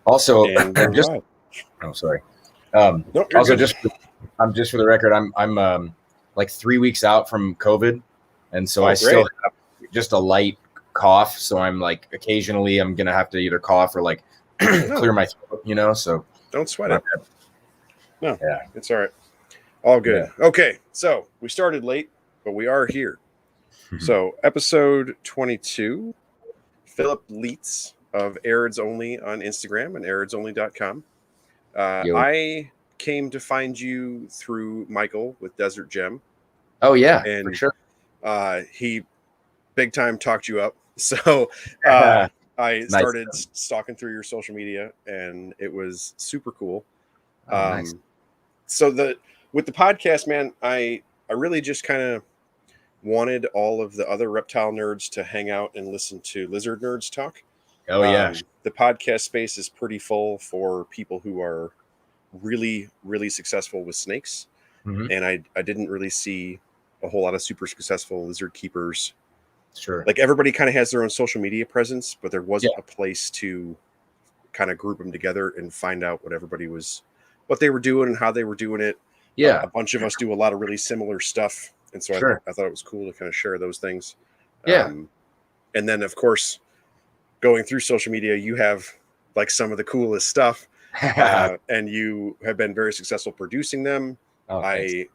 Also, And just sorry. No, you're Also, good. just for the record, I'm like 3 weeks out from COVID, and so I still great. have just a light cough. So I'm like occasionally I'm gonna have to either cough or like clear my throat, you know. So Don't sweat it. No, yeah, it's all right. All good. Yeah. Okay, so we started late, but we are here. So episode 22, Phillip Lietz of Aridsonly on Instagram and aridsonly.com. Yo. I came to find you through Michael with Desert Gem. Oh yeah, and for sure. He big time talked you up. So I started stalking through your social media, and it was super cool. Nice. So with the podcast, man, I really just kind of wanted all of the other reptile nerds to hang out and listen to lizard nerds talk. Oh yeah. The podcast space is pretty full for people who are really, really successful with snakes. Mm-hmm. And I didn't really see a whole lot of super successful lizard keepers. Sure. Like everybody kind of has their own social media presence, but there wasn't a place to kind of group them together and find out what they were doing and how they were doing it. Yeah. A bunch of us do a lot of really similar stuff. And so I thought it was cool to kind of share those things. Yeah. And then, of course, going through social media, you have like some of the coolest stuff. And you have been very successful producing them. I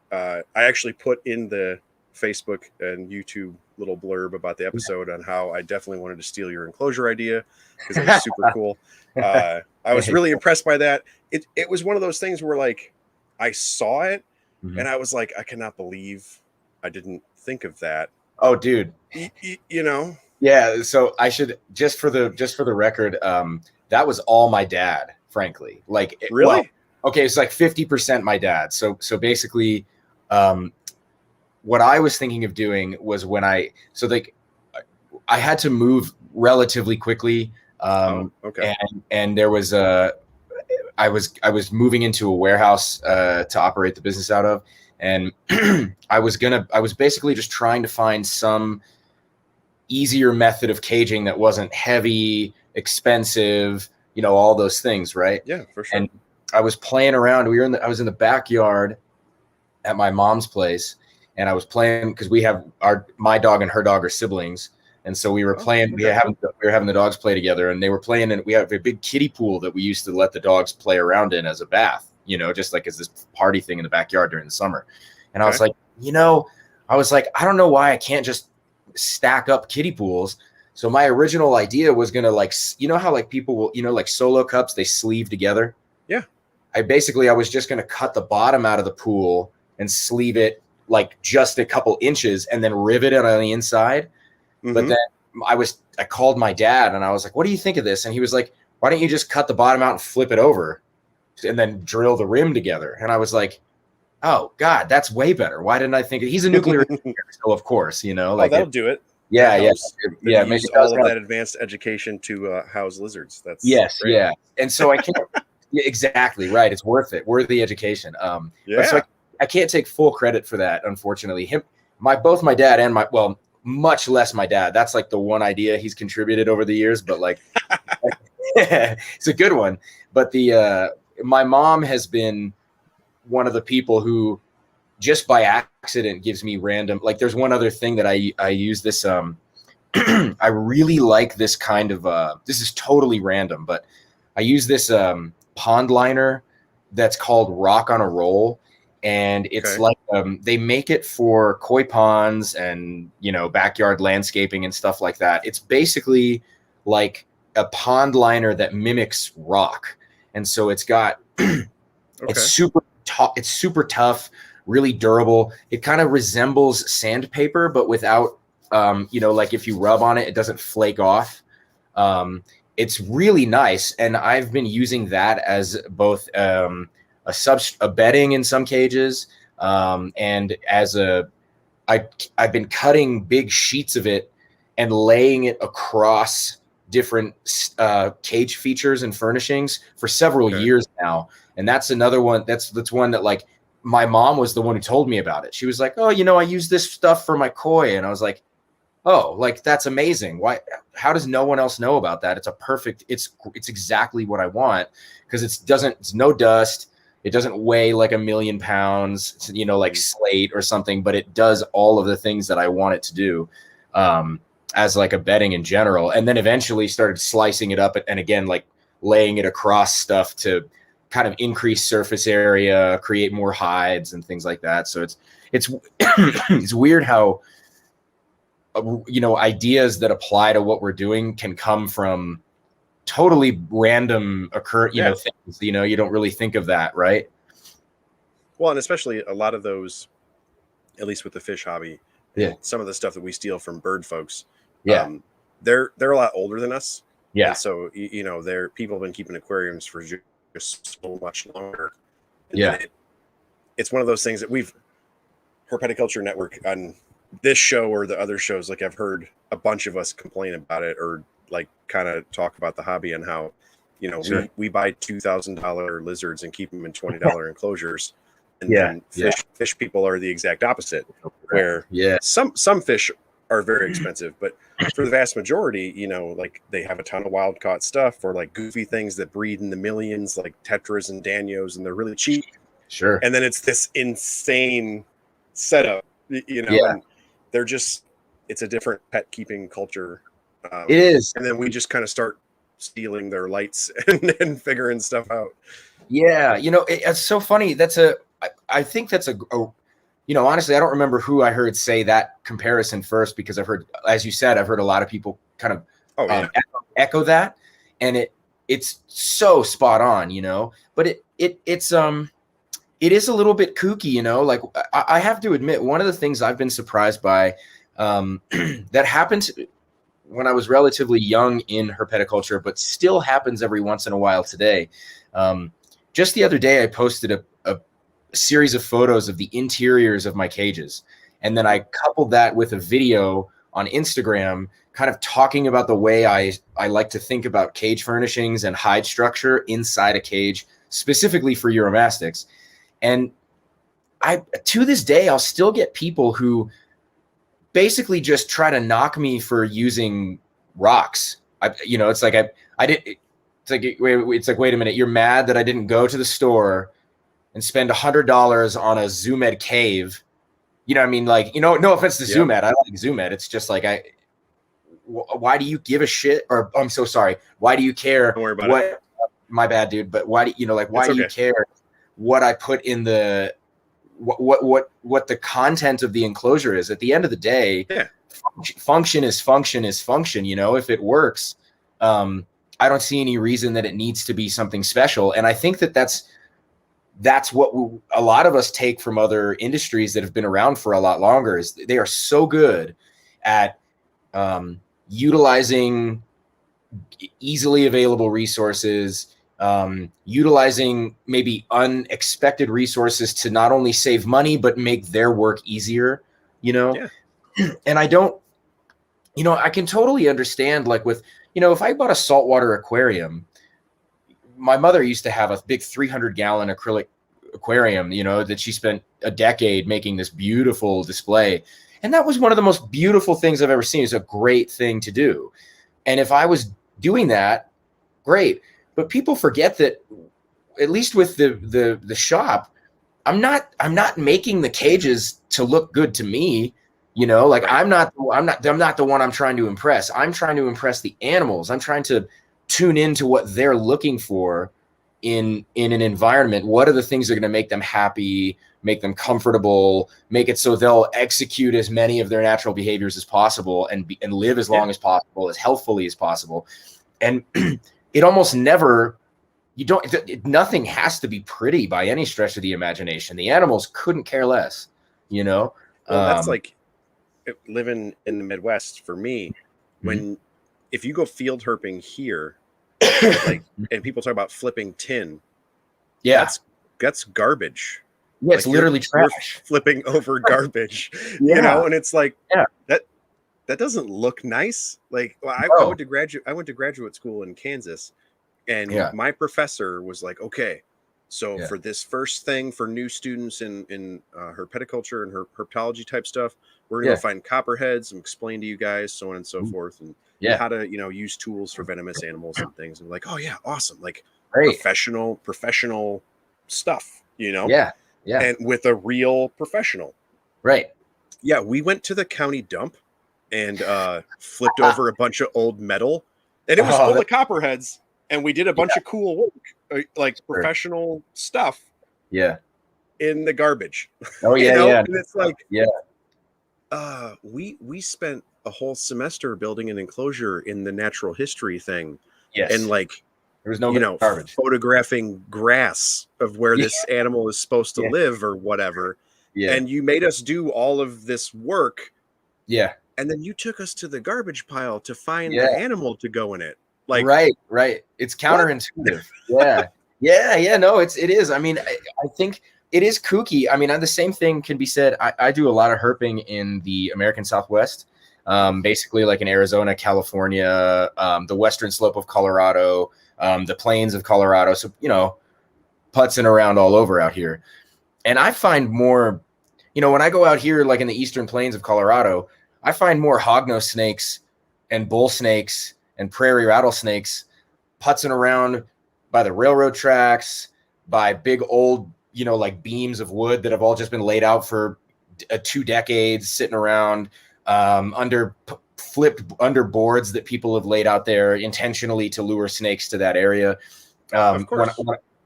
actually put in the Facebook and YouTube little blurb about the episode on how I definitely wanted to steal your enclosure idea because it was super cool. I was really impressed by that. It was one of those things where like I saw it and I was like, I cannot believe I didn't think of that. Oh, dude. You know? Yeah. So I should just for the record, that was all my dad, frankly. Like really? Well, okay, it's like 50% my dad. So basically, what I was thinking of doing was I had to move relatively quickly. Okay. And there was I was moving into a warehouse to operate the business out of, and I was basically just trying to find some easier method of caging that wasn't heavy, expensive, you know, all those things, right? Yeah, for sure. And I was playing around. I was in the backyard at my mom's place, and I was playing because my dog and her dog are siblings, and so we were playing. We were having the dogs play together, and they were playing. And we have a big kiddie pool that we used to let the dogs play around in as a bath, you know, just like as this party thing in the backyard during the summer. And I was like, I don't know why I can't just stack up kiddie pools. So my original idea was gonna how like people will, like solo cups, they sleeve together. Yeah. I was just gonna cut the bottom out of the pool and sleeve it like just a couple inches and then rivet it on the inside. Mm-hmm. But then I called my dad and I was like, what do you think of this? And he was like, why don't you just cut the bottom out and flip it over and then drill the rim together? And I was like, oh God, that's way better. Why didn't I think he's a nuclear engineer? So of course, that'll do it. Yeah. Use all of that advanced education to house lizards. That's great. Yeah. And so I can't exactly right. It's worth the education. So I can't take full credit for that, unfortunately. Both my dad and much less my dad. That's like the one idea he's contributed over the years, but like it's a good one. But my mom has been one of the people who just by accident gives me random, like there's one other thing that I use this, I really like this kind of, this is totally random, but I use this pond liner that's called Rock on a Roll. And it's like, they make it for koi ponds and, backyard landscaping and stuff like that. It's basically like a pond liner that mimics rock. And so it's got, it's super tough, really durable. It kind of resembles sandpaper, but without, like if you rub on it, it doesn't flake off. It's really nice. And I've been using that as both, a bedding in some cages, and as I've been cutting big sheets of it and laying it across different cage features and furnishings for several years now. And that's another one. That's one that like my mom was the one who told me about it. She was like, oh, I use this stuff for my koi. And I was like, oh, like that's amazing. Why? How does no one else know about that? It's exactly what I want, because it's no dust. It doesn't weigh like 1,000,000 pounds, it's, like slate or something, but it does all of the things that I want it to do, as like a bedding in general. And then eventually started slicing it up and again, like laying it across stuff to kind of increase surface area, create more hides and things like that. So it's it's weird how ideas that apply to what we're doing can come from totally random things. You don't really think of that, right? Well, and especially a lot of those, at least with the fish hobby, some of the stuff that we steal from bird folks, they're a lot older than us. Yeah. And so people have been keeping aquariums for just so much longer. And it's one of those things that Herpeticulture Network on this show or the other shows, like I've heard a bunch of us complain about it, or like kind of talk about the hobby and how, we buy $2,000 lizards and keep them in $20 enclosures. And then fish people are the exact opposite, where some fish are very expensive, but for the vast majority, like they have a ton of wild caught stuff, or like goofy things that breed in the millions, like tetras and danios, and they're really cheap. Sure. And then it's this insane setup, and they're just, it's a different pet keeping culture. It is. And then we just kind of start stealing their lights and figuring stuff out. Yeah. It's so funny. I think that's honestly, I don't remember who I heard say that comparison first, because I've heard, as you said, I've heard a lot of people kind of echo that, and it's so spot on, but it is a little bit kooky, like I have to admit, one of the things I've been surprised by, that happened when I was relatively young in herpeticulture, but still happens every once in a while today. Just the other day, I posted a series of photos of the interiors of my cages, and then I coupled that with a video on Instagram, kind of talking about the way I like to think about cage furnishings and hide structure inside a cage, specifically for Uromastics. And to this day, I'll still get people who basically just try to knock me for using rocks. It's like wait a minute, you're mad that I didn't go to the store and spend $100 on a Zoom Ed cave. No offense to Zoom Ed. I like Zoom Ed. It's just like, why do you give a shit? Or I'm so sorry. Why do you care? Don't worry about it. My bad, dude. But why do you care what I put in the, what the content of the enclosure is? At the end of the day, function is function. If it works, I don't see any reason that it needs to be something special. And I think that's what a lot of us take from other industries that have been around for a lot longer, is they are so good at utilizing easily available resources, utilizing maybe unexpected resources to not only save money, but make their work easier, And I don't, I can totally understand, like with, if I bought a saltwater aquarium, my mother used to have a big 300-gallon acrylic aquarium, that she spent a decade making this beautiful display. And that was one of the most beautiful things I've ever seen. It's a great thing to do. And if I was doing that, great. But people forget that, at least with the shop, I'm not making the cages to look good to me. I'm not the one I'm trying to impress. I'm trying to impress the animals. I'm trying to tune into what they're looking for in an environment. What are the things that are going to make them happy, make them comfortable, make it so they'll execute as many of their natural behaviors as possible and live as long as possible, as healthfully as possible. And it almost never, nothing has to be pretty by any stretch of the imagination. The animals couldn't care less, Well, that's like living in the Midwest for me. If you go field herping here, and people talk about flipping tin, that's garbage. Yeah, it's literally trash. Flipping over garbage, and it's like that doesn't look nice. Like, I went to graduate school in Kansas, and my professor was like, okay, so for this first thing for new students in herpeticulture and herpetology type stuff, We're going to go find copperheads and explain to you guys, so on and so forth, and how to, use tools for venomous animals and things. And like, oh yeah, awesome. Like professional stuff, Yeah. And with a real professional. Right. Yeah. We went to the county dump and flipped over a bunch of old metal, and it was full of copperheads, and we did a bunch of cool work, like professional stuff. Yeah. In the garbage. Oh yeah. Yeah. And it's like, we spent a whole semester building an enclosure in the natural history thing. Yes. And like, there was no garbage. Photographing grass of where this animal is supposed to live or whatever. Yeah. And you made us do all of this work. Yeah. And then you took us to the garbage pile to find the animal to go in it. Like, right. It's counterintuitive. Yeah. No, it is. I mean, I think it is kooky. I mean, the same thing can be said. I do a lot of herping in the American Southwest, basically like in Arizona, California, the western slope of Colorado, the plains of Colorado. So, putzing around all over out here. And I find more, when I go out here, like in the eastern plains of Colorado, I find more hognose snakes and bull snakes and prairie rattlesnakes putzing around by the railroad tracks, by big old, like beams of wood that have all just been laid out for 2 decades, sitting around flipped under boards that people have laid out there intentionally to lure snakes to that area. Of course.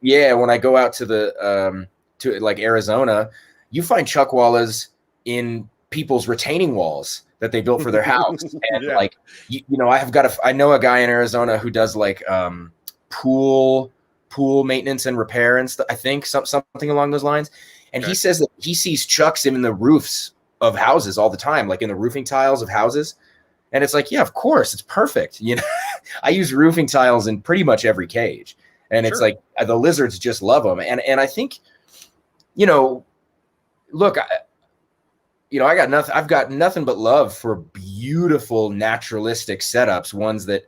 When I go out to the to like Arizona, you find chuckwallas in people's retaining walls that they built for their house. And like, I know a guy in Arizona who does like pool maintenance and repair and stuff. I think something along those lines. And he says that he sees chucks in the roofs of houses all the time, like in the roofing tiles of houses. And it's like, yeah, of course, it's perfect. I use roofing tiles in pretty much every cage. And it's like the lizards just love them. And I think, look, I've got nothing but love for beautiful naturalistic setups, ones that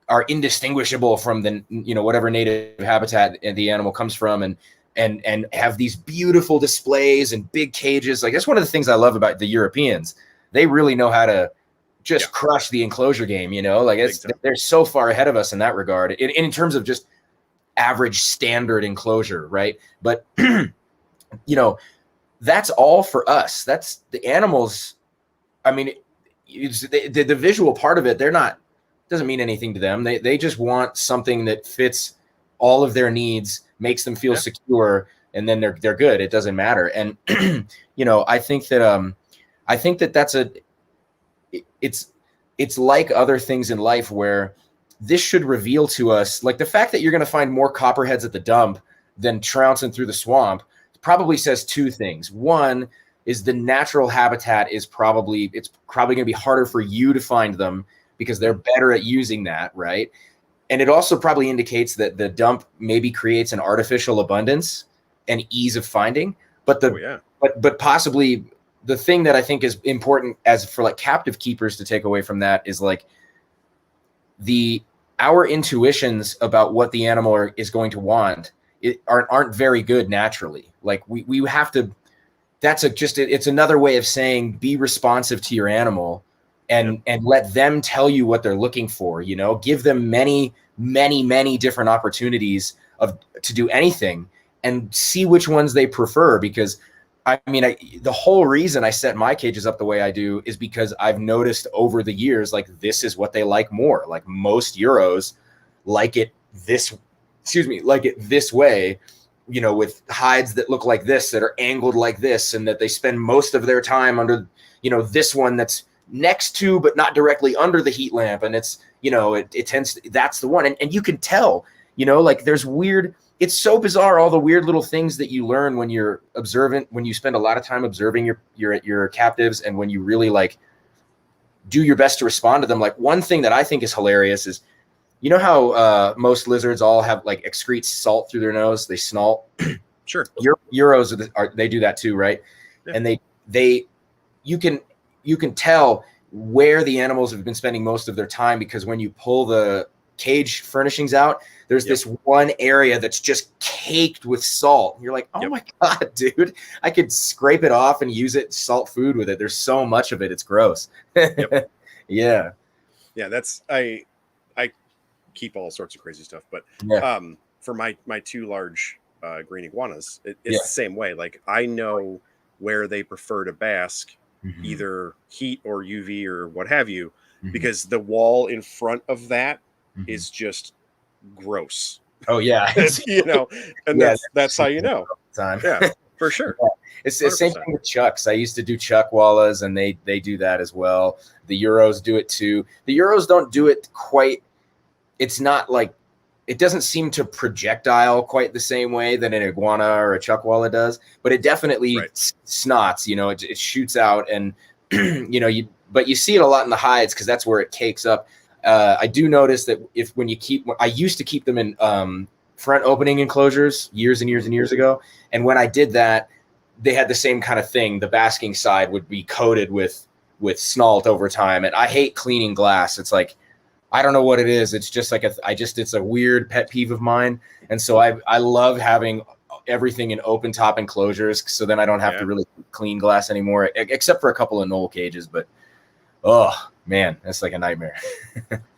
are indistinguishable from the, whatever native habitat the animal comes from, and have these beautiful displays and big cages. Like, that's one of the things I love about the Europeans. They really know how to just crush the enclosure game, like they're so far ahead of us in that regard in terms of just average standard enclosure. Right. But, that's all for us. That's the animals. I mean, the visual part of it, doesn't mean anything to them. They just want something that fits all of their needs, makes them feel secure, and then they're good. It doesn't matter. And I think that that's it's like other things in life where this should reveal to us, like the fact that you're going to find more copperheads at the dump than trouncing through the swamp probably says 2 things. One is the natural habitat is probably going to be harder for you to find them because they're better at using that, right? And it also probably indicates that the dump maybe creates an artificial abundance and ease of finding. But but possibly the thing that I think is important as for like captive keepers to take away from that is like our intuitions about what the animal is going to want aren't very good naturally. Like we have to. It's another way of saying be responsive to your animal. And let them tell you what they're looking for, give them many, many, many different opportunities to do anything and see which ones they prefer. Because the whole reason I set my cages up the way I do is because I've noticed over the years, like this is what they like more. Like most Euros like it this way, with hides that look like this, that are angled like this, and that they spend most of their time under, this one that's next to but not directly under the heat lamp, and it's it tends to, that's the one, and you can tell like there's weird, it's so bizarre, all the weird little things that you learn when you're observant, when you spend a lot of time observing your captives, and when you really like do your best to respond to them. Like one thing that I think is hilarious is how most lizards all have like excrete salt through their nose, they snort. Sure. Euros they do that too, right? Yeah. And you can tell where the animals have been spending most of their time, because when you pull the cage furnishings out, there's this one area that's just caked with salt. You're like, oh my God, dude, I could scrape it off and use it, salt food with it. There's so much of it. It's gross. Yeah. That's, I keep all sorts of crazy stuff, but for my two large green iguanas, it's the same way. Like, I know where they prefer to bask, either heat or UV or what have you, because the wall in front of that is just gross. Oh yeah. You know, and that's how you know. Yeah, for sure. It's the same thing with chucks. I used to do chuck wallas, and they do that as well. The Euros do it too. The Euros don't do it quite. It's not like, it doesn't seem to projectile quite the same way that an iguana or a chuck walla does, but it definitely snots, you know, it shoots out, and you know, but you see it a lot in the hides because that's where it cakes up. I do notice that I used to keep them in front opening enclosures years and years and years ago. And when I did that, they had the same kind of thing. The basking side would be coated with snalt over time. And I hate cleaning glass. It's like, I don't know what it is. It's just like it's a weird pet peeve of mine. And so I love having everything in open top enclosures. So then I don't have to really clean glass anymore, except for a couple of knoll cages. But, oh man, that's like a nightmare.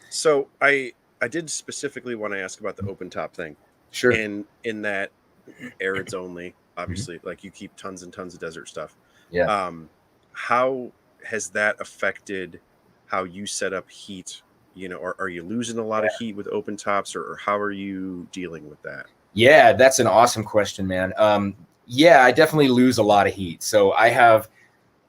So I did specifically want to ask about the open top thing. Sure. In that arids only, obviously, like you keep tons and tons of desert stuff. Yeah. How has that affected how you set up heat? You know, are you losing a lot of heat with open tops, or how are you dealing with that? Yeah, that's an awesome question, man. I definitely lose a lot of heat. So I have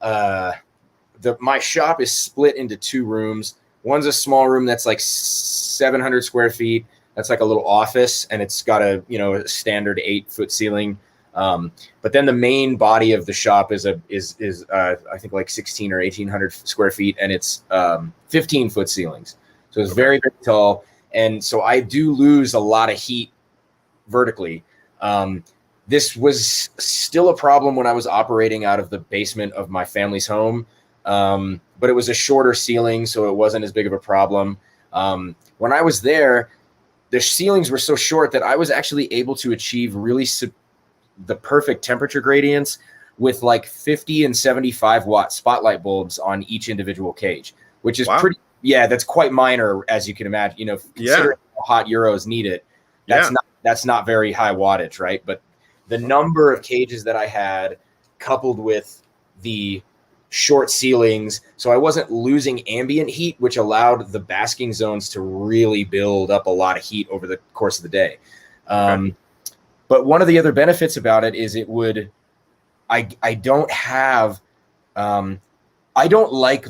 my shop is split into two rooms. One's a small room that's like 700 square feet. That's like a little office, and it's got a standard 8-foot ceiling. But then the main body of the shop is I think like 16 or 1800 square feet, and it's 15-foot ceilings. So it's very, very tall. And so I do lose a lot of heat vertically. This was still a problem when I was operating out of the basement of my family's home. But it was a shorter ceiling, so it wasn't as big of a problem. When I was there, the ceilings were so short that I was actually able to achieve really the perfect temperature gradients with like 50 and 75 watt spotlight bulbs on each individual cage, which is that's quite minor, as you can imagine, considering how hot Euros need it. That's not very high wattage, right? But the number of cages that I had, coupled with the short ceilings, so I wasn't losing ambient heat, which allowed the basking zones to really build up a lot of heat over the course of the day. But one of the other benefits about it is I don't like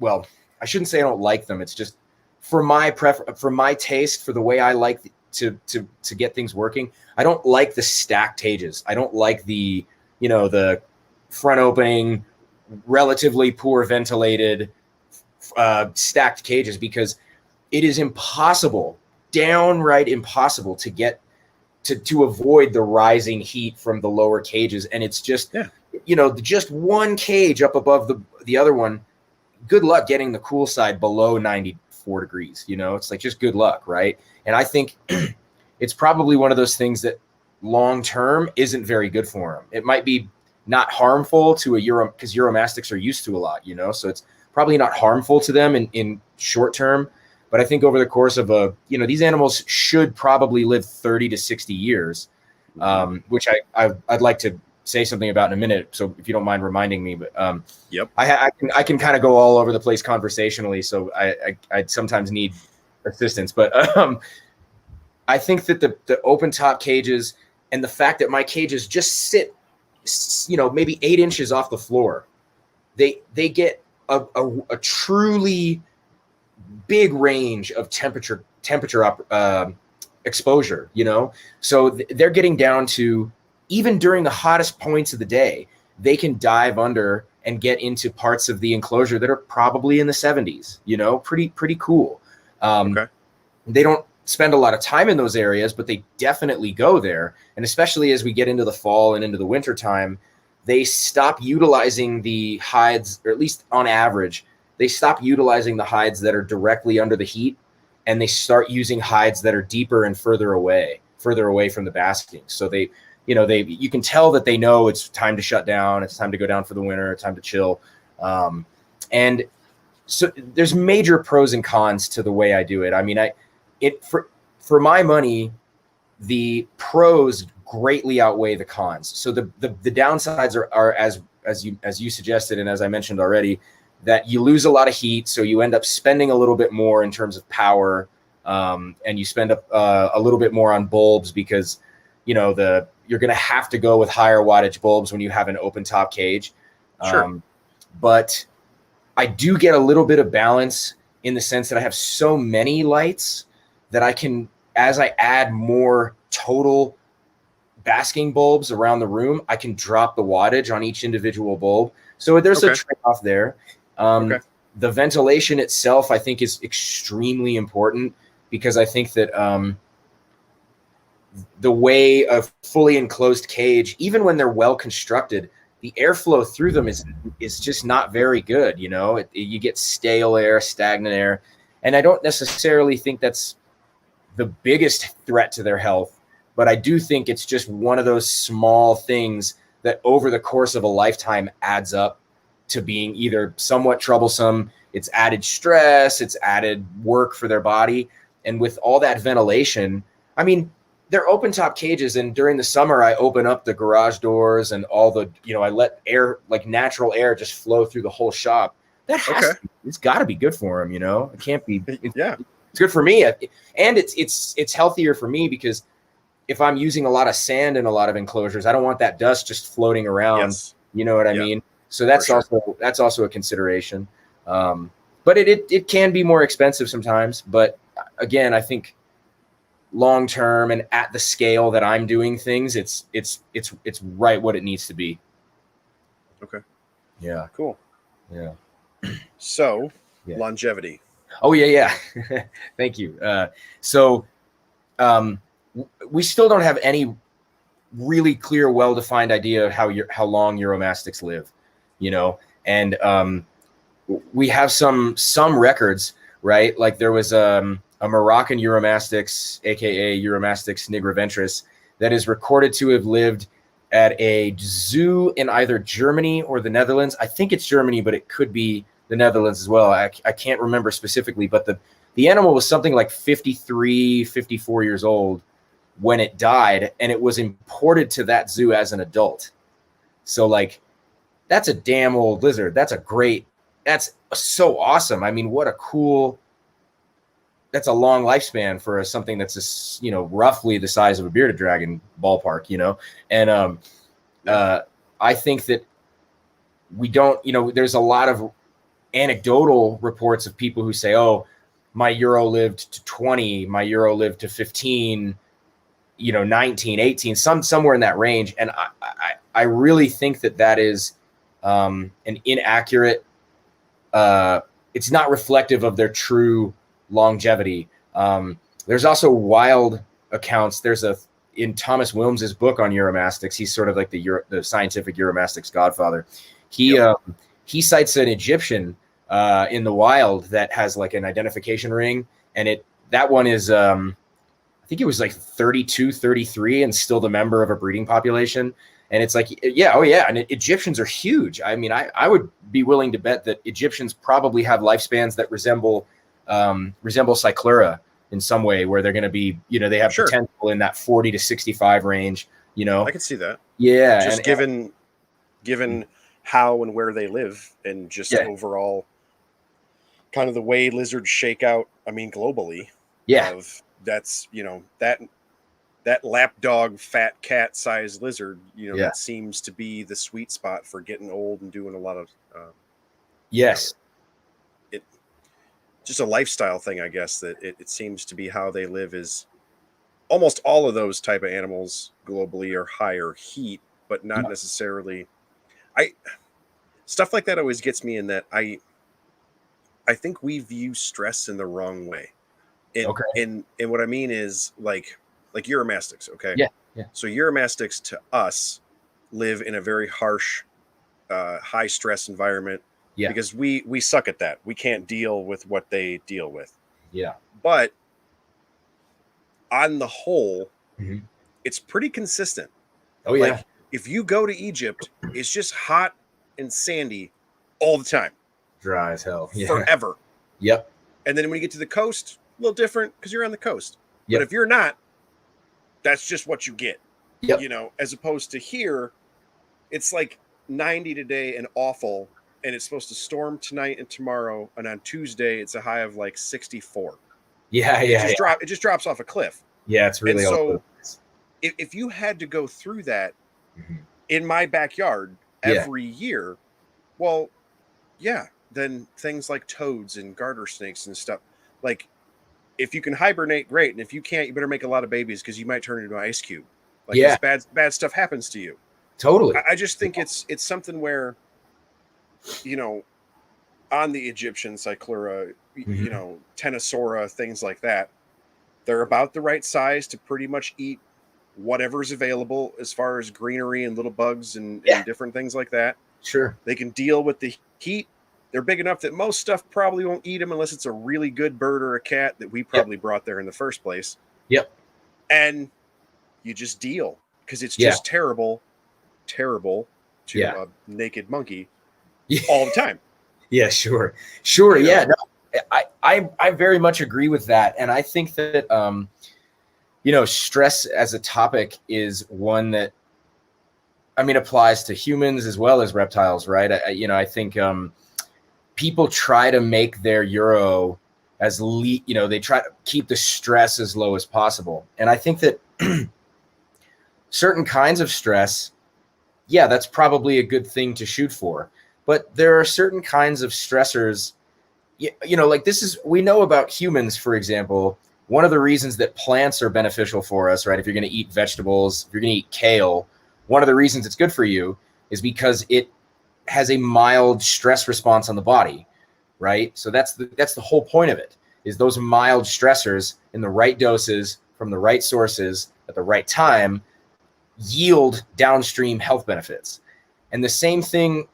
well, I shouldn't say I don't like them. It's just for my taste, for the way I like to get things working. I don't like the stacked cages. I don't like the front opening, relatively poor ventilated stacked cages, because it is impossible, downright impossible to get to avoid the rising heat from the lower cages. And it's just just one cage up above the other one. Good luck getting the cool side below 94 degrees. It's like, just good luck, right? And I think it's probably one of those things that long term isn't very good for them. It might be not harmful to because Uromastics are used to a lot, so it's probably not harmful to them in short term. But I think over the course of these animals should probably live 30 to 60 years, which I'd like to say something about in a minute. So if you don't mind reminding me, but I can kind of go all over the place conversationally. So I sometimes need assistance, but I think that the open top cages and the fact that my cages just sit, maybe 8 inches off the floor, they get a truly big range of temperature exposure, so they're getting down to, even during the hottest points of the day, they can dive under and get into parts of the enclosure that are probably in the 70s, pretty cool. They don't spend a lot of time in those areas, but they definitely go there. And especially as we get into the fall and into the winter time, they stop utilizing the hides, or at least on average, they stop utilizing the hides that are directly under the heat, and they start using hides that are deeper and further away from the basking. So you can tell that they know it's time to shut down. It's time to go down for the winter. It's time to chill. And so there's major pros and cons to the way I do it. I mean, for my money, the pros greatly outweigh the cons. So the downsides are as you suggested, and as I mentioned already, that you lose a lot of heat. So you end up spending a little bit more in terms of power, and you spend a little bit more on bulbs because, you're going to have to go with higher wattage bulbs when you have an open top cage. Sure. But I do get a little bit of balance in the sense that I have so many lights that I can, as I add more total basking bulbs around the room, I can drop the wattage on each individual bulb. So there's a trade-off there. The ventilation itself, I think, is extremely important because I think that the way a fully enclosed cage, even when they're well constructed, the airflow through them is just not very good. You get stale air, stagnant air, and I don't necessarily think that's the biggest threat to their health, but I do think it's just one of those small things that over the course of a lifetime adds up to being either somewhat troublesome, it's added stress, it's added work for their body. And with all that ventilation, I mean, they're open top cages, and during the summer I open up the garage doors and all the, I let air, like natural air, just flow through the whole shop. That it's got to be good for them. It can't be. It's good for me, and it's healthier for me because if I'm using a lot of sand in a lot of enclosures, I don't want that dust just floating around. Yes. You know what I mean? So that's also a consideration. But it can be more expensive sometimes. But again, I think long term and at the scale that I'm doing things, it's right what it needs to be. Okay. Yeah. Cool. Yeah. So longevity. Oh yeah. Thank you. We still don't have any really clear, well-defined idea of how long Uromastics live, and we have some records, right? Like there was a Moroccan Uromastyx, aka Uromastyx nigraventris, that is recorded to have lived at a zoo in either Germany or the Netherlands. I think it's Germany, but it could be the Netherlands as well. I can't remember specifically, but the animal was something like 53, 54 years old when it died, and it was imported to that zoo as an adult. So like, that's a damn old lizard. That's so awesome. I mean, that's a long lifespan for something that's just, roughly the size of a bearded dragon ballpark, and I think that we don't, there's a lot of anecdotal reports of people who say, oh, my Euro lived to 20, my Euro lived to 15, 19, 18, somewhere in that range. And I really think that is an inaccurate, it's not reflective of their true longevity. There's also wild accounts. In Thomas Wilms's book on Uromastics, he's sort of like the scientific Uromastics godfather. He cites an Egyptian in the wild that has like an identification ring, and that one is I think it was like 32, 33 and still the member of a breeding population. And it's like, and Egyptians are huge. I mean, I would be willing to bet that Egyptians probably have lifespans that resemble Cyclura in some way, where they're going to be, they have potential in that 40 to 65 range. I can see that. Yeah, just given how and where they live, and just overall kind of the way lizards shake out. I mean, globally. Yeah. That's that lapdog fat cat sized lizard, that seems to be the sweet spot for getting old and doing a lot of it just a lifestyle thing, I guess, that it seems to be how they live. Is almost all of those type of animals globally are higher heat, but not necessarily. Stuff like that always gets me, in that I think we view stress in the wrong way. And what I mean is like Uromastics, okay? Yeah. So Uromastics to us live in a very harsh, high stress environment because we suck at that. We can't deal with what they deal with. Yeah. But on the whole, Mm-hmm. it's pretty consistent. Oh yeah. Like, if you go to Egypt, it's just hot and sandy all the time. Dry as hell. Yeah. Forever. Yep. And then when you get to the coast, a little different because you're on the coast. Yep. But if you're not, that's just what you get. Yep. You know, as opposed to here, it's like 90 today and awful, and it's supposed to storm tonight and tomorrow, and on Tuesday it's a high of like 64. Yeah, It just drops off a cliff. Yeah, it's really and so if you had to go through that in my backyard every year, well, yeah, then things like toads and garter snakes and stuff, like, if you can hibernate, great, and if you can't, you better make a lot of babies because you might turn into an ice cube. Like, bad stuff happens to you. Totally. I just think it's something where, you know, on the Egyptian Cyclura, you know, Tenosaura, things like that, they're about the right size to pretty much eat whatever's available as far as greenery and little bugs and different things like that. Sure. They can deal with the heat. They're big enough that most stuff probably won't eat them unless it's a really good bird or a cat that we probably brought there in the first place. Yep. And you just deal, because it's just terrible to a naked monkey all the time. Yeah, sure. Yeah, no, I very much agree with that. And I think that, you know, stress as a topic is one that, I mean, applies to humans as well as reptiles, right? I think people try to make their Uro as they try to keep the stress as low as possible. And I think that certain kinds of stress, that's probably a good thing to shoot for. But there are certain kinds of stressors, you know, like we know about humans, for example. One of the reasons that plants are beneficial for us, right? If you're going to eat vegetables, if you're going to eat kale, one of the reasons it's good for you is because it has a mild stress response on the body, right? So that's the whole point of it, is those mild stressors in the right doses from the right sources at the right time yield downstream health benefits. And the same thing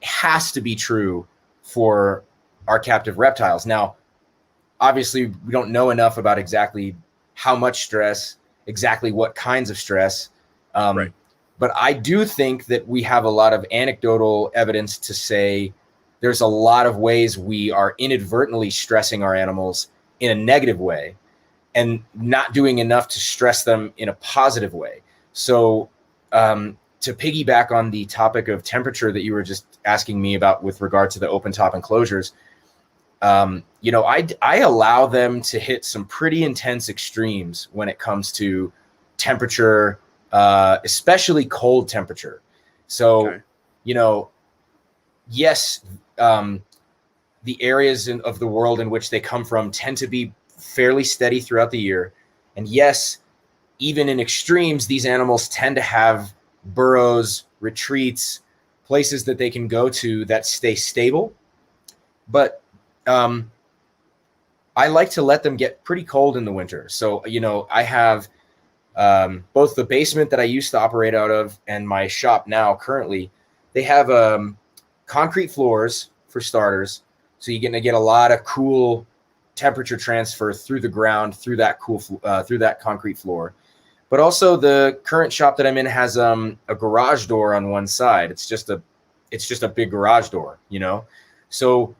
has to be true for our captive reptiles. Now, obviously, we don't know enough about exactly how much stress, exactly what kinds of stress. Right. But I do think that we have a lot of anecdotal evidence to say there's a lot of ways we are inadvertently stressing our animals in a negative way and not doing enough to stress them in a positive way. So to piggyback on the topic of temperature that you were just asking me about with regard to the open top enclosures, you know, I allow them to hit some pretty intense extremes when it comes to temperature, especially cold temperature. So, you know, yes, the areas of the world in which they come from tend to be fairly steady throughout the year. And yes, even in extremes, these animals tend to have burrows, retreats, places that they can go to that stay stable. But I like to let them get pretty cold in the winter. So, you know, I have both the basement that I used to operate out of and my shop now currently, they have concrete floors for starters. So you're going to get a lot of cool temperature transfer through the ground, through that through that concrete floor. But also the current shop that I'm in has a garage door on one side. It's just a big garage door, you know? So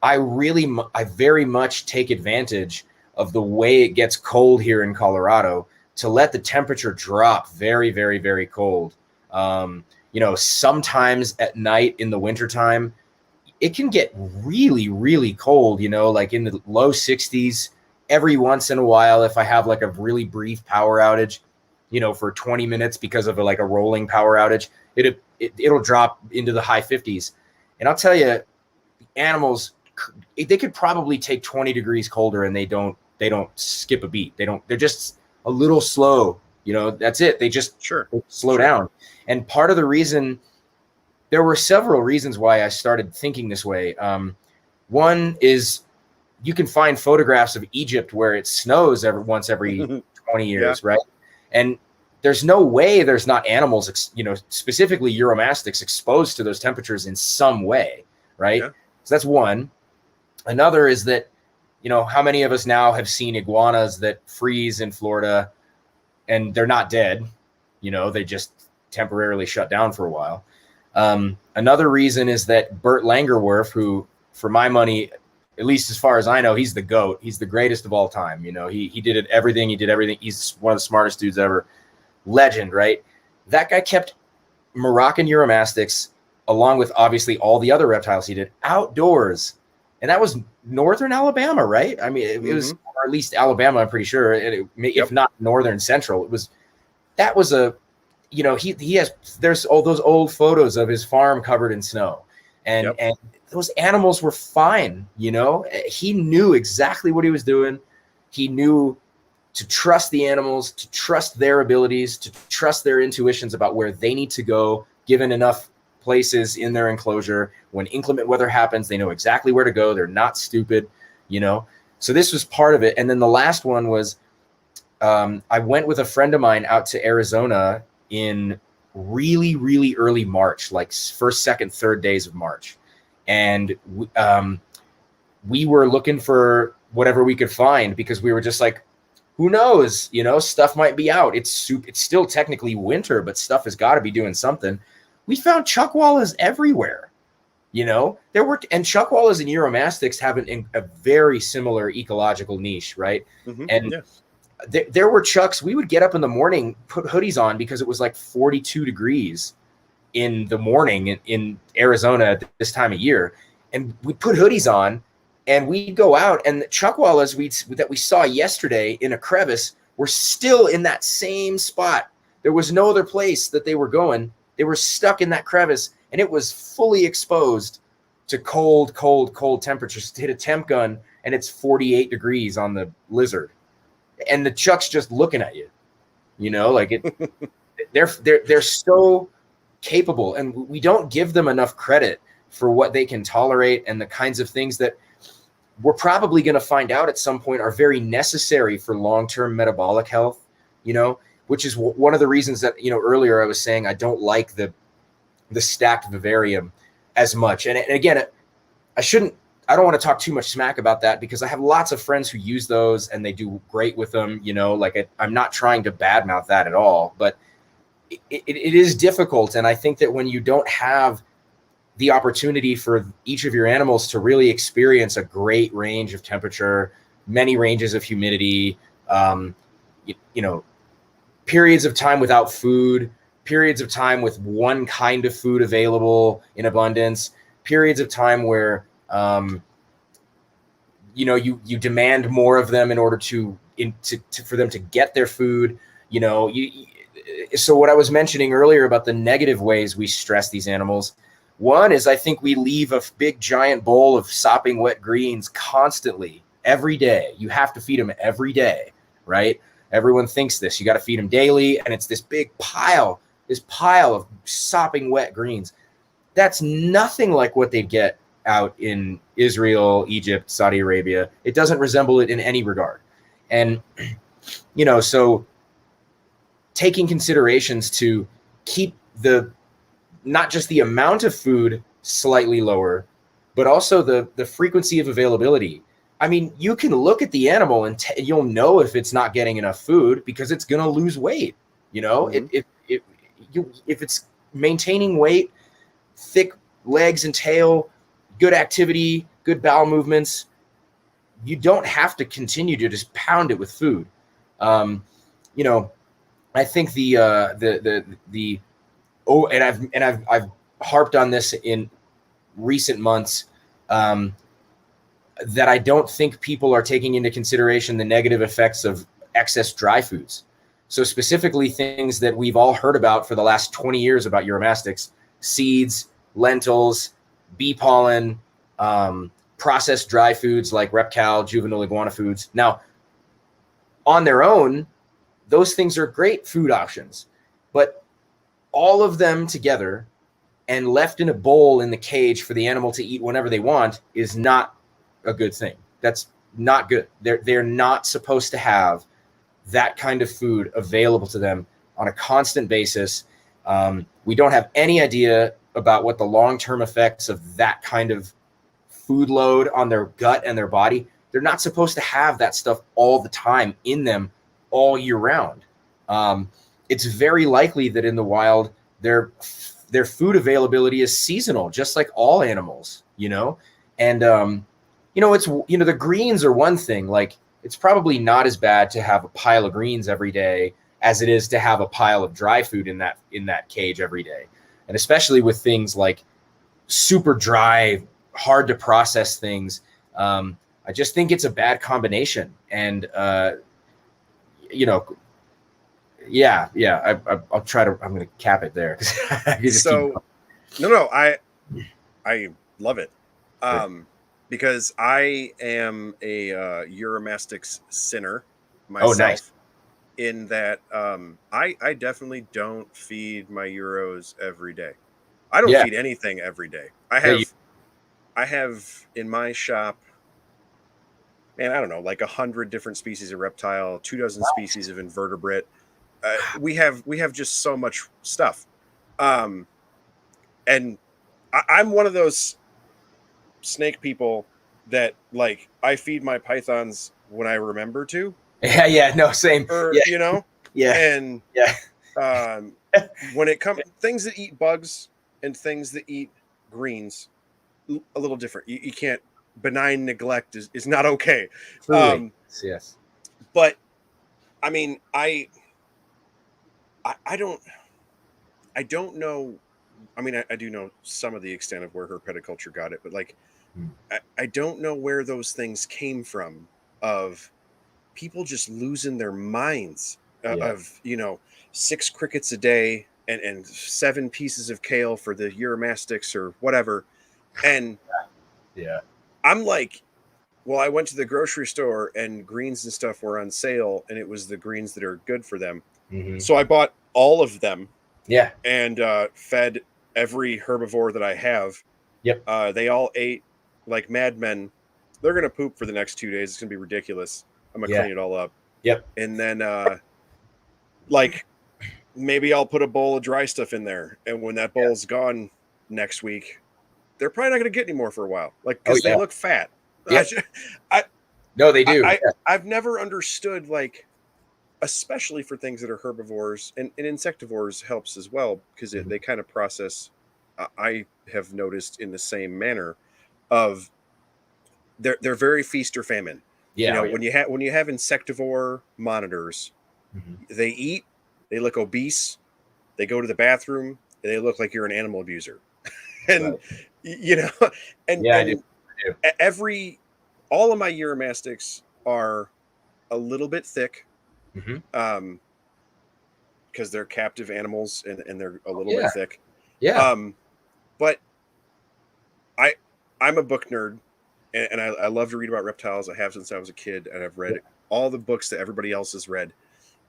I very much take advantage of the way it gets cold here in Colorado to let the temperature drop very, very, very cold. You know, sometimes at night in the wintertime, it can get really, really cold, you know, like in the low 60s. Every once in a while, if I have like a really brief power outage, you know, for 20 minutes because of a rolling power outage, it'll drop into the high 50s. And I'll tell you, animals, they could probably take 20 degrees colder and they don't skip a beat. They're just a little slow, you know, that's it. They just slow down. And part of the reason, there were several reasons why I started thinking this way. One is you can find photographs of Egypt where it snows once every 20 years, right? And there's no way there's not animals, you know, specifically Uromastics exposed to those temperatures in some way, right? Yeah. So that's one. Another is that how many of us now have seen iguanas that freeze in Florida and they're not dead? They just temporarily shut down for a while. Another reason is that Bert Langerwerf, who, for my money, at least as far as I know, he's the GOAT. He's the greatest of all time. He did everything. He did everything. He's one of the smartest dudes ever. Legend, right? That guy kept Moroccan Uromastyx, along with obviously all the other reptiles he did, outdoors. And that was northern Alabama, right? I mean, it was, or at least Alabama, I'm pretty sure. If not northern central, there's all those old photos of his farm covered in snow. And those animals were fine. He knew exactly what he was doing. He knew to trust the animals, to trust their abilities, to trust their intuitions about where they need to go, given enough places in their enclosure. When inclement weather happens, they know exactly where to go. They're not stupid, So this was part of it. And then the last one was, I went with a friend of mine out to Arizona in really, really early March, like first, second, third days of March. And we were looking for whatever we could find, because we were just like, who knows, stuff might be out. It's still technically winter, but stuff has got to be doing something. We found chuckwallas everywhere. And chuckwallas and Uromastyx have a very similar ecological niche, right? And there were chucks. We would get up in the morning, put hoodies on, because it was like 42 degrees in the morning in Arizona at this time of year. And we'd put hoodies on and we'd go out, and the chuckwallas that we saw yesterday in a crevice were still in that same spot. There was no other place that they were going. They were stuck in that crevice, and it was fully exposed to cold, cold, cold temperatures. Hit a temp gun and it's 48 degrees on the lizard. And the chuck's just looking at you, they're so capable, and we don't give them enough credit for what they can tolerate and the kinds of things that we're probably going to find out at some point are very necessary for long-term metabolic health, which is one of the reasons that, earlier I was saying I don't like the stacked vivarium as much. And again, I don't want to talk too much smack about that, because I have lots of friends who use those and they do great with them. I'm not trying to badmouth that at all, but it is difficult. And I think that when you don't have the opportunity for each of your animals to really experience a great range of temperature, many ranges of humidity, periods of time without food, periods of time with one kind of food available in abundance, periods of time where you demand more of them in order for them to get their food. So what I was mentioning earlier about the negative ways we stress these animals, one is I think we leave a big giant bowl of sopping wet greens constantly every day. You have to feed them every day, right? Everyone thinks this. You got to feed them daily, and it's this big pile of sopping wet greens. That's nothing like what they get out in Israel, Egypt, Saudi Arabia. It doesn't resemble it in any regard. And, so taking considerations to keep not just the amount of food slightly lower, but also the frequency of availability. I mean, you can look at the animal and you'll know if it's not getting enough food, because it's going to lose weight. If it's maintaining weight, thick legs and tail, good activity, good bowel movements, you don't have to continue to just pound it with food. I think I've harped on this in recent months, that I don't think people are taking into consideration the negative effects of excess dry foods. So specifically things that we've all heard about for the last 20 years about Uromastyx: seeds, lentils, bee pollen, processed dry foods like reptile, juvenile iguana foods. Now, on their own, those things are great food options, but all of them together and left in a bowl in the cage for the animal to eat whenever they want is not a good thing. That's not good. They're not supposed to have that kind of food available to them on a constant basis. We don't have any idea about what the long-term effects of that kind of food load on their gut and their body. they're not supposed to have that stuff all the time in them all year round. It's very likely that in the wild, their food availability is seasonal, just like all animals, and it's, the greens are one thing. Like, it's probably not as bad to have a pile of greens every day as it is to have a pile of dry food in that cage every day. And especially with things like super dry, hard to process things, I just think it's a bad combination. And I'll try to. I'm going to cap it there. So, no, I love it, because I am a Uromastyx sinner myself. Oh, nice. In that, I definitely don't feed my Euros every day. I don't feed anything every day. I have in my shop, man, I don't know, like 100 different species of reptile, 24 species of invertebrate. We have just so much stuff. And I'm one of those snake people that, like, I feed my pythons when I remember to. Yeah, no, same. Or, and when it comes things that eat bugs and things that eat greens, a little different. You can't, benign neglect is not okay. Yes. But I mean, I don't know. I mean, I do know some of the extent of where herpetoculture got it, but like, I don't know where those things came from, of people just losing their minds, of 6 crickets a day and 7 pieces of kale for the Uromastics or whatever. And I'm like, well, I went to the grocery store and greens and stuff were on sale, and it was the greens that are good for them. So I bought all of them. And fed every herbivore that I have. They all ate like madmen. They're going to poop for the next 2 days. It's going to be ridiculous. I'm going to clean it all up. And then like, maybe I'll put a bowl of dry stuff in there. And when that bowl's gone next week, they're probably not going to get any more for a while. Like, because they look fat. No, they do. I've never understood, like, especially for things that are herbivores, and insectivores helps as well, because they kind of process, I have noticed, in the same manner of they're very feast or famine. When you have insectivore monitors, they eat, they look obese, they go to the bathroom, and they look like you're an animal abuser. And I do. All of my Uromastics are a little bit thick, because they're captive animals and they're a little bit thick. But I'm a book nerd, and I love to read about reptiles. I have since I was a kid, and I've read all the books that everybody else has read,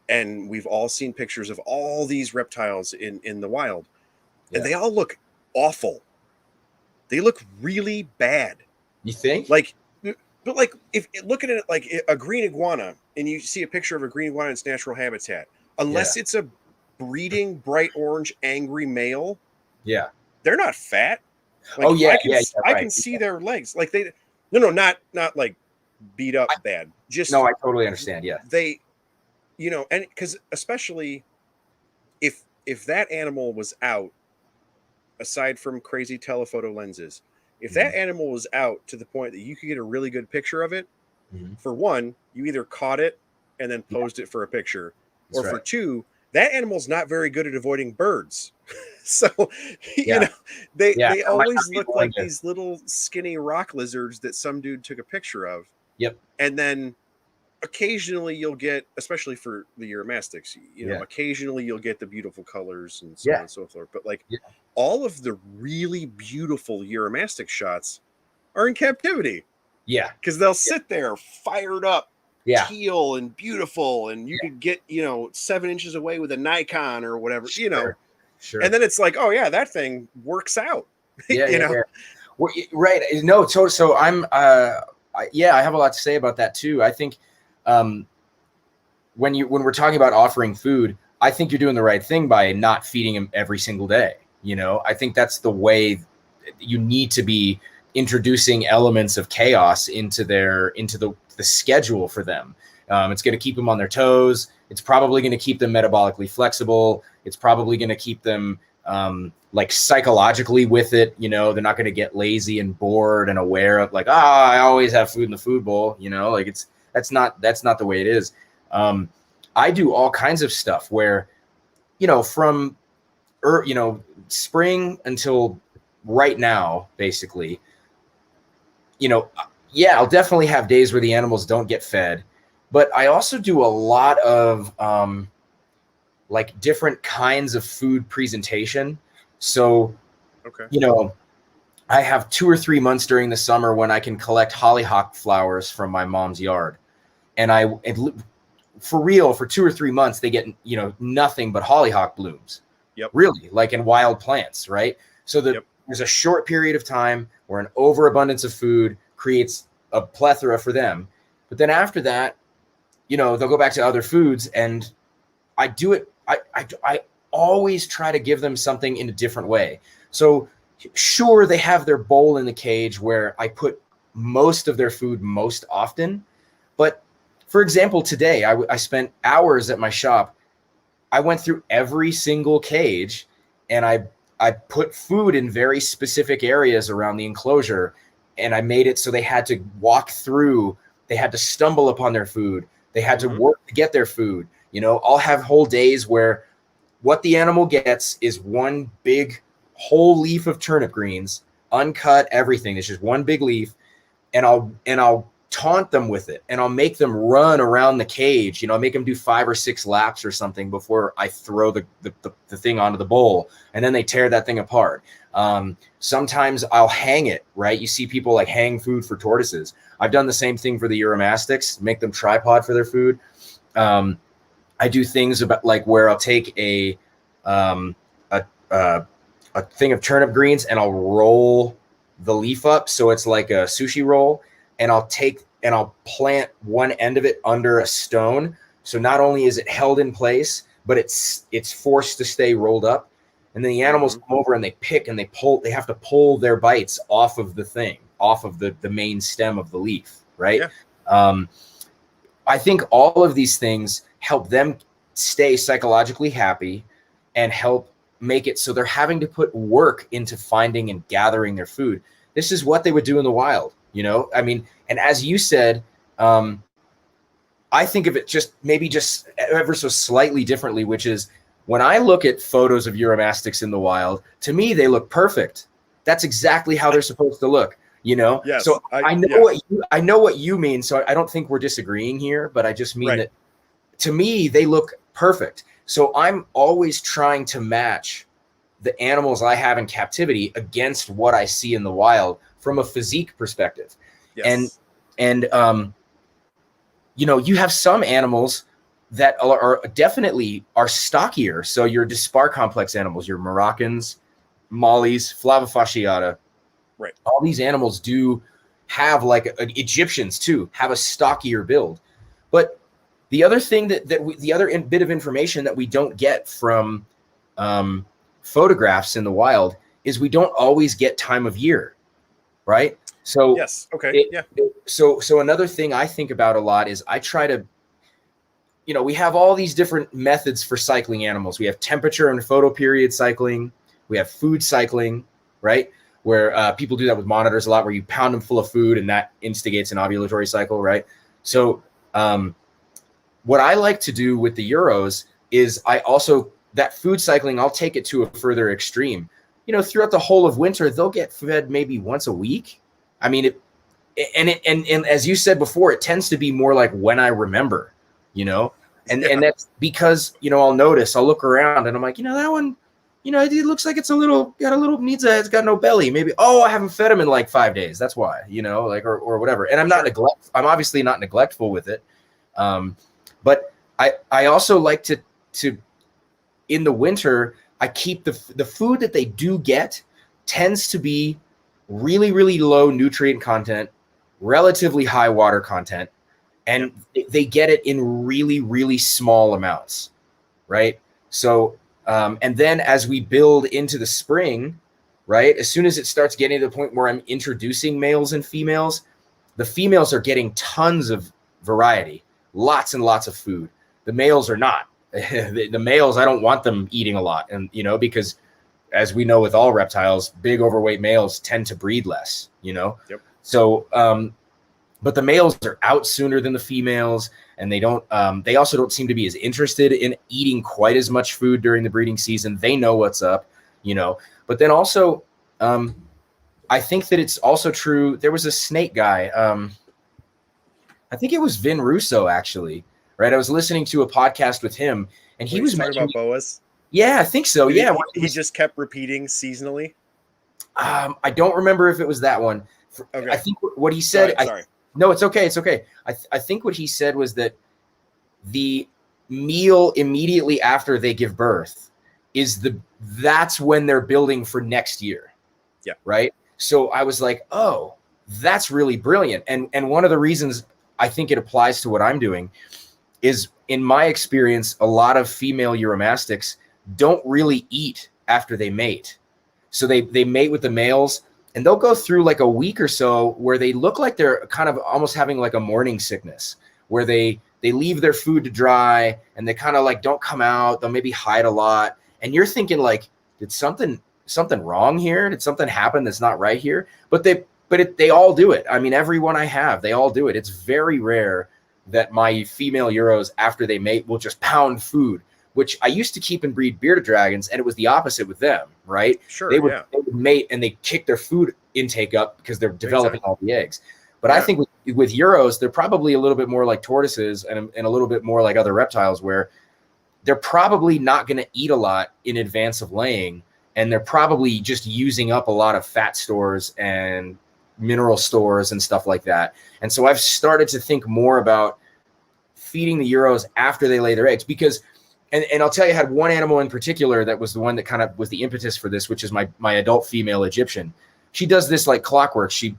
and we've all seen pictures of all these reptiles in the wild, and they all look awful. They look really bad. You think? Like, but like, if looking at it like a green iguana, and you see a picture of a green iguana in its natural habitat, unless it's a breeding bright orange angry male, they're not fat. Like, I can see their legs. Like, they not like beat up bad. Just I totally understand. They, and because especially if that animal was out, aside from crazy telephoto lenses, if that animal was out to the point that you could get a really good picture of it, for one, you either caught it and then posed it for a picture, or for two, that animal's not very good at avoiding birds. So, they always look like these little skinny rock lizards that some dude took a picture of. And then occasionally you'll get, especially for the Uromastics, occasionally you'll get the beautiful colors and so on and so forth. But like, all of the really beautiful Uromastic shots are in captivity. Because they'll sit there fired up, teal and beautiful, and you could get 7 inches away with a Nikon or whatever. And then it's like, oh yeah, that thing works out. Well, right. No, so I'm I have a lot to say about that too. I think when we're talking about offering food, I think you're doing the right thing by not feeding him every single day. I think that's the way you need to be introducing elements of chaos into the schedule for them. It's going to keep them on their toes. It's probably going to keep them metabolically flexible. It's probably going to keep them like psychologically with it. You know, they're not going to get lazy and bored and aware of like, I always have food in the food bowl. You know, like that's not the way it is. I do all kinds of stuff where, you know, from spring until right now, basically, you know, yeah, I'll definitely have days where the animals don't get fed, but I also do a lot of like different kinds of food presentation. So, you know, I have 2 or 3 months during the summer when I can collect hollyhock flowers from my mom's yard. And for real, for 2 or 3 months, they get, you know, nothing but hollyhock blooms. Yep. Really, like in wild plants, right? So there's a short period of time where an overabundance of food creates a plethora for them. But then after that, you know, they'll go back to other foods, and I do it. I always try to give them something in a different way. So sure, they have their bowl in the cage where I put most of their food most often. But for example, today I spent hours at my shop. I went through every single cage, and I put food in very specific areas around the enclosure, and I made it so they had to walk through, they had to stumble upon their food, they had to work to get their food. You know, I'll have whole days where what the animal gets is one big whole leaf of turnip greens, uncut, everything. It's just one big leaf, and I'll taunt them with it, and I'll make them run around the cage. You know, I'll make them do 5 or 6 laps or something before I throw the thing onto the bowl, and then they tear that thing apart. Sometimes I'll hang it, right? You see people like hang food for tortoises. I've done the same thing for the Uromastics, make them tripod for their food. I do things about like where I'll take a thing of turnip greens and I'll roll the leaf up so it's like a sushi roll, and I'll plant one end of it under a stone. So not only is it held in place, but it's forced to stay rolled up. And then the animals come over and they pick and they pull. They have to pull their bites off of the thing, off of the main stem of the leaf, right? Yeah. I think all of these things help them stay psychologically happy and help make it so they're having to put work into finding and gathering their food. This is what they would do in the wild, you know? I mean, and as you said, I think of it just ever so slightly differently, which is when I look at photos of Uromastyx in the wild, to me, they look perfect. That's exactly how they're supposed to look, you know? Yes, so I know what you mean. So I don't think we're disagreeing here, but I just mean that to me, they look perfect. So I'm always trying to match the animals I have in captivity against what I see in the wild from a physique perspective. Yes. And you know, you have some animals that are definitely stockier. So your dispar complex animals, your Moroccans, Mollies, Flavofasciata, right? All these animals do have Egyptians too, have a stockier build. But the other thing the other bit of information that we don't get from photographs in the wild is we don't always get time of year, right? So yes, okay, So another thing I think about a lot is I try to, you know, we have all these different methods for cycling animals. We have temperature and photoperiod cycling. We have food cycling, right? Where people do that with monitors a lot, where you pound them full of food and that instigates an ovulatory cycle, right? So what I like to do with the Euros is that food cycling, I'll take it to a further extreme. You know, throughout the whole of winter, they'll get fed maybe once a week. I mean, and as you said before, it tends to be more like when I remember, you know, and that's because, you know, I'll look around and I'm like, you know, that one, you know, it looks like it's it's got no belly. Maybe, I haven't fed him in like 5 days. That's why, you know, like, or whatever. And I'm obviously not neglectful with it. But I also like to in the winter, I keep the food that they do get tends to be really, really low nutrient content, relatively high water content, and they get it in really, really small amounts, right? So, and then as we build into the spring, right? As soon as it starts getting to the point where I'm introducing males and females, the females are getting tons of variety, lots and lots of food. The males are not. The males, I don't want them eating a lot. And, because as we know with all reptiles, big overweight males tend to breed less, Yep. So, but the males are out sooner than the females, and they also don't seem to be as interested in eating quite as much food during the breeding season. They know what's up, but then also, I think that it's also true. There was a snake guy. I think it was Vin Russo, actually, right? I was listening to a podcast with him, and he was talking about boas. Yeah, I think so. Yeah. He just kept repeating seasonally. I don't remember if it was that one. Okay. I think what he said. Sorry. No, it's okay. It's okay. I think what he said was that the meal immediately after they give birth that's when they're building for next year. Yeah. Right. So I was like, oh, that's really brilliant. And one of the reasons I think it applies to what I'm doing is, in my experience, a lot of female Uromastics don't really eat after they mate. So they mate with the males, and they'll go through like a week or so where they look like they're kind of almost having like a morning sickness, where they leave their food to dry and they kind of like don't come out. They'll maybe hide a lot. And you're thinking like, did something wrong here? Did something happen that's not right here? But they all do it. I mean, everyone I have, they all do it. It's very rare that my female Euros, after they mate, will just pound food, which I used to keep and breed bearded dragons, and it was the opposite with them, right? Sure, they would mate and they kick their food intake up because they're developing all the eggs. But I think with Euros, they're probably a little bit more like tortoises and a little bit more like other reptiles, where they're probably not going to eat a lot in advance of laying, and they're probably just using up a lot of fat stores and mineral stores and stuff like that. And so I've started to think more about feeding the Euros after they lay their eggs, because and I'll tell you, I had one animal in particular that was the one that kind of was the impetus for this, which is my adult female Egyptian. She does this like clockwork. She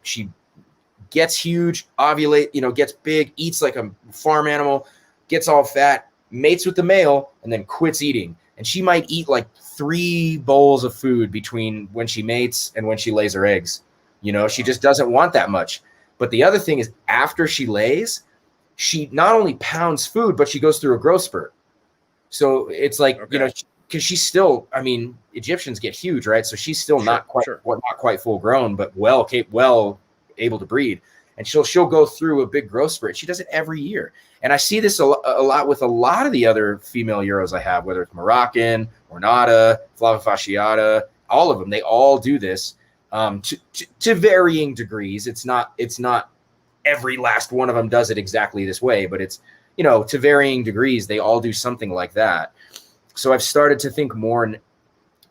gets huge, ovulate, gets big, eats like a farm animal, gets all fat, mates with the male, and then quits eating. And she might eat like 3 bowls of food between when she mates and when she lays her eggs. She just doesn't want that much. But the other thing is, after she lays, she not only pounds food, but she goes through a growth spurt. So it's like, because she's still, Egyptians get huge, right? So she's still not quite full grown, but well able to breed. And she'll go through a big growth spurt. She does it every year. And I see this a lot with a lot of the other female Euros I have, whether it's Moroccan, Ornata, Flavifasciata, all of them. They all do this to varying degrees. It's not every last one of them does it exactly this way, but it's, to varying degrees, they all do something like that. So I've started to think more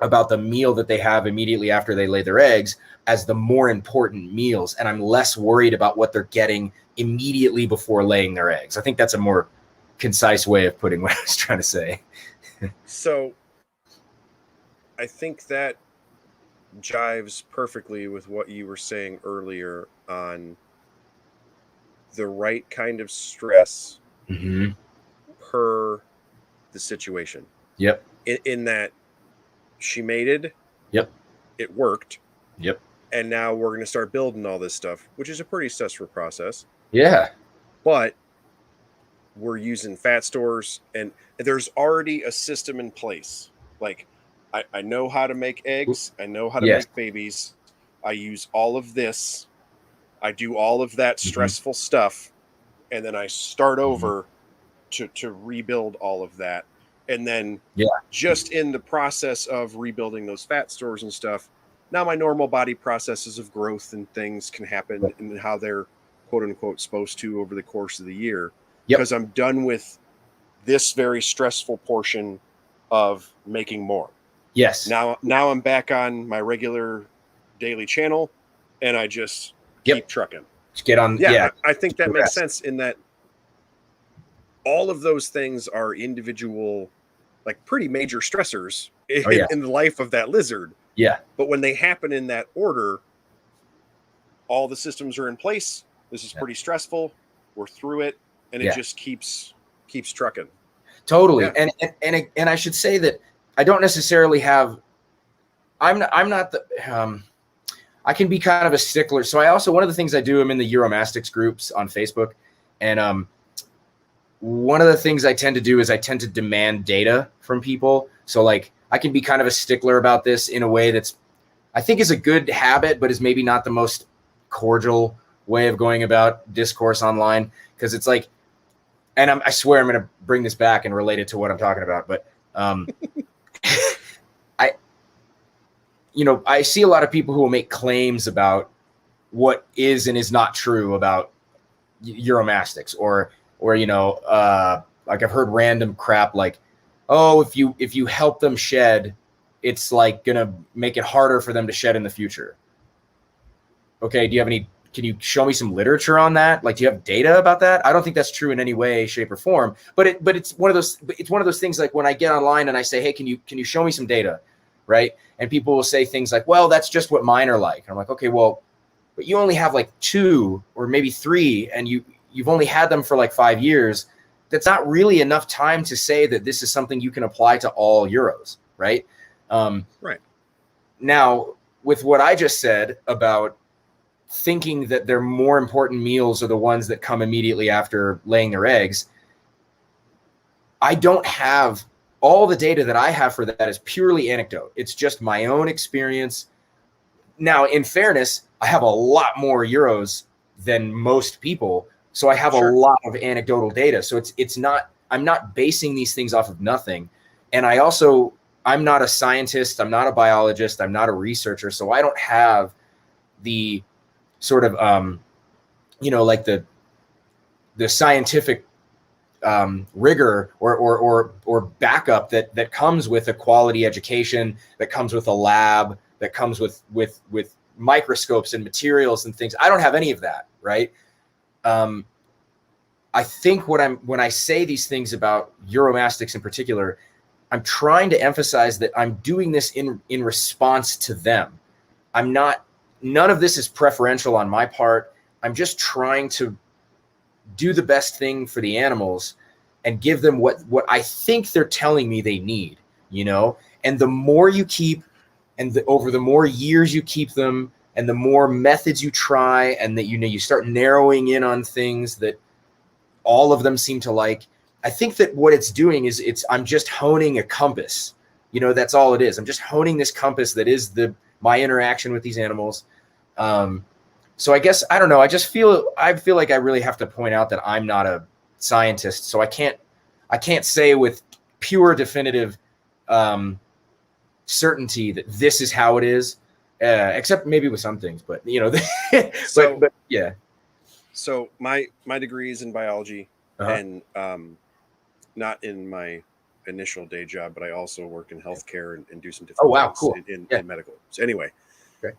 about the meal that they have immediately after they lay their eggs as the more important meals. And I'm less worried about what they're getting immediately before laying their eggs. I think that's a more concise way of putting what I was trying to say. So I think that jives perfectly with what you were saying earlier on the right kind of stress per the situation. Yep. In that she mated. Yep. It worked. Yep. And now we're going to start building all this stuff, which is a pretty stressful process. Yeah. But we're using fat stores, and there's already a system in place. Like, I know how to make eggs. I know how to make babies. I use all of this. I do all of that stressful stuff. And then I start over to rebuild all of that. And then just in the process of rebuilding those fat stores and stuff, now my normal body processes of growth and things can happen and how they're quote unquote supposed to over the course of the year. Because I'm done with this very stressful portion of making more. Yes. Now I'm back on my regular daily channel, and I just keep trucking. Just get on. Yeah. I think that makes sense in that all of those things are individual, like pretty major stressors in the life of that lizard. Yeah. But when they happen in that order, all the systems are in place. This is pretty stressful. We're through it. And it just keeps trucking. Totally. Yeah. And I should say that I don't necessarily have, I'm not the I can be kind of a stickler. So I also, one of the things I do, I'm in the Uromastics groups on Facebook, and one of the things I tend to do is I tend to demand data from people. So like I can be kind of a stickler about this in a way that's, I think, is a good habit, but is maybe not the most cordial way of going about discourse online. Because it's like, and I swear I'm going to bring this back and relate it to what I'm talking about. But I see a lot of people who will make claims about what is and is not true about Uromastics, or like I've heard random crap like, oh, if you help them shed, it's like gonna make it harder for them to shed in the future. Okay, can you show me some literature on that? Like, do you have data about that? I don't think that's true in any way, shape, or form. But it's one of those things like when I get online and I say, hey, can you show me some data, right? And people will say things like, well, that's just what mine are like. I'm like, okay, well, but you only have like 2 or maybe 3, and you've only had them for like 5 years. That's not really enough time to say that this is something you can apply to all Euros, right? Right. Now, with what I just said about thinking that their more important meals are the ones that come immediately after laying their eggs, I don't have all the data that I have for that is purely anecdote. It's just my own experience. Now, in fairness, I have a lot more Euros than most people, so I have a lot of anecdotal data. So it's not, I'm not basing these things off of nothing. And I'm not a scientist, I'm not a biologist, I'm not a researcher, so I don't have the sort of like the scientific rigor or backup that comes with a quality education, that comes with a lab, that comes with microscopes and materials and things. I don't have any of that, right? I think when I say these things about Uromastics in particular, I'm trying to emphasize that I'm doing this in response to them. None of this is preferential on my part. I'm just trying to do the best thing for the animals and give them what I think they're telling me they need, and the more you keep, and over the more years you keep them, and the more methods you try, and that you start narrowing in on things that all of them seem to like. I think that what it's doing is I'm just honing a compass. That's all it is. I'm just honing this compass that is my interaction with these animals. So I guess, I don't know. I feel like I really have to point out that I'm not a scientist. So I can't say with pure definitive certainty that this is how it is, except maybe with some things, but but yeah. So my degree is in biology, and not in my initial day job, but I also work in healthcare and do some different things cool. in medical. So anyway, okay.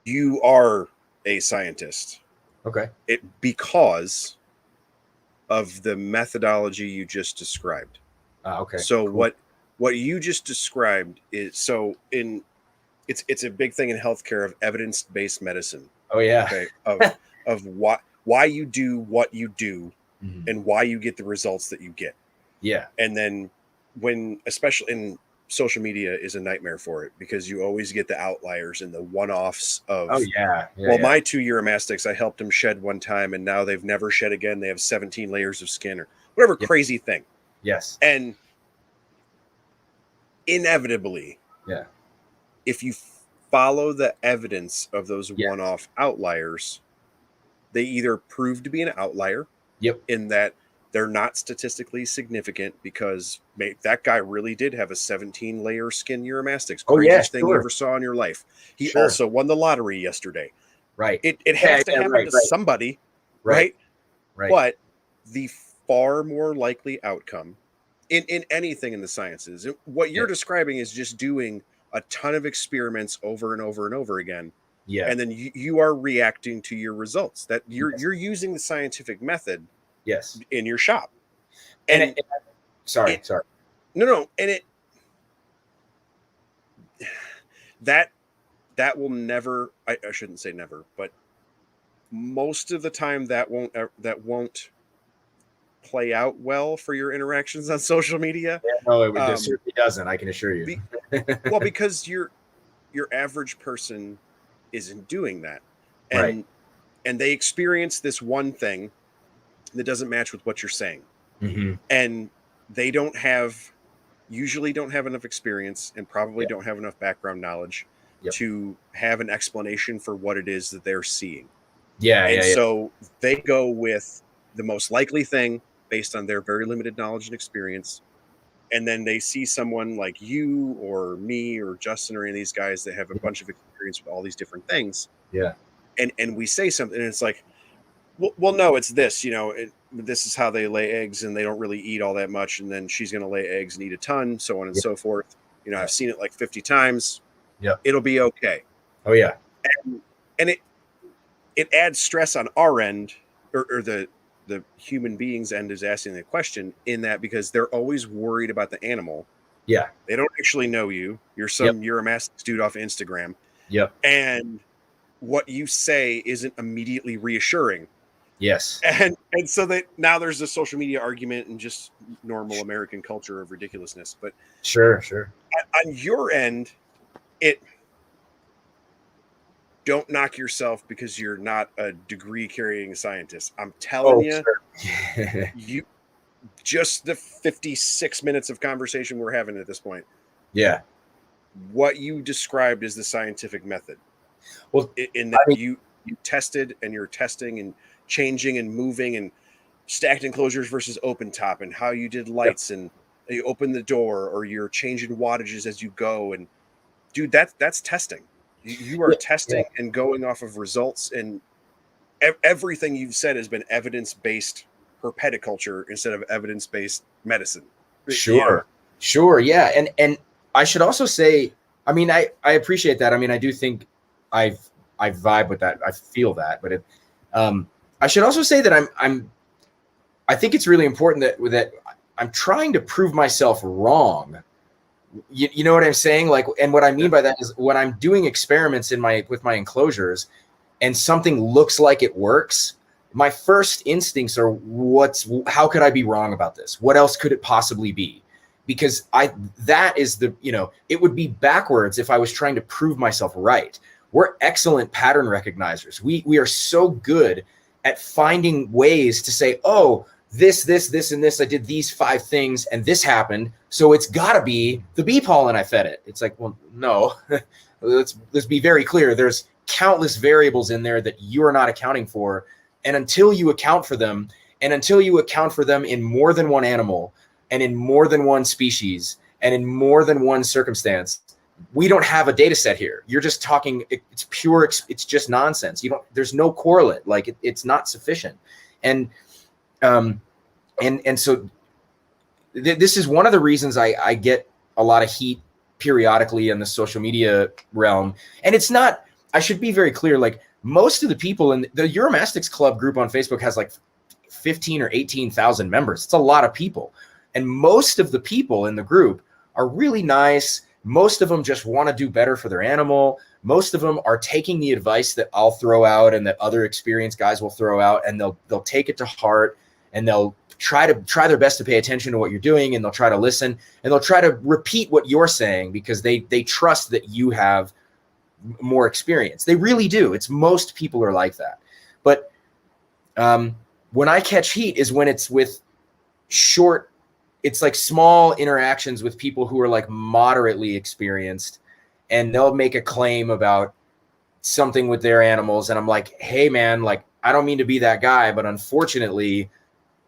You are a scientist. Okay. Because of the methodology you just described. Okay. So cool. What you just described is it's a big thing in healthcare of evidence-based medicine. Oh yeah. Okay. Of why you do what you do, mm-hmm. and why you get the results that you get. Yeah. And then especially in social media is a nightmare for it, because you always get the outliers and the one-offs of, my 2 Uromastics, I helped them shed one time and now they've never shed again. They have 17 layers of skin or whatever crazy thing. Yes. And inevitably, if you follow the evidence of those one-off outliers, they either prove to be an outlier in that they're not statistically significant because that guy really did have a 17-layer skin Uromastyx. Craziest thing you ever saw in your life. He also won the lottery yesterday. Right. It has to happen to somebody. Right. But the far more likely outcome in anything in the sciences, what you're describing is just doing a ton of experiments over and over and over again. Yeah. And then you are reacting to your results. That you're using the scientific method. Yes. In your shop. And sorry. No. And that will never, I shouldn't say never, but most of the time that won't play out well for your interactions on social media. Yeah, no, it certainly doesn't. I can assure you. Well, because your average person isn't doing that, Right. and they experience this one thing that doesn't match with what you're saying, and they usually don't have enough experience, and probably don't have enough background knowledge to have an explanation for what it is that they're seeing. And so they go with the most likely thing based on their very limited knowledge and experience. And then they see someone like you or me or Justin or any of these guys that have a bunch of experience with all these different things. Yeah. And we say something, and it's like, well, no, it's this, this is how they lay eggs, and they don't really eat all that much. And then she's going to lay eggs and eat a ton, so on and so forth. I've seen it like 50 times. Yeah. It'll be okay. Oh yeah. And it adds stress on our end, or the human being's end is asking the question, in that, because they're always worried about the animal. Yeah. They don't actually know you. You're some Uromastyx dude off Instagram. Yep. And what you say isn't immediately reassuring. Yes. And so now there's a social media argument and just normal American culture of ridiculousness. But sure. On your end, don't knock yourself because you're not a degree carrying scientist. I'm telling you, just the 56 minutes of conversation we're having at this point. Yeah. What you described is the scientific method. Well, in that you tested, and you're testing and changing and moving, and stacked enclosures versus open top, and how you did lights, and you open the door, or you're changing wattages as you go. And dude, that's testing. You are testing and going off of results, and everything you've said has been evidence-based herpeticulture instead of evidence-based medicine. Sure. Yeah. And I should also say, I mean, I appreciate that. I mean, I do think I vibe with that. I feel that, but I should also say that I think it's really important that I'm trying to prove myself wrong. You know what I'm saying? Like, and what I mean by that is, when I'm doing experiments with my enclosures and something looks like it works, my first instincts are, how could I be wrong about this? What else could it possibly be? Because that is it would be backwards if I was trying to prove myself right. We're excellent pattern recognizers. We are so good at finding ways to say, oh, this, and this, I did these 5 things and this happened, so it's gotta be the bee pollen I fed it. It's like, well, no, let's be very clear. There's countless variables in there that you are not accounting for. And until you account for them, in more than one animal, and in more than one species, and in more than one circumstance, we don't have a data set here. You're just talking, it's pure, it's just nonsense. There's no correlate, like it's not sufficient. And so this is one of the reasons I get a lot of heat periodically in the social media realm. And it's not, I should be very clear, like, most of the people in the Uromastics Club group on Facebook has like 15 or 18,000 members. It's a lot of people. And most of the people in the group are really nice. Most of them just want to do better for their animal. Most of them are taking the advice that I'll throw out and that other experienced guys will throw out, and they'll take it to heart, and they'll try their best to pay attention to what you're doing, and they'll try to listen, and they'll try to repeat what you're saying because they trust that you have more experience. They really do. Most people are like that. But when I catch heat is when it's with it's like small interactions with people who are like moderately experienced, and they'll make a claim about something with their animals. And I'm like, hey man, like, I don't mean to be that guy, but unfortunately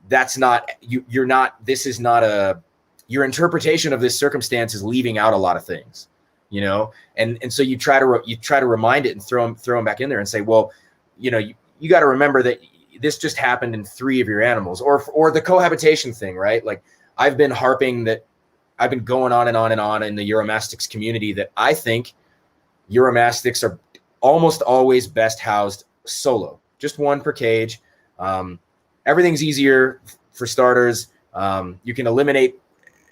that's not, you're not, this is not your interpretation of this circumstance is leaving out a lot of things, And so you try to remind it and throw them back in there and say, well, you got to remember that this just happened in 3 of your animals, or the cohabitation thing, right? Like, I've been harping that, I've been going on and on and on in the Uromastics community that I think Uromastics are almost always best housed solo, just one per cage. Everything's easier for starters. You can eliminate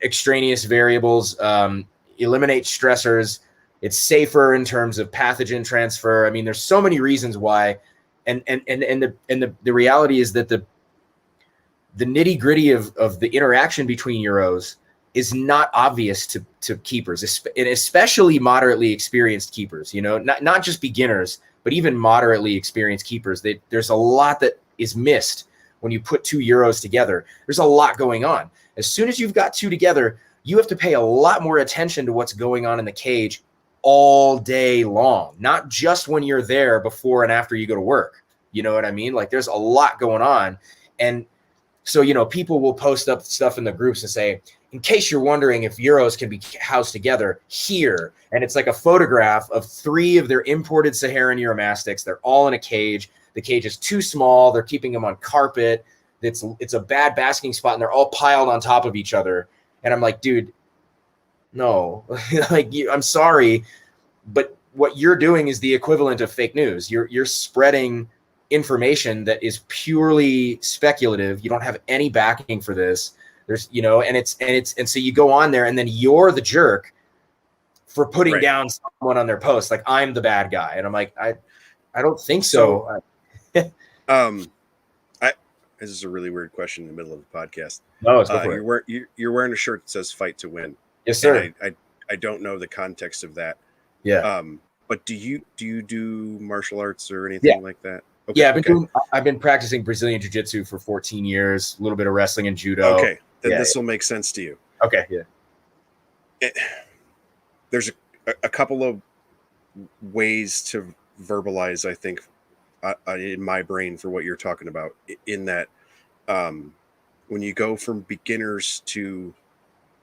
extraneous variables, eliminate stressors. It's safer in terms of pathogen transfer. I mean, there's so many reasons why, and the reality is that the nitty gritty of the interaction between Euros is not obvious to keepers, and especially moderately experienced keepers, you know, not just beginners, but even moderately experienced keepers. There's a lot that is missed when you put two Uros together. There's a lot going on. As soon as you've got two together, you have to pay a lot more attention to what's going on in the cage all day long, not just when you're there before and after you go to work. You know what I mean? Like, there's a lot going on. And so, you know, people will post up stuff in the groups and say, in case you're wondering if Uros can be housed together, here. And it's like a photograph of 3 of their imported Saharan Uromastics. They're all in a cage. The cage is too small. They're keeping them on carpet. It's a bad basking spot, and they're all piled on top of each other. And I'm like, dude, no, like, I'm sorry, but what you're doing is the equivalent of fake news. You're spreading information that is purely speculative. You don't have any backing for this. There's, you know, and so you go on there, and then you're the jerk for putting down someone on their post. Like, I'm the bad guy. And I'm like, I don't think so. This is a really weird question in the middle of the podcast. No, it's for it. You're wearing a shirt that says "Fight to Win." Yes, sir. I don't know the context of that. Yeah. But do you do martial arts or anything like that? Okay, yeah, I've been practicing Brazilian Jiu-Jitsu for 14 years. A little bit of wrestling and judo. Okay, then this will make sense to you. Okay. Yeah. There's a couple of ways to verbalize, I think, in my brain for what you're talking about, in that when you go from beginners to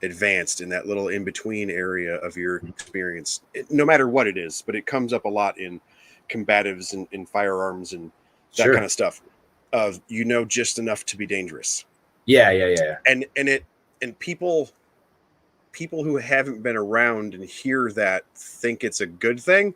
advanced in that little in-between area of your experience, no matter what it is, but it comes up a lot in combatives and in firearms and that kind of stuff, of, you know, just enough to be dangerous. Yeah. And people who haven't been around and hear that think it's a good thing,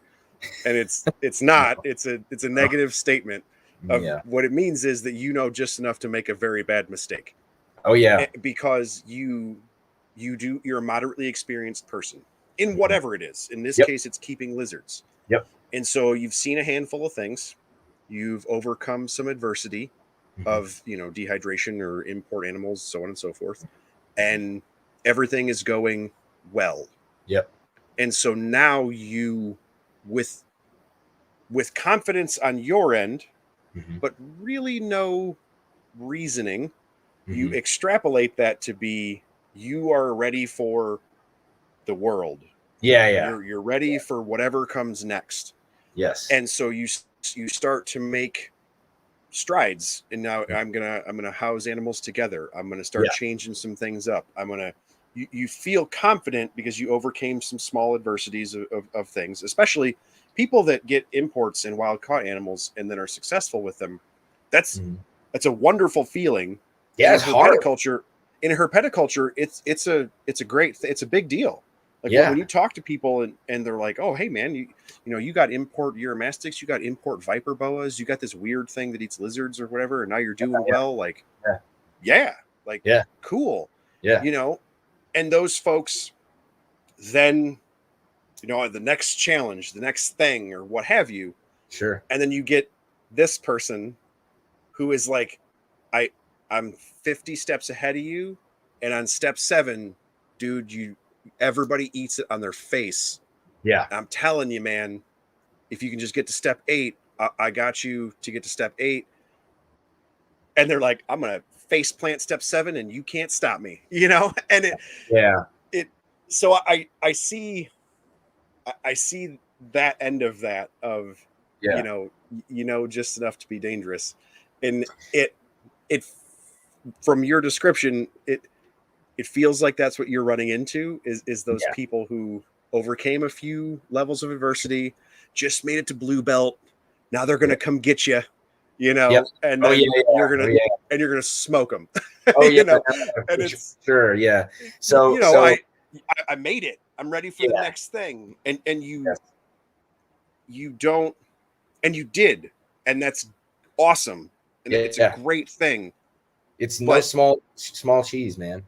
and it's not. It's a negative statement of what it means is that you know just enough to make a very bad mistake. Oh yeah, because you're a moderately experienced person in whatever it is. In this case, it's keeping lizards. Yep. And so you've seen a handful of things. You've overcome some adversity of, you know, dehydration or import animals, so on and so forth, and everything is going well. Yep. And so now you, with confidence on your end, but really no reasoning, you extrapolate that to be, you are ready for the world. Yeah. You're ready for whatever comes next. Yes. And so you start to make strides. And now I'm gonna house animals together. I'm gonna start changing some things up. You feel confident because you overcame some small adversities of things, especially people that get imports and wild caught animals and then are successful with them. That's a wonderful feeling. Yeah, it's hard. In herpetoculture, it's a big deal. Like when you talk to people and they're like, oh, hey man, you know, you got import Uromastyx, you got import viper boas, you got this weird thing that eats lizards or whatever, and now you're doing well. Like, cool. Yeah. You know, and those folks then, you know, the next challenge, the next thing or what have you. Sure. And then you get this person who is like, I'm 50 steps ahead of you. And on step 7, dude, everybody eats it on their face. Yeah. I'm telling you, man, if you can just get to step 8, I got you to get to step 8. And they're like, I'm going to face plant step 7 and you can't stop me, you know? And so I see that end of that of, you know, just enough to be dangerous. And it from your description, it feels like that's what you're running into is those people who overcame a few levels of adversity, just made it to blue belt. Now they're going to come get you, you know, and then you're going to smoke them. You know? And it's sure. Yeah. So, you know, I made it. I'm ready for the next thing. And you don't, and you did. And that's awesome. And it's a great thing. It's no small cheese, man.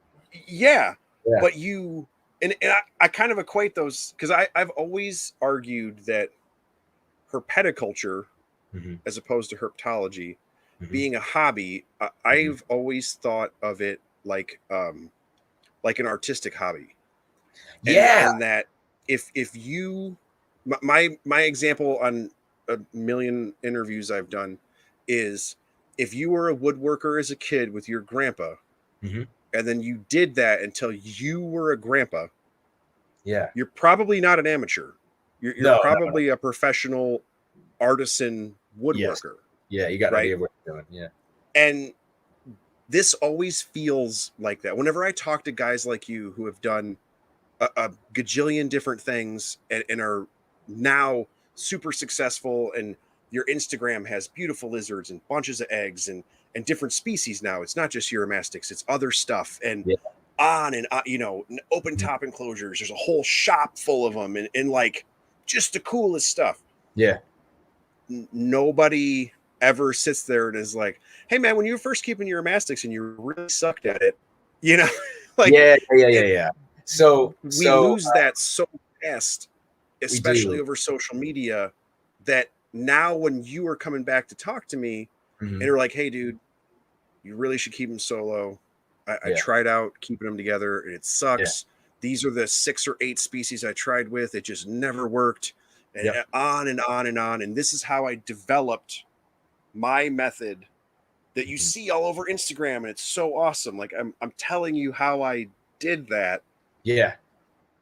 Yeah. But you, and I kind of equate those, because I've always argued that herpetoculture, as opposed to herpetology, being a hobby, I've always thought of it like like an artistic hobby. And that if you, my example on a million interviews I've done is, if you were a woodworker as a kid with your grandpa, mm-hmm. and then you did that until you were a grandpa, you're probably not an amateur. You're probably a professional artisan woodworker. Yes. You got an idea of what you're doing. Yeah. And this always feels like that. Whenever I talk to guys like you who have done a gajillion different things and are now super successful, and your Instagram has beautiful lizards and bunches of eggs and different species now. It's not just Uromastyx, it's other stuff, and on and on, you know, open top enclosures. There's a whole shop full of them, and like just the coolest stuff. Yeah. Nobody ever sits there and is like, hey man, when you were first keeping Uromastyx and you really sucked at it, you know, like yeah. So we lose that so fast, especially over social media, that now when you are coming back to talk to me and you're like, hey dude, you really should keep them solo. I tried out keeping them together and it sucks. These are the 6 or 8 species I tried with. It just never worked. And on and on and on. And this is how I developed my method that you see all over Instagram. And it's so awesome. Like I'm telling you how I did that. Yeah.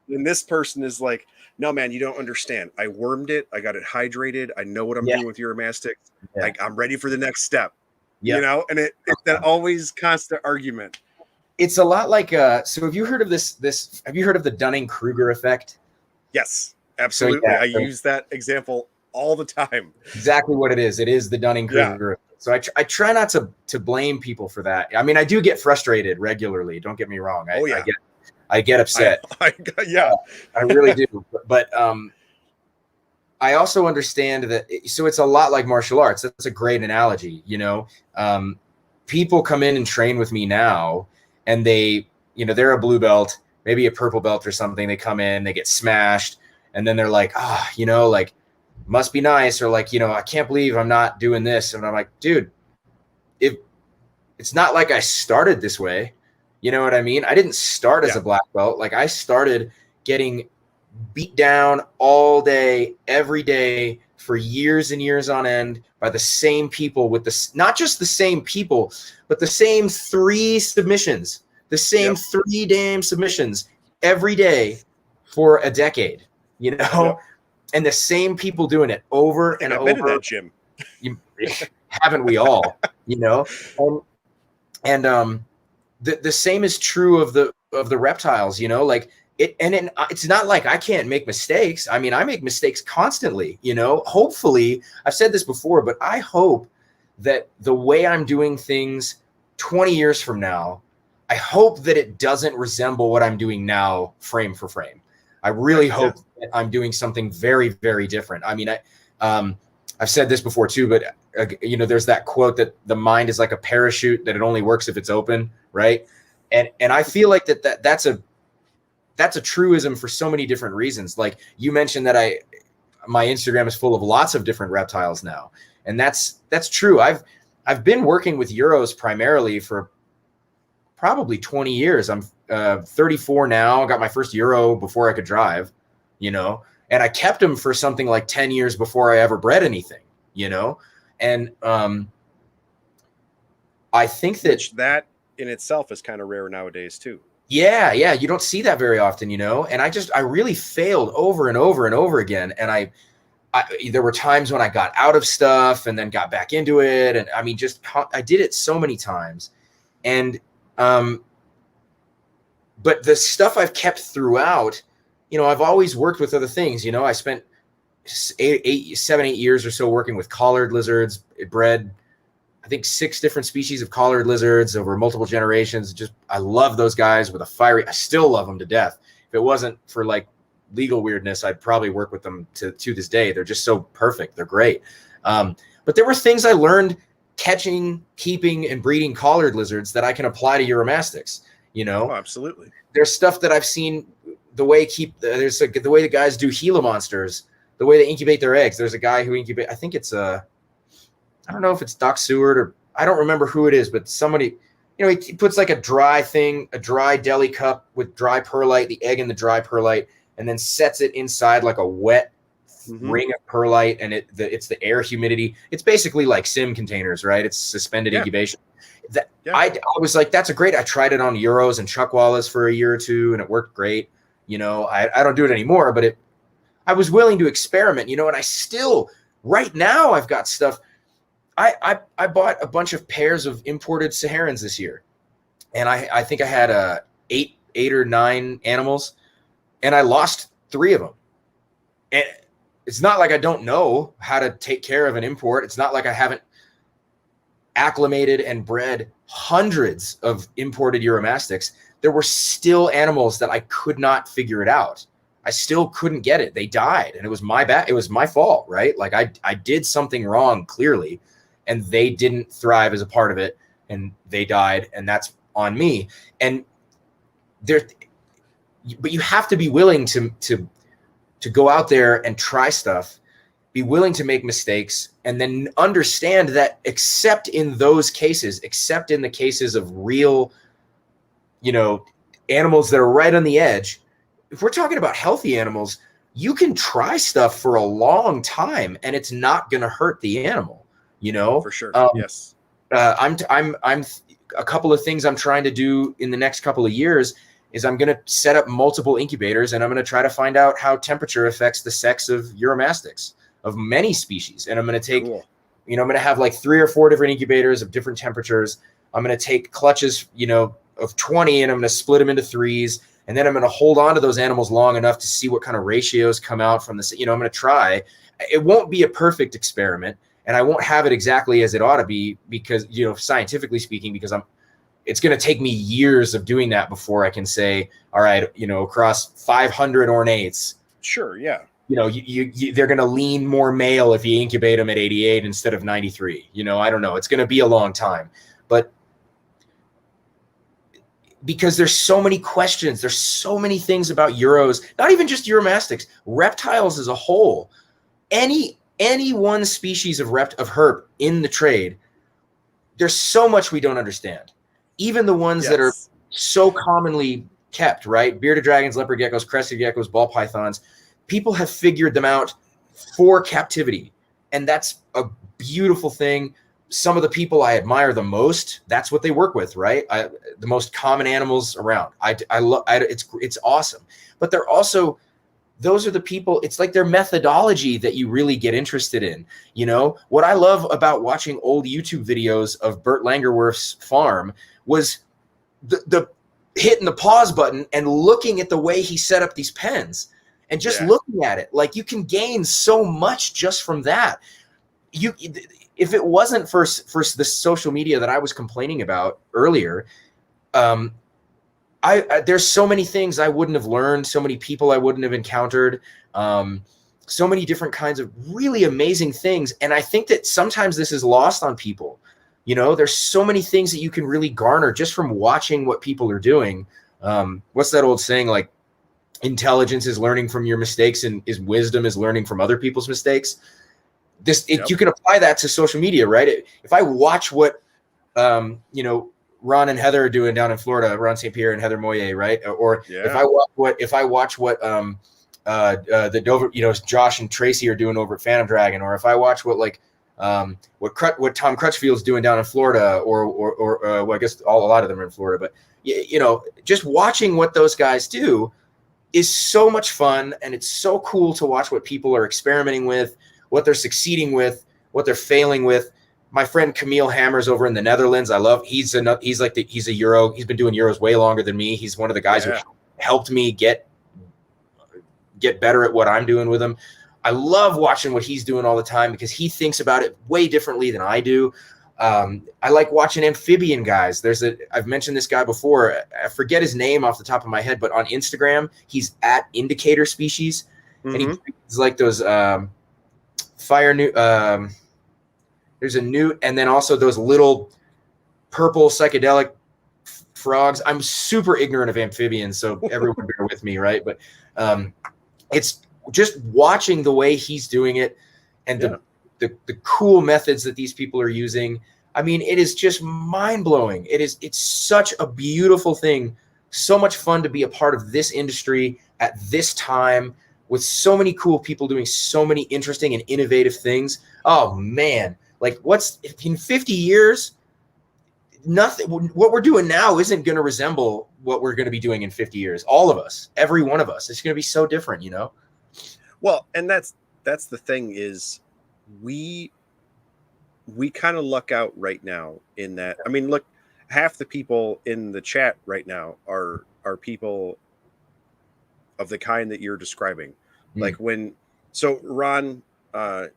And this person is like, no, man, you don't understand. I wormed it. I got it hydrated. I know what I'm doing with Uromastyx. Like, I'm ready for the next step. You know, and it's that always constant argument. It's a lot like so have you heard of this have you heard of the Dunning-Kruger effect? Yes, absolutely. I use that example all the time. Exactly what it is. It is the Dunning-Kruger effect. So I try not to blame people for that. I mean, I do get frustrated regularly. Don't get me wrong. I get upset. I really do. But I also understand that. So it's a lot like martial arts. That's a great analogy. You know, people come in and train with me now, and they, you know, they're a blue belt, maybe a purple belt or something. They come in, they get smashed, and then they're like, you know, like, must be nice, or like, you know, I can't believe I'm not doing this. And I'm like, dude, it's not like I started this way. You know what I mean? I didn't start as a black belt. Like, I started getting beat down all day, every day for years and years on end by the same people with not just the same people, but the same 3 submissions, the same 3 damn submissions every day for a decade, you know, and the same people doing it over and over. I've been in that gym. Haven't we all, you know? And the same is true of the reptiles, you know, like it's not like I can't make mistakes. I mean, I make mistakes constantly, you know. Hopefully, I've said this before, but I hope that the way I'm doing things 20 years from now, I hope that it doesn't resemble what I'm doing now frame for frame. I really hope that I'm doing something very, very different. I mean, I've said this before too, but you know, there's that quote that the mind is like a parachute, that it only works if it's open, right? And I feel like that's a truism for so many different reasons. Like you mentioned that my Instagram is full of lots of different reptiles now, and that's true. I've been working with Euros primarily for probably 20 years. I'm 34 now. I got my first Euro before I could drive, you know, and I kept him for something like 10 years before I ever bred anything, you know. And I think that in itself is kind of rare nowadays too. Yeah. You don't see that very often, you know. And I really failed over and over and over again. And I there were times when I got out of stuff and then got back into it. And I mean, I did it so many times. And but the stuff I've kept throughout, you know, I've always worked with other things. You know, I spent 7, 8 years or so working with collared lizards. It bred, I think, 6 different species of collared lizards over multiple generations. I love those guys with I still love them to death. If it wasn't for like legal weirdness, I'd probably work with them to this day. They're just so perfect. They're great. But there were things I learned catching, keeping, and breeding collared lizards that I can apply to Uromastyx. You know, absolutely. There's stuff that I've seen the way the guys do Gila monsters, the way they incubate their eggs. There's a guy who incubates. I think it's I don't know if it's Doc Seward or I don't remember who it is, but somebody he puts like a dry deli cup with dry perlite, the egg in the dry perlite, and then sets it inside like a wet ring of perlite, and it's the air humidity. It's basically like sim containers, right? It's suspended incubation. I was like, that's a great. I tried it on Euros and Chuckwallas for a year or two, and it worked great. I don't do it anymore, but I was willing to experiment, and I still, right now, I've got stuff. I bought a bunch of pairs of imported Saharans this year, and I think I had eight or nine animals, and I lost 3 of them. And it's not like I don't know how to take care of an import. It's not like I haven't acclimated and bred hundreds of imported Uromastics. There were still animals that I could not figure it out. I still couldn't get it. They died, and it was my bad. It was my fault, right? Like I did something wrong clearly, and they didn't thrive as a part of it, and they died, and that's on me. And but you have to be willing to go out there and try stuff, be willing to make mistakes, and then understand that except in those cases, except in the cases of real, animals that are right on the edge, if we're talking about healthy animals, you can try stuff for a long time and it's not going to hurt the animal, For sure. Yes. I'm a couple of things I'm trying to do in the next couple of years is I'm going to set up multiple incubators, and I'm going to try to find out how temperature affects the sex of Uromastics of many species. And I'm going to take, I'm going to have like 3 or 4 different incubators of different temperatures. I'm going to take clutches, of 20, and I'm going to split them into 3s. And then I'm going to hold on to those animals long enough to see what kind of ratios come out from this. I'm going to try. It won't be a perfect experiment, and I won't have it exactly as it ought to be because, scientifically speaking, because it's going to take me years of doing that before I can say, all right, across 500 ornates. Sure. Yeah. They're going to lean more male if you incubate them at 88 instead of 93. I don't know. It's going to be a long time, but because there's so many questions, there's so many things about Euros, not even just Uromastics, reptiles as a whole. Any one species of herp in the trade, there's so much we don't understand. Even the ones that are so commonly kept, right? Bearded dragons, leopard geckos, crested geckos, ball pythons. People have figured them out for captivity, and that's a beautiful thing. Some of the people I admire the most, that's what they work with, right? The most common animals around. I love it's awesome. But they're also, those are the people, it's like their methodology that you really get interested in. What I love about watching old YouTube videos of Bert Langerworth's farm was the hitting the pause button and looking at the way he set up these pens and just looking at it. Like, you can gain so much just from that. If it wasn't for the social media that I was complaining about earlier, there's so many things I wouldn't have learned, so many people I wouldn't have encountered, so many different kinds of really amazing things. And I think that sometimes this is lost on people. There's so many things that you can really garner just from watching what people are doing. What's that old saying? Like, intelligence is learning from your mistakes, and wisdom is learning from other people's mistakes. You can apply that to social media, right? If I watch what, Ron and Heather are doing down in Florida, Ron St. Pierre and Heather Moyer, right? Or if I watch what the Dover, Josh and Tracy are doing over at Phantom Dragon, or if I watch what Tom Crutchfield's doing down in Florida, or I guess a lot of them are in Florida, but just watching what those guys do is so much fun, and it's so cool to watch what people are experimenting with, what they're succeeding with, what they're failing with. My friend Camille Hammers over in the Netherlands, he's a Euro. He's been doing Euros way longer than me. He's one of the guys who helped me get better at what I'm doing with him. I love watching what he's doing all the time because he thinks about it way differently than I do. I like watching amphibian guys. I've mentioned this guy before. I forget his name off the top of my head, but on Instagram, he's at Indicator Species, and he's like those fire newt. There's a newt, and then also those little purple psychedelic frogs. I'm super ignorant of amphibians, so everyone bear with me, right? But it's just watching the way he's doing it, and the cool methods that these people are using. I mean, it is just mind blowing. It's such a beautiful thing. So much fun to be a part of this industry at this time with so many cool people doing so many interesting and innovative things. Oh man, like what's in 50 years? Nothing. What we're doing now isn't going to resemble what we're going to be doing in 50 years. All of us, every one of us, it's going to be so different, you know? Well, and that's the thing is we kind of luck out right now in that. I mean, look, half the people in the chat right now are people of the kind that you're describing. Like so Ron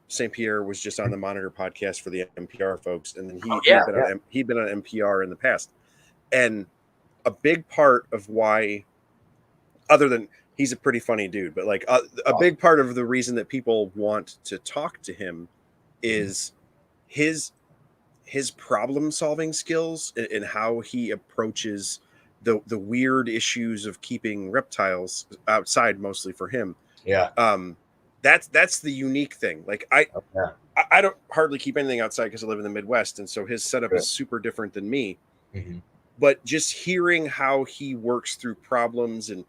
St. Pierre was just on the Monitor podcast for the NPR folks, and then he'd been on NPR in the past. And a big part of why, other than he's a pretty funny dude, but like a big part of the reason that people want to talk to him is his problem solving skills and how he approaches the weird issues of keeping reptiles outside, mostly for him. Yeah. That's the unique thing. Like I don't hardly keep anything outside because I live in the Midwest, and so his setup is super different than me. But just hearing how he works through problems and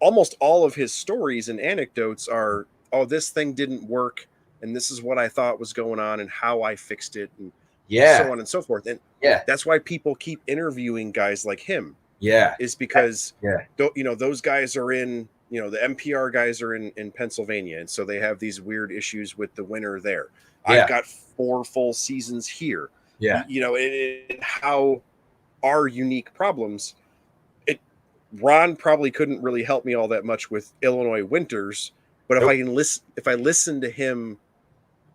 almost all of his stories and anecdotes are, oh, this thing didn't work, and this is what I thought was going on, and how I fixed it, and so on and so forth. And that's why people keep interviewing guys like him. Is because those guys are in, the NPR guys are in Pennsylvania, and so they have these weird issues with the winter there. I've got 4 full seasons here. And how our unique problems. Ron probably couldn't really help me all that much with Illinois winters, but if I listen to him,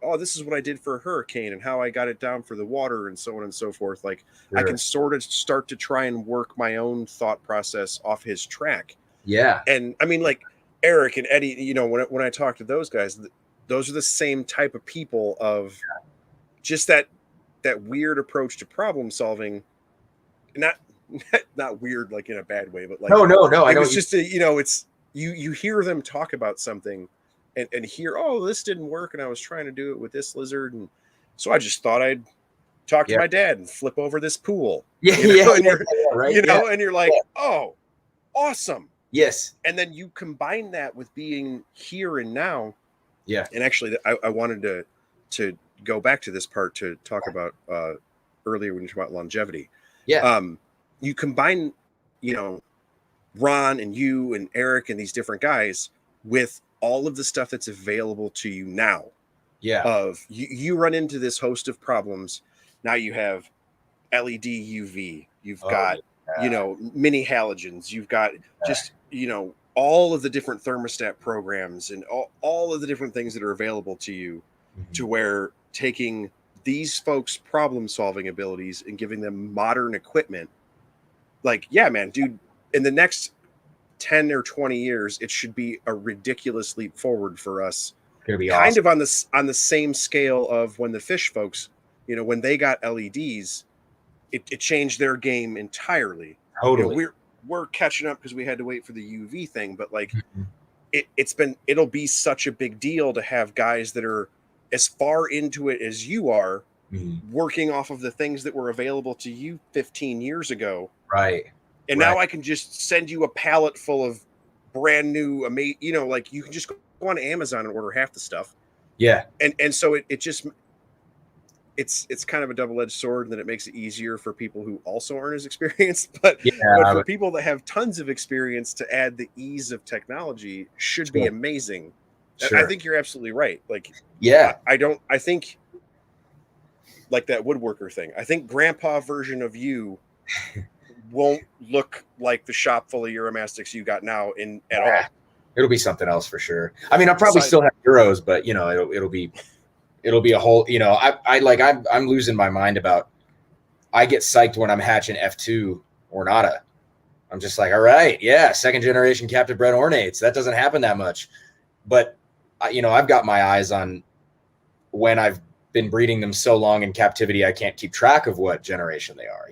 oh, this is what I did for a hurricane and how I got it down for the water and so on and so forth. Like I can sort of start to try and work my own thought process off his track. Yeah. And I mean, like Eric and Eddie, when I talk to those guys, those are the same type of people of just that weird approach to problem solving. Not weird, like in a bad way, but like, no. It was just it's you hear them talk about something and hear, oh, this didn't work, and I was trying to do it with this lizard, and so I just thought I'd talk to my dad and flip over this pool. And you're like, oh, awesome. Yes. And then you combine that with being here and now. Yeah. And actually, I wanted to go back to this part to talk about earlier when you talked about longevity. Yeah. You combine, Ron and you and Eric and these different guys with all of the stuff that's available to you now. Yeah. Of you run into this host of problems. Now you have LED UV. You've got, mini halogens. You've got just, all of the different thermostat programs and all of the different things that are available to you to where taking these folks' problem solving abilities and giving them modern equipment. Like, yeah, man, dude, in the next 10 or 20 years, it should be a ridiculous leap forward for us. Kind of on the same scale of when the fish folks, when they got LEDs, it changed their game entirely. Totally. We're catching up because we had to wait for the UV thing, but like it'll be such a big deal to have guys that are as far into it as you are, working off of the things that were available to you 15 years ago. Right. And now I can just send you a pallet full of brand new, like you can just go on Amazon and order half the stuff. Yeah. And so it's kind of a double-edged sword, and then it makes it easier for people who also aren't as experienced. But for people that have tons of experience, to add the ease of technology should be amazing. Sure. I think you're absolutely right. Like, I think like that woodworker thing. I think grandpa version of you won't look like the shop full of Uromastics you got now at all. It'll be something else for sure. I mean, I'll probably still have Euros, but it'll be a whole, I'm losing my mind about, I get psyched when I'm hatching F2 Ornata. I'm just like, all right, yeah, 2nd generation captive bred Ornates. That doesn't happen that much. But, I've got my eyes on when I've been breeding them so long in captivity, I can't keep track of what generation they are.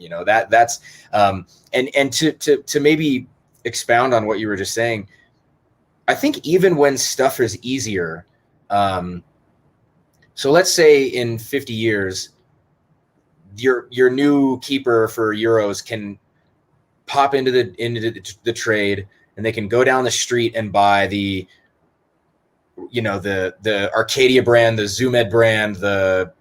That's and to maybe expound on what you were just saying, I think even when stuff is easier, so let's say in 50 years, your new keeper for Euros can pop into the trade, and they can go down the street and buy the Arcadia brand, the Zoomed brand, the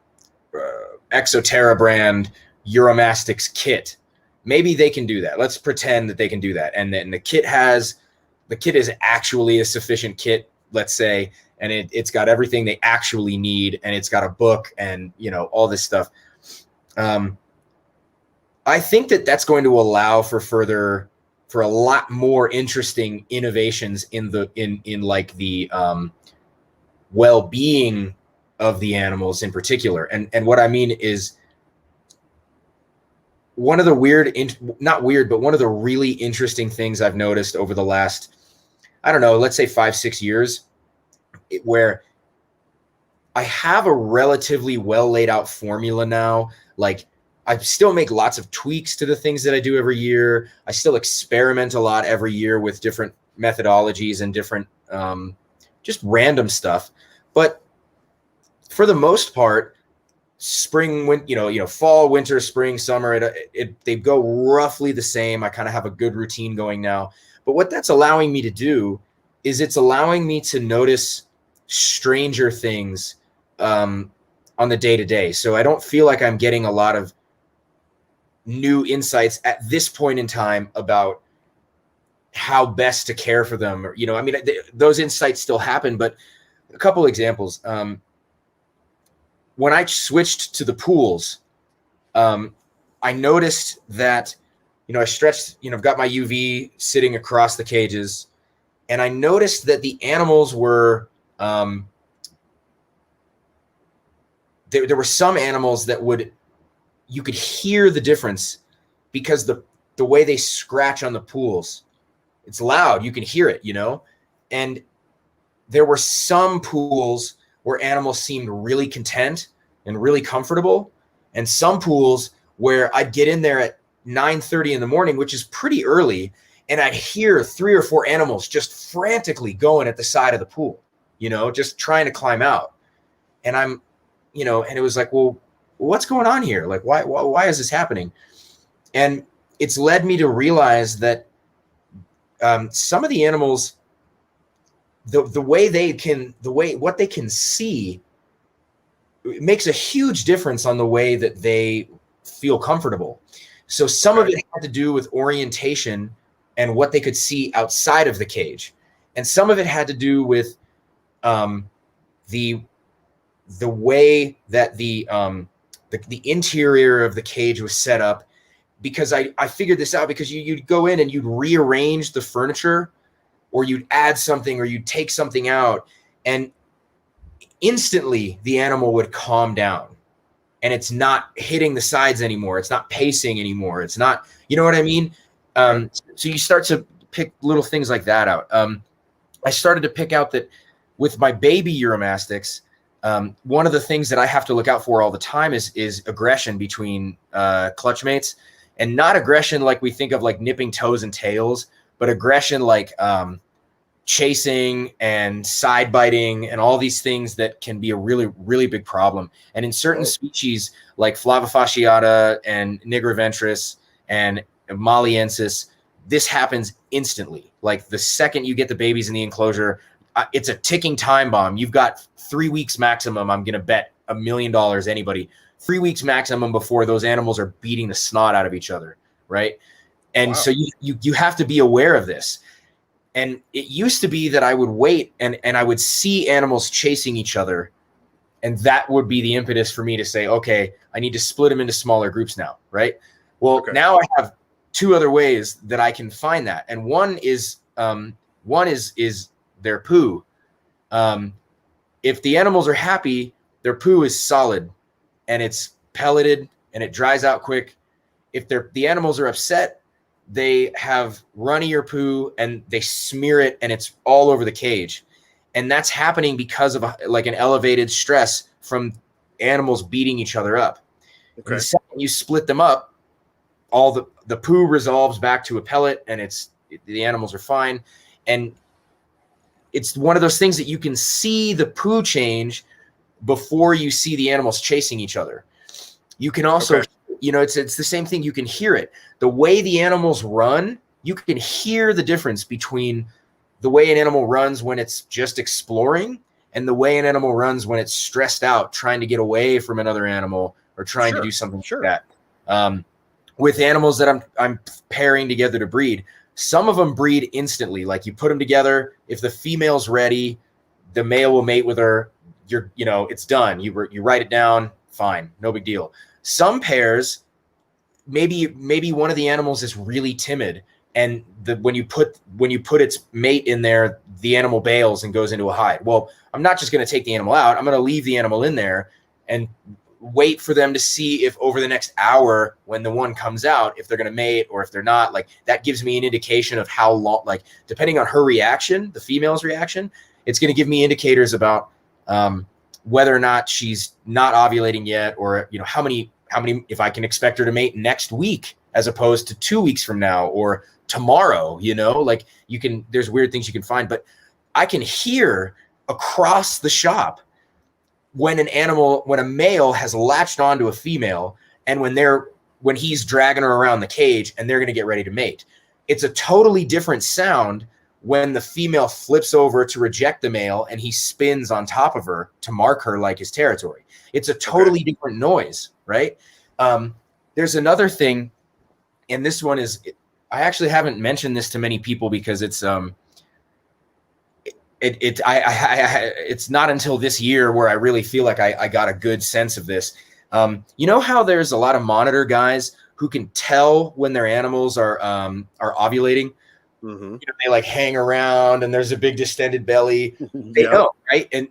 Exoterra brand Uromastyx kit. Maybe they can do that. Let's pretend that they can do that. And then the kit is actually a sufficient kit, let's say, and it's got everything they actually need, and it's got a book and, all this stuff. I think that's going to allow for a lot more interesting innovations in the well-being of the animals in particular. And what I mean is, one of the one of the really interesting things I've noticed over the last, I don't know, let's say 5-6 years, where I have a relatively well laid out formula now. Like, I still make lots of tweaks to the things that I do every year. I still experiment a lot every year with different methodologies and different just random stuff. But for the most part, fall, winter, spring, summer, they go roughly the same. I kind of have a good routine going now. But what that's allowing me to do is it's allowing me to notice stranger things on the day-to-day. So I don't feel like I'm getting a lot of new insights at this point in time about how best to care for them. Or, those insights still happen, but a couple examples. When I switched to the pools, I noticed that, I stretched, I've got my UV sitting across the cages, and I noticed that the animals were, there were some animals that you could hear the difference because the way they scratch on the pools, it's loud. You can hear it, and there were some pools where animals seemed really content and really comfortable, and some pools where I'd get in there at 9:30 in the morning, which is pretty early, and I'd hear 3 or 4 animals just frantically going at the side of the pool, just trying to climb out. And and it was like, well, what's going on here? Like, why is this happening? And it's led me to realize that some of the animals, what they can see, it makes a huge difference on the way that they feel comfortable. So some of it had to do with orientation and what they could see outside of the cage, and some of it had to do with the way that the interior of the cage was set up. Because I figured this out because you'd go in and you'd rearrange the furniture, or you'd add something, or you'd take something out, and instantly the animal would calm down, and it's not hitting the sides anymore. It's not pacing anymore. It's not, you know what I mean? So you start to pick little things like that out. I started to pick out that with my baby Uromastyx, one of the things that I have to look out for all the time is aggression between clutch mates, and not aggression like we think of like nipping toes and tails, but aggression like chasing and side biting and all these things that can be a really, really big problem. And in certain species like Flavifasciata and nigroventris and Maliensis, this happens instantly. Like the second you get the babies in the enclosure, it's a ticking time bomb. You've got 3 weeks maximum. I'm going to bet $1 million anybody 3 weeks maximum before those animals are beating the snot out of each other. Right. And so you have to be aware of this. And it used to be that I would wait and I would see animals chasing each other, and that would be the impetus for me to say, okay, I need to split them into smaller groups now, right? Well, now I have 2 other ways that I can find that, and one is their poo. If the animals are happy, their poo is solid, and it's pelleted, and it dries out quick. If the animals are upset, they have runnier poo and they smear it, and it's all over the cage. And that's happening because of an elevated stress from animals beating each other up. Okay. The second you split them up, all the poo resolves back to a pellet, and the animals are fine. And it's one of those things that you can see the poo change before you see the animals chasing each other. You can also it's the same thing. You can hear it. The way the animals run, you can hear the difference between the way an animal runs when it's just exploring and the way an animal runs when it's stressed out, trying to get away from another animal or trying to do something like that. With animals that I'm pairing together to breed, some of them breed instantly. Like you put them together. If the female's ready, the male will mate with her. It's done. You write it down. Fine. No big deal. Some pairs, maybe one of the animals is really timid, and when you put its mate in there, the animal bails and goes into a hide. Well, I'm not just going to take the animal out. I'm going to leave the animal in there and wait for them to see if over the next hour, when the one comes out, if they're going to mate or if they're not. Like that gives me an indication of how long, like depending on her reaction, the female's reaction, it's going to give me indicators about whether or not she's not ovulating yet, or how many, if I can expect her to mate next week as opposed to 2 weeks from now or tomorrow. Like there's weird things you can find, but I can hear across the shop when a male has latched onto a female, and when he's dragging her around the cage and they're going to get ready to mate. It's a totally different sound when the female flips over to reject the male and he spins on top of her to mark her like his territory. It's a totally different noise, right? There's another thing, and this one is, I actually haven't mentioned this to many people because it's it's not until this year where I really feel like I got a good sense of this. How there's a lot of monitor guys who can tell when their animals are ovulating. Mm-hmm. They like hang around and there's a big distended belly. They know, right? And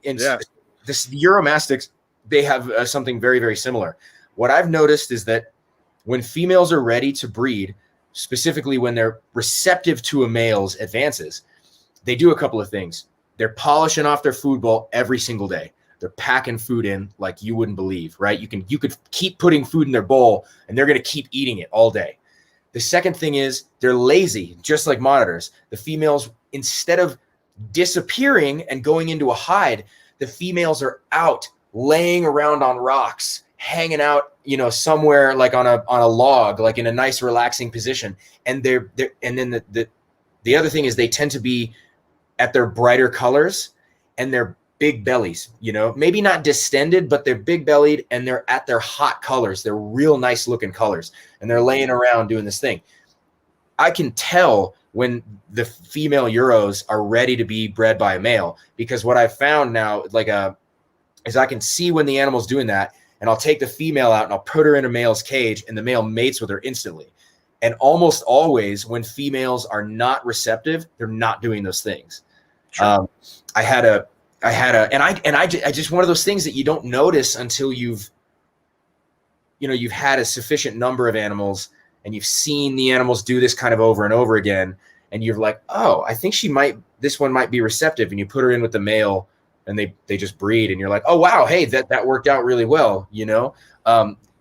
this Uromastics, they have something very, very similar. What I've noticed is that when females are ready to breed, specifically when they're receptive to a male's advances, they do a couple of things. They're polishing off their food bowl every single day. They're packing food in like you wouldn't believe, right? You could keep putting food in their bowl and they're going to keep eating it all day. The second thing is they're lazy, just like monitors. The females, instead of disappearing and going into a hide, the females are out laying around on rocks, hanging out, somewhere like on a log, like in a nice relaxing position. And and then the other thing is they tend to be at their brighter colors and their big bellies, maybe not distended, but they're big bellied and they're at their hot colors. They're real nice looking colors and they're laying around doing this thing. I can tell when the female Euros are ready to be bred by a male, because what I've found now, is I can see when the animal's doing that, and I'll take the female out and I'll put her in a male's cage and the male mates with her instantly. And almost always when females are not receptive, they're not doing those things. Sure. I just one of those things that you don't notice until you've had a sufficient number of animals and you've seen the animals do this kind of over and over again. And you're like, oh, I think this one might be receptive. And you put her in with the male and they just breed and you're like, oh, wow, hey, that worked out really well.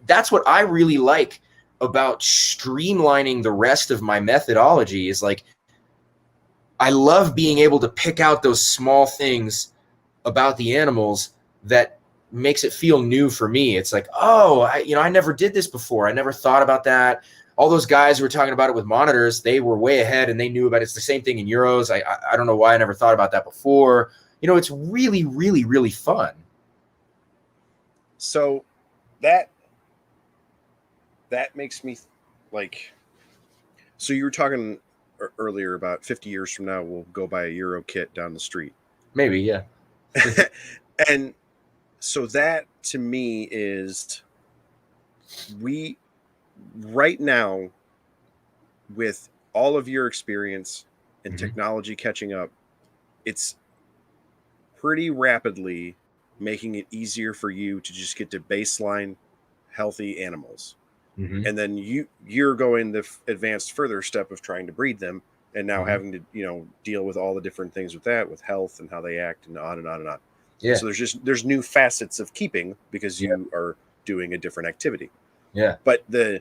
That's what I really like about streamlining the rest of my methodology is like, I love being able to pick out those small things about the animals that makes it feel new for me. It's like, oh, I never did this before. I never thought about that. All those guys who were talking about it with monitors, they were way ahead and they knew about it. It's the same thing in Euros. I don't know why I never thought about that before. It's really, really, really fun. So that makes me like, so you were talking earlier about 50 years from now, we'll go buy a Euro kit down the street. Maybe. Yeah. And so that to me is right now, with all of your experience and technology catching up, it's pretty rapidly making it easier for you to just get to baseline healthy animals. And then you're going the advanced further step of trying to breed them and now having to, deal with all the different things with that, with health and how they act and on and on and on. Yeah. So there's new facets of keeping because you are doing a different activity. Yeah. But the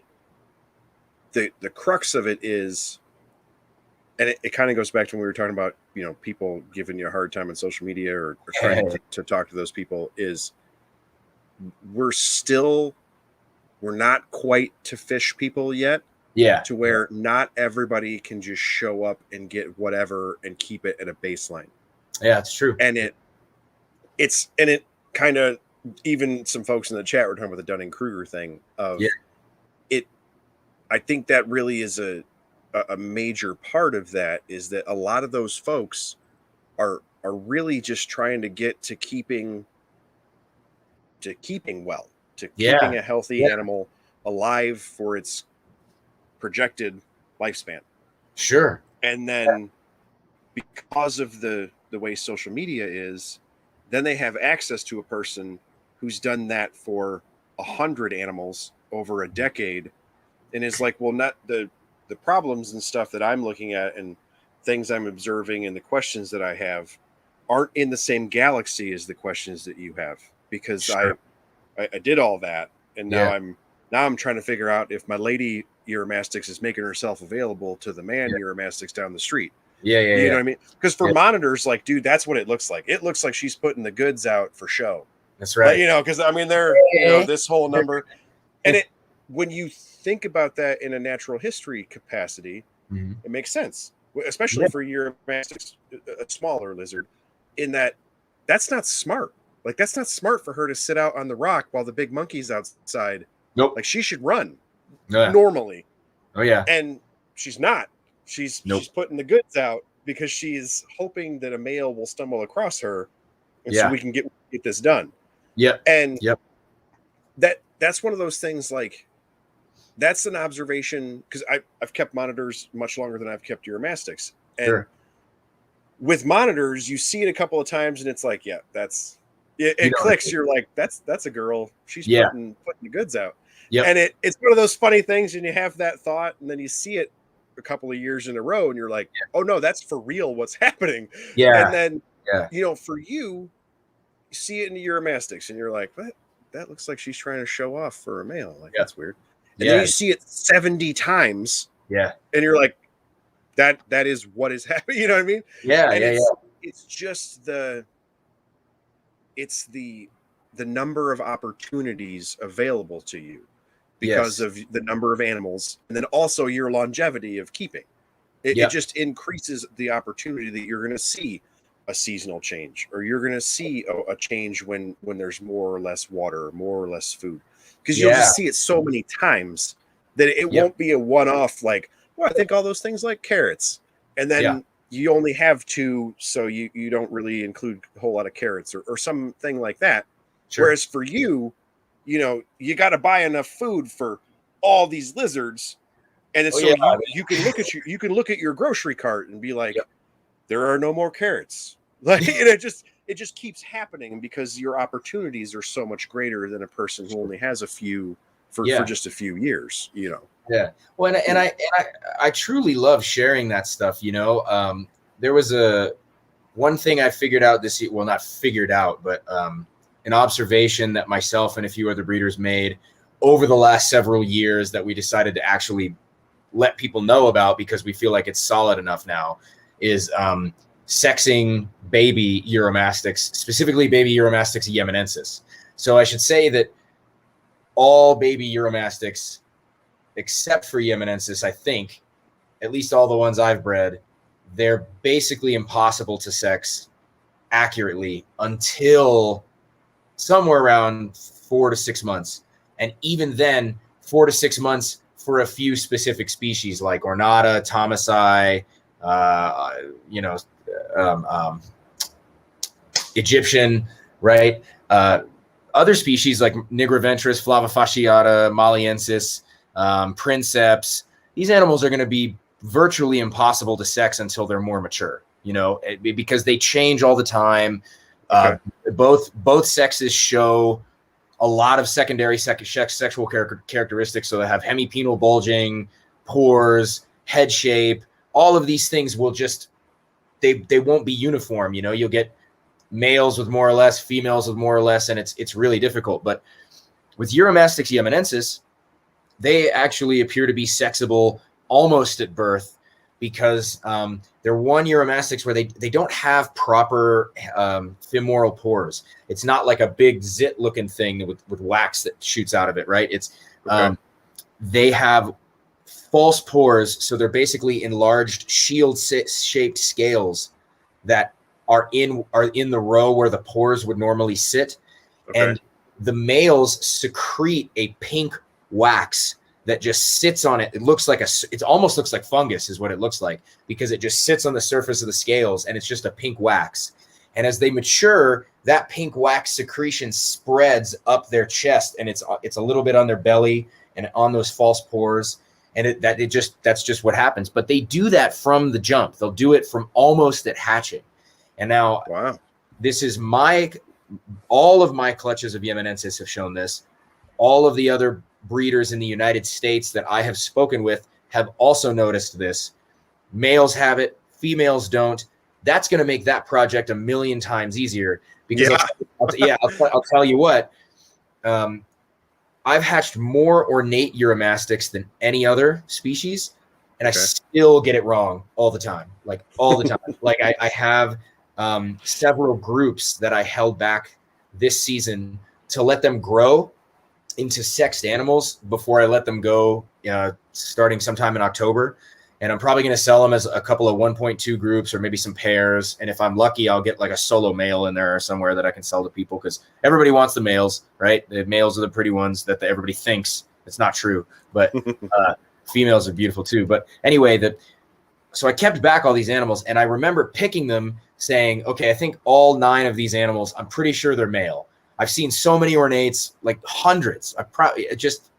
crux of it is, and it kind of goes back to when we were talking about, people giving you a hard time on social media or trying to talk to those people, is we're still we're not quite to fish people yet. Yeah. To where not everybody can just show up and get whatever and keep it at a baseline. Yeah, it's true. And it kind of, even some folks in the chat were talking about the Dunning-Kruger thing of it. I think that really is a major part of that, is that a lot of those folks are really just trying to get to keeping well, to keeping a healthy animal alive for its projected lifespan. Sure. And then because of the way social media is, then they have access to a person who's done that for 100 animals over a decade, and is like, well, not the problems and stuff that I'm looking at and things I'm observing and the questions that I have aren't in the same galaxy as the questions that you have, because I did all that, and now I'm trying to figure out if my lady Uromastyx is making herself available to the man Uromastyx down the street. You know what I mean? Because for monitors, like, dude, that's what it looks like. It looks like she's putting the goods out for show. That's right. But, you know, because I mean, they're this whole number, and when you think about that in a natural history capacity, it makes sense, especially for Uromastyx, a smaller lizard, in that's not smart. Like, that's not smart for her to sit out on the rock while the big monkey's outside. Nope. Like, she should run normally. Oh yeah. And she's not. She's putting the goods out because she's hoping that a male will stumble across her, and so we can get this done. And that's one of those things, like, that's an observation, because I've kept monitors much longer than I've kept Uromastyx. And with monitors, you see it a couple of times and it's like, it clicks. You're like, that's a girl. She's putting the goods out. And it's one of those funny things, and you have that thought, and then you see it a couple of years in a row, and you're like, oh no, that's for real what's happening. And then you know, for you see it in the Uromastyx, and you're like, what? That looks like she's trying to show off for a male. Like, that's weird. And then you see it 70 times. And you're like, that is what is happening. You know what I mean? It's just the number of opportunities available to you because of the number of animals, and then also your longevity of keeping. It just increases the opportunity that you're going to see a seasonal change, or you're going to see a change when there's more or less water, more or less food, because you'll just see it so many times that it won't be a one-off, like, well, I think all those things like carrots, and then you only have two, so you don't really include a whole lot of carrots or something like that. Whereas for you, you know, you got to buy enough food for all these lizards, and then you can look at your grocery cart and be like, there are no more carrots. Like, and it just keeps happening because your opportunities are so much greater than a person who only has a few for just a few years, you know. Well, and I truly love sharing that stuff, you know. There was one thing I figured out this year, well, not figured out, but an observation that myself and a few other breeders made over the last several years that we decided to actually let people know about, because we feel like it's solid enough now, is sexing baby Uromastyx, specifically baby Uromastyx yemenensis. So I should say that all baby Uromastyx, except for yemenensis, I think, at least all the ones I've bred, they're basically impossible to sex accurately until somewhere around 4 to 6 months. And even then, 4 to 6 months for a few specific species like Ornata, Thomasii, Egyptian, right? Other species like nigraventris, flavofasciata, maliensis, princeps, these animals are going to be virtually impossible to sex until they're more mature, you know, because they change all the time. Both sexes show a lot of secondary sexual characteristics. So they have hemipenal bulging, pores, head shape. All of these things will just, they won't be uniform. You know, you'll get males with more or less, females with more or less, and it's really difficult. But with Uromastyx yemenensis, they actually appear to be sexable almost at birth, because they're one Uromastyx where they don't have proper femoral pores. It's not like a big zit looking thing with wax that shoots out of it, right? It's Okay. They have false pores, so they're basically enlarged shield-shaped scales that are in the row where the pores would normally sit, and the males secrete a pink wax that just sits on it. It almost looks like fungus is what it looks like, because it just sits on the surface of the scales, and it's just a pink wax. And as they mature, that pink wax secretion spreads up their chest, and it's a little bit on their belly and on those false pores. And that's just what happens. But they do that from the jump. They'll do it from almost at hatching. And now, this is all of my clutches of Yemenensis have shown this. All of the other breeders in the United States that I have spoken with have also noticed this. Males have it, females don't. That's going to make that project a million times easier, because I'll tell you what, I've hatched more ornate Uromastics than any other species, and I still get it wrong all the time, like all the time. Like I have several groups that I held back this season to let them grow into sexed animals before I let them go, starting sometime in October. And I'm probably going to sell them as a couple of 1.2 groups, or maybe some pairs. And if I'm lucky, I'll get like a solo male in there somewhere that I can sell to people, because everybody wants the males, right? The males are the pretty ones that everybody thinks. It's not true, but females are beautiful too. But anyway, so I kept back all these animals, and I remember picking them saying, okay, I think all 9 of these animals, I'm pretty sure they're male. I've seen so many ornates, like hundreds. I probably just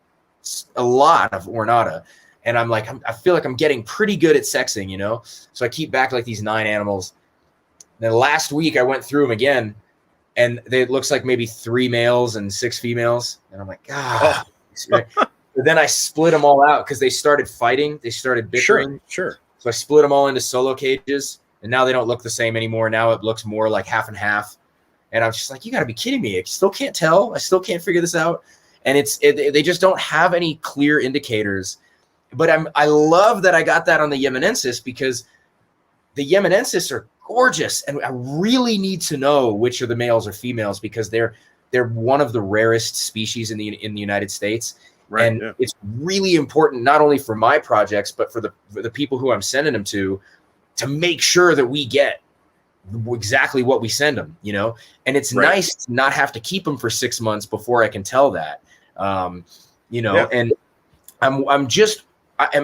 a lot of ornata. And I'm like, I feel like I'm getting pretty good at sexing, So I keep back like these 9 animals. Then last week I went through them again, and it looks like maybe 3 males and 6 females. And I'm like, God. But then I split them all out because they started fighting. They started bickering. Sure. So I split them all into solo cages, and now they don't look the same anymore. Now it looks more like half and half. And I'm just like, you got to be kidding me. I still can't tell. I still can't figure this out. And they just don't have any clear indicators. But I love that I got that on the Yemenensis, because the Yemenensis are gorgeous, and I really need to know which are the males or females, because they're one of the rarest species in the United States. Right, and it's really important, not only for my projects, but for the people who I'm sending them to make sure that we get exactly what we send them, And it's nice to not have to keep them for 6 months before I can tell that, And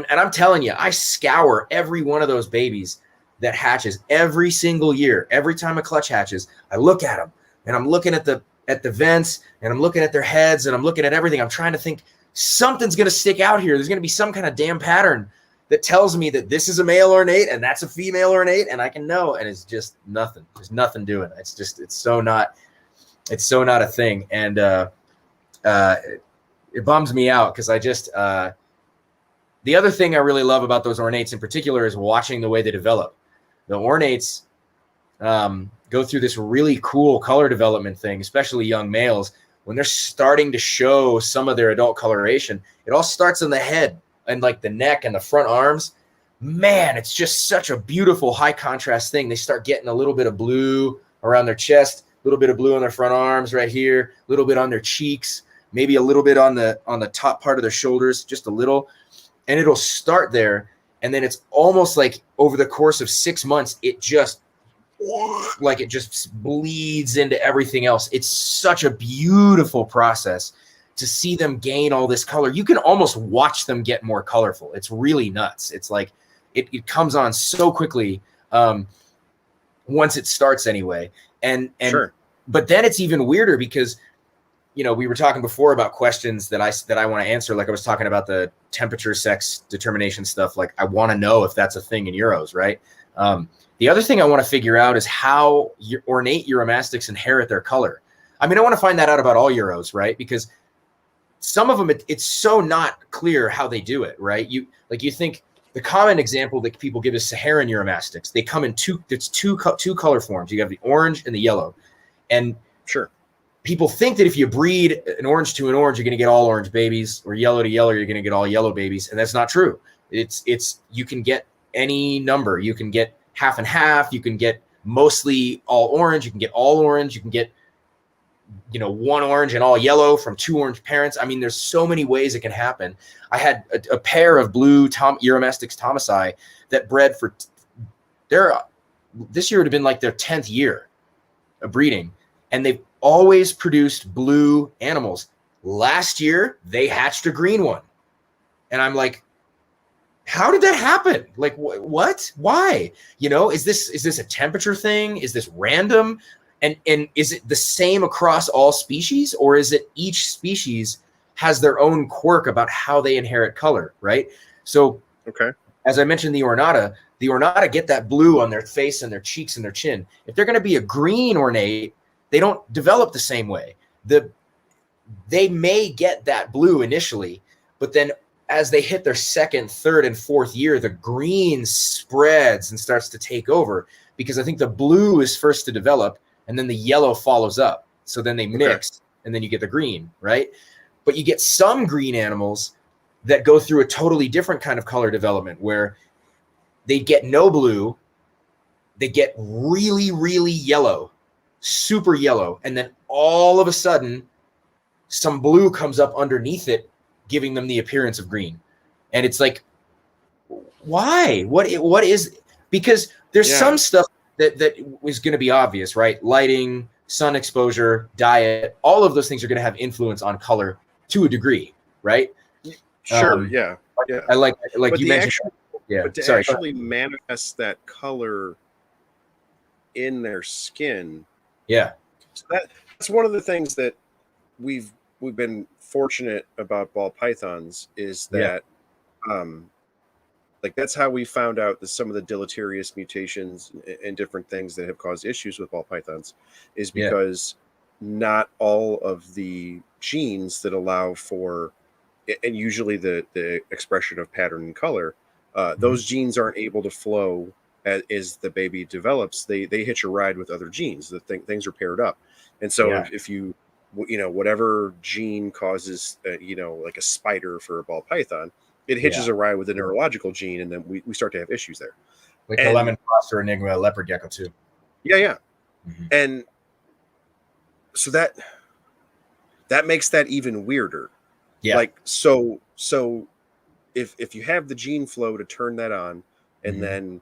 I'm telling you, I scour every one of those babies that hatches every single year. Every time a clutch hatches, I look at them, and I'm looking at the vents, and I'm looking at their heads, and I'm looking at everything. I'm trying to think, something's going to stick out here. There's going to be some kind of damn pattern that tells me that this is a male ornate and that's a female ornate, and I can know. And it's just nothing. There's nothing doing it. It's so not a thing. And it bums me out, because I just the other thing I really love about those ornates in particular is watching the way they develop. The ornates go through this really cool color development thing, especially young males. When they're starting to show some of their adult coloration, it all starts in the head and like the neck and the front arms. Man, it's just such a beautiful high contrast thing. They start getting a little bit of blue around their chest, a little bit of blue on their front arms right here, a little bit on their cheeks, maybe a little bit on the top part of their shoulders, just a little. And it'll start there, and then it's almost like over the course of 6 months, it just bleeds into everything else. It's such a beautiful process to see them gain all this color. You can almost watch them get more colorful. It's really nuts. It's like it comes on so quickly once it starts anyway. And sure. But then it's even weirder, because we were talking before about questions that I want to answer. Like I was talking about the temperature, sex determination stuff. Like I want to know if that's a thing in Euros, right? The other thing I want to figure out is how ornate Uromastics inherit their color. I mean, I want to find that out about all Euros, right? Because some of them, it's so not clear how they do it, right? You think the common example that people give is Saharan Uromastics. They come in two color forms. You have the orange and the yellow. And sure, people think that if you breed an orange to an orange, you're going to get all orange babies, or yellow to yellow, you're going to get all yellow babies. And that's not true. You can get any number. You can get half and half. You can get mostly all orange. You can get all orange. You can get one orange and all yellow from 2 orange parents. I mean, there's so many ways it can happen. I had a pair of blue Uromastyx Thomasi that bred for this year would have been like their 10th year of breeding, and they've always produced blue animals. Last year they hatched a green one, and I'm like, how did that happen? Like, what? Why? Is this a temperature thing? Is this random? And is it the same across all species, or is it each species has their own quirk about how they inherit color, right? So, okay, as I mentioned, the Ornata get that blue on their face and their cheeks and their chin. If they're going to be a green Ornate, they don't develop the same way. They may get that blue initially, but then as they hit their 2nd, 3rd, and 4th year, the green spreads and starts to take over, because I think the blue is first to develop and then the yellow follows up. So then they mix and then you get the green, right? But you get some green animals that go through a totally different kind of color development where they get no blue, they get really, really yellow, super yellow, and then all of a sudden some blue comes up underneath it, giving them the appearance of green. And it's like, why? What is, because there's some stuff that is going to be obvious, right? Lighting, sun exposure, diet, all of those things are going to have influence on color to a degree, right? Sure. I like but you mentioned. But to actually manifest that color in their skin. Yeah. So that's one of the things that we've been fortunate about ball pythons is that like that's how we found out that some of the deleterious mutations and different things that have caused issues with ball pythons is because not all of the genes that allow for, and usually the expression of pattern and color, those genes aren't able to flow as the baby develops. They hitch a ride with other genes. Things are paired up. And so if you whatever gene causes, like a spider for a ball python, it hitches a ride with a neurological gene, and then we start to have issues there. Like the lemon frost or enigma leopard gecko too. Yeah. And so that makes that even weirder. Yeah. Like, so if you have the gene flow to turn that on, and then,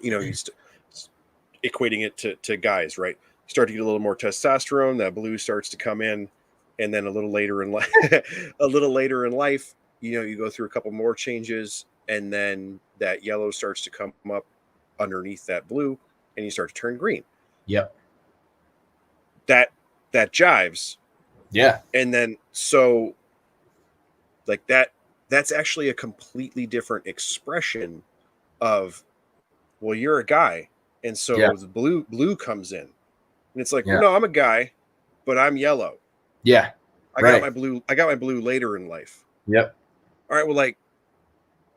equating it to guys, right? You start to get a little more testosterone, that blue starts to come in, and then a little later in life, you go through a couple more changes, and then that yellow starts to come up underneath that blue, and you start to turn green. Yep. That jives. Yeah. And then so like that's actually a completely different expression of, well, you're a guy, and so the blue comes in. And it's like, well, no, I'm a guy, but I'm yellow. Yeah. I got my blue later in life. Yep. All right, well, like,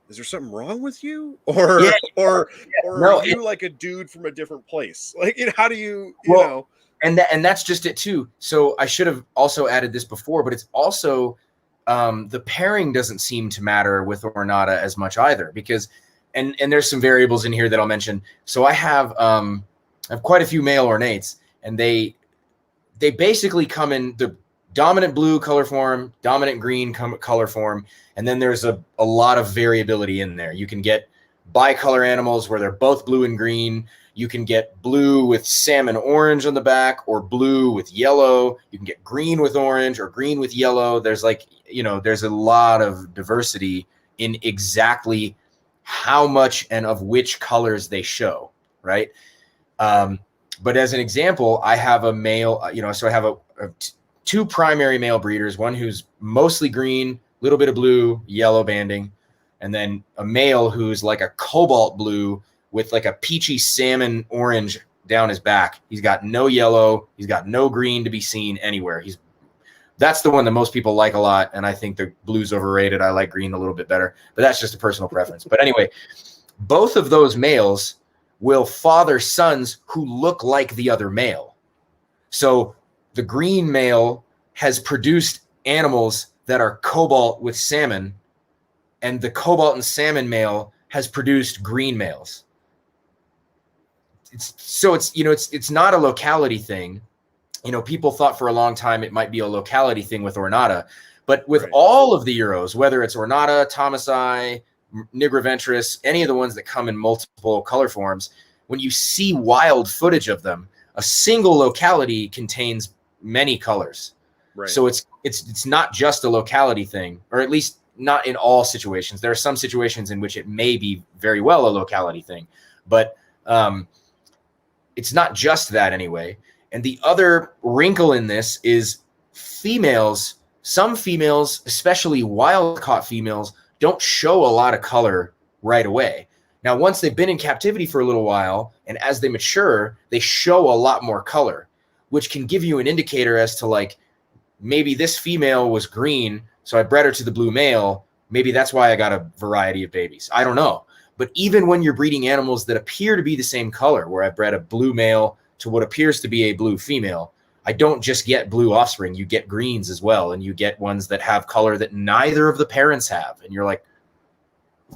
is there something wrong with you? Or are you like a dude from a different place? Like, how do you know? And that's just it too. So I should have also added this before, but it's also the pairing doesn't seem to matter with Ornata as much either, because and there's some variables in here that I'll mention. So I have quite a few male Ornates, and they basically come in the dominant blue color form, dominant green color form, and then there's a lot of variability in there. You can get bicolor animals where they're both blue and green. You can get blue with salmon orange on the back, or blue with yellow. You can get green with orange or green with yellow. There's there's a lot of diversity in exactly how much and of which colors they show, right? But as an example, I have a male, so I have two primary male breeders, one who's mostly green, little bit of blue, yellow banding, and then a male who's like a cobalt blue with like a peachy salmon orange down his back. He's got no yellow. He's got no green to be seen anywhere. That's the one that most people like a lot, and I think the blue's overrated. I like green a little bit better, but that's just a personal preference. But anyway, both of those males will father sons who look like the other male. So the green male has produced animals that are cobalt with salmon, and the cobalt and salmon male has produced green males. It's not a locality thing. people thought for a long time it might be a locality thing with Ornata, but with all of the Uros, whether it's Ornata, Thomasi, nigraventris, any of the ones that come in multiple color forms, when you see wild footage of them, a single locality contains many colors. Right. So it's not just a locality thing, or at least not in all situations. There are some situations in which it may be very well a locality thing, but it's not just that anyway. And the other wrinkle in this is some females, especially wild-caught females, don't show a lot of color right away. Now, once they've been in captivity for a little while, and as they mature, they show a lot more color, which can give you an indicator as to, like, maybe this female was green, so I bred her to the blue male. Maybe that's why I got a variety of babies. I don't know. But even when you're breeding animals that appear to be the same color, where I bred a blue male to what appears to be a blue female, I don't just get blue offspring. You get greens as well, and you get ones that have color that neither of the parents have. And you're like,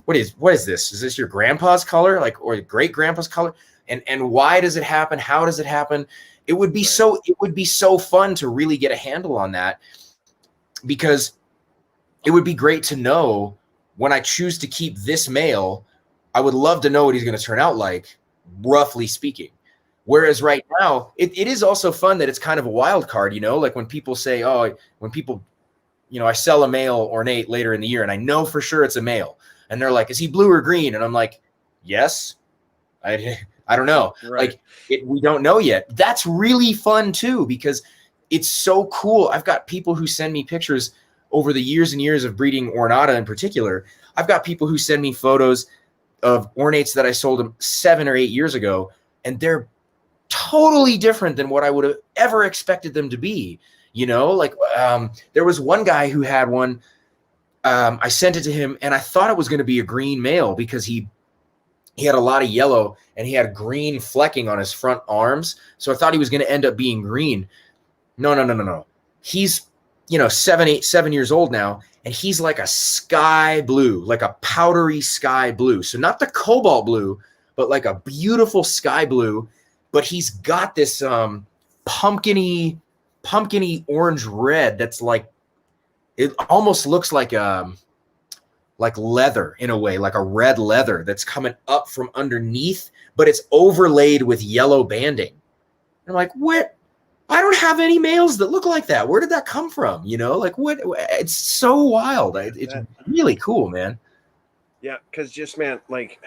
what is this? Is this your grandpa's color, like, or great grandpa's color? And why does it happen? How does it happen? It would be so fun to really get a handle on that, because it would be great to know when I choose to keep this male, I would love to know what he's going to turn out like, roughly speaking. Whereas right now, it is also fun that it's kind of a wild card, like when people say, I sell a male Ornate later in the year and I know for sure it's a male. And they're like, is he blue or green? And I'm like, yes. I don't know. Right. We don't know yet. That's really fun too, because it's so cool. I've got people who send me pictures over the years and years of breeding Ornata in particular. I've got people who send me photos of Ornates that I sold them 7 or 8 years ago, and they're totally different than what I would have ever expected them to be. There was one guy who had one. I sent it to him, and I thought it was going to be a green male because he had a lot of yellow and he had green flecking on his front arms. So I thought he was going to end up being green. No. He's 7 years old now, and he's like a sky blue, like a powdery sky blue. So not the cobalt blue, but like a beautiful sky blue. But he's got this pumpkiny orange red that's like, it almost looks like leather in a way, like a red leather that's coming up from underneath, but it's overlaid with yellow banding. I'm like, what? I don't have any males that look like that. Where did that come from? Like, what? It's so wild. It's really cool, man. Yeah, because just, man, like,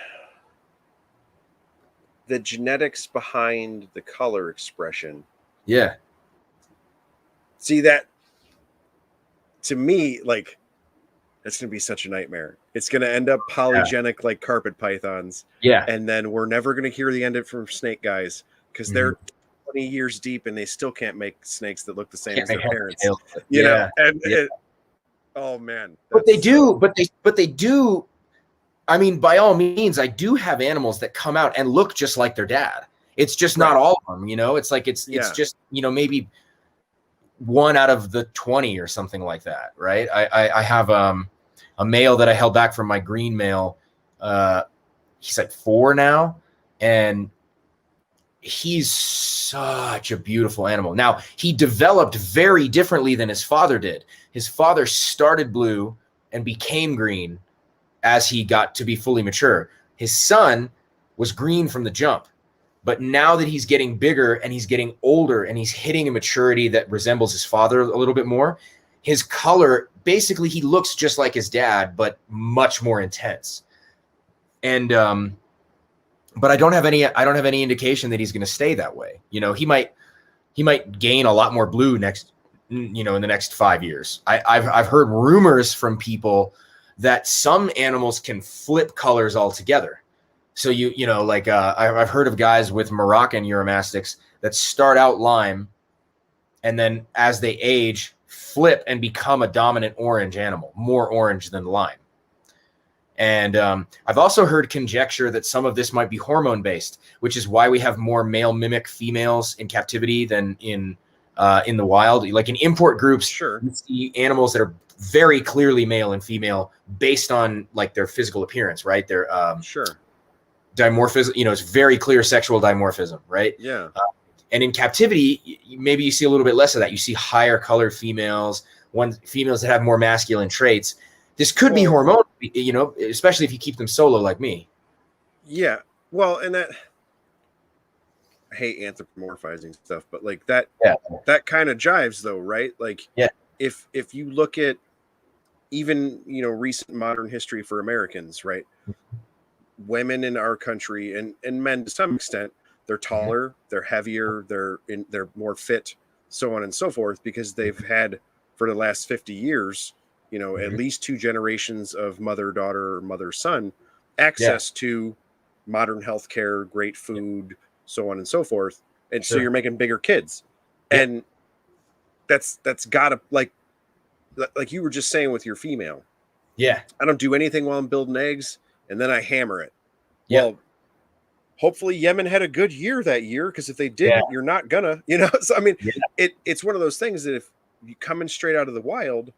the genetics behind the color expression. Yeah. See, that, to me, like, that's going to be such a nightmare. It's going to end up polygenic like carpet pythons. Yeah. And then we're never going to hear the end of it from snake guys, because they're 20 years deep and they still can't make snakes that look the same as their parents. You know? And oh man. But they do. I mean, by all means, I do have animals that come out and look just like their dad. It's just not all of them, It's like it's just, maybe 1 out of the 20 or something like that, right? I have a male that I held back from my green male. He's like 4 now, and he's such a beautiful animal. Now, he developed very differently than his father did. His father started blue and became green as he got to be fully mature. His son was green from the jump. But now that he's getting bigger and he's getting older and he's hitting a maturity that resembles his father a little bit more, his color, basically he looks just like his dad, but much more intense. And but I don't have any indication that he's going to stay that way. He might gain a lot more blue in the next 5 years. I've heard rumors from people that some animals can flip colors altogether. So I've heard of guys with Moroccan Uromastics that start out lime, and then as they age, flip and become a dominant orange animal, more orange than lime. And I've also heard conjecture that some of this might be hormone based, which is why we have more male mimic females in captivity than in the wild. Like in import groups, sure, you see animals that are very clearly male and female based on like their physical appearance, right? Their sure. Dimorphism, it's very clear sexual dimorphism, right? Yeah. And in captivity, maybe you see a little bit less of that. You see higher color females, females that have more masculine traits. This could be hormonal, you know, especially if you keep them solo like me. Yeah. Well, and that, I hate anthropomorphizing stuff, but like that, that kind of jives though, right? Like, if you look at even, you know, recent modern history for Americans, right? Women in our country and men to some extent, they're taller, they're heavier, they're more fit, so on and so forth, because they've had for the last 50 years, you know, at least 2 generations of mother-daughter or mother-son access to modern healthcare, great food, so on and so forth. And so you're making bigger kids. And that's gotta, like you were just saying with your female. I don't do anything while I'm building eggs, and then I hammer it. Well, hopefully Yemen had a good year that year, because if they didn't, you're not gonna, you know. So I mean, it's one of those things that if you coming straight out of the wild,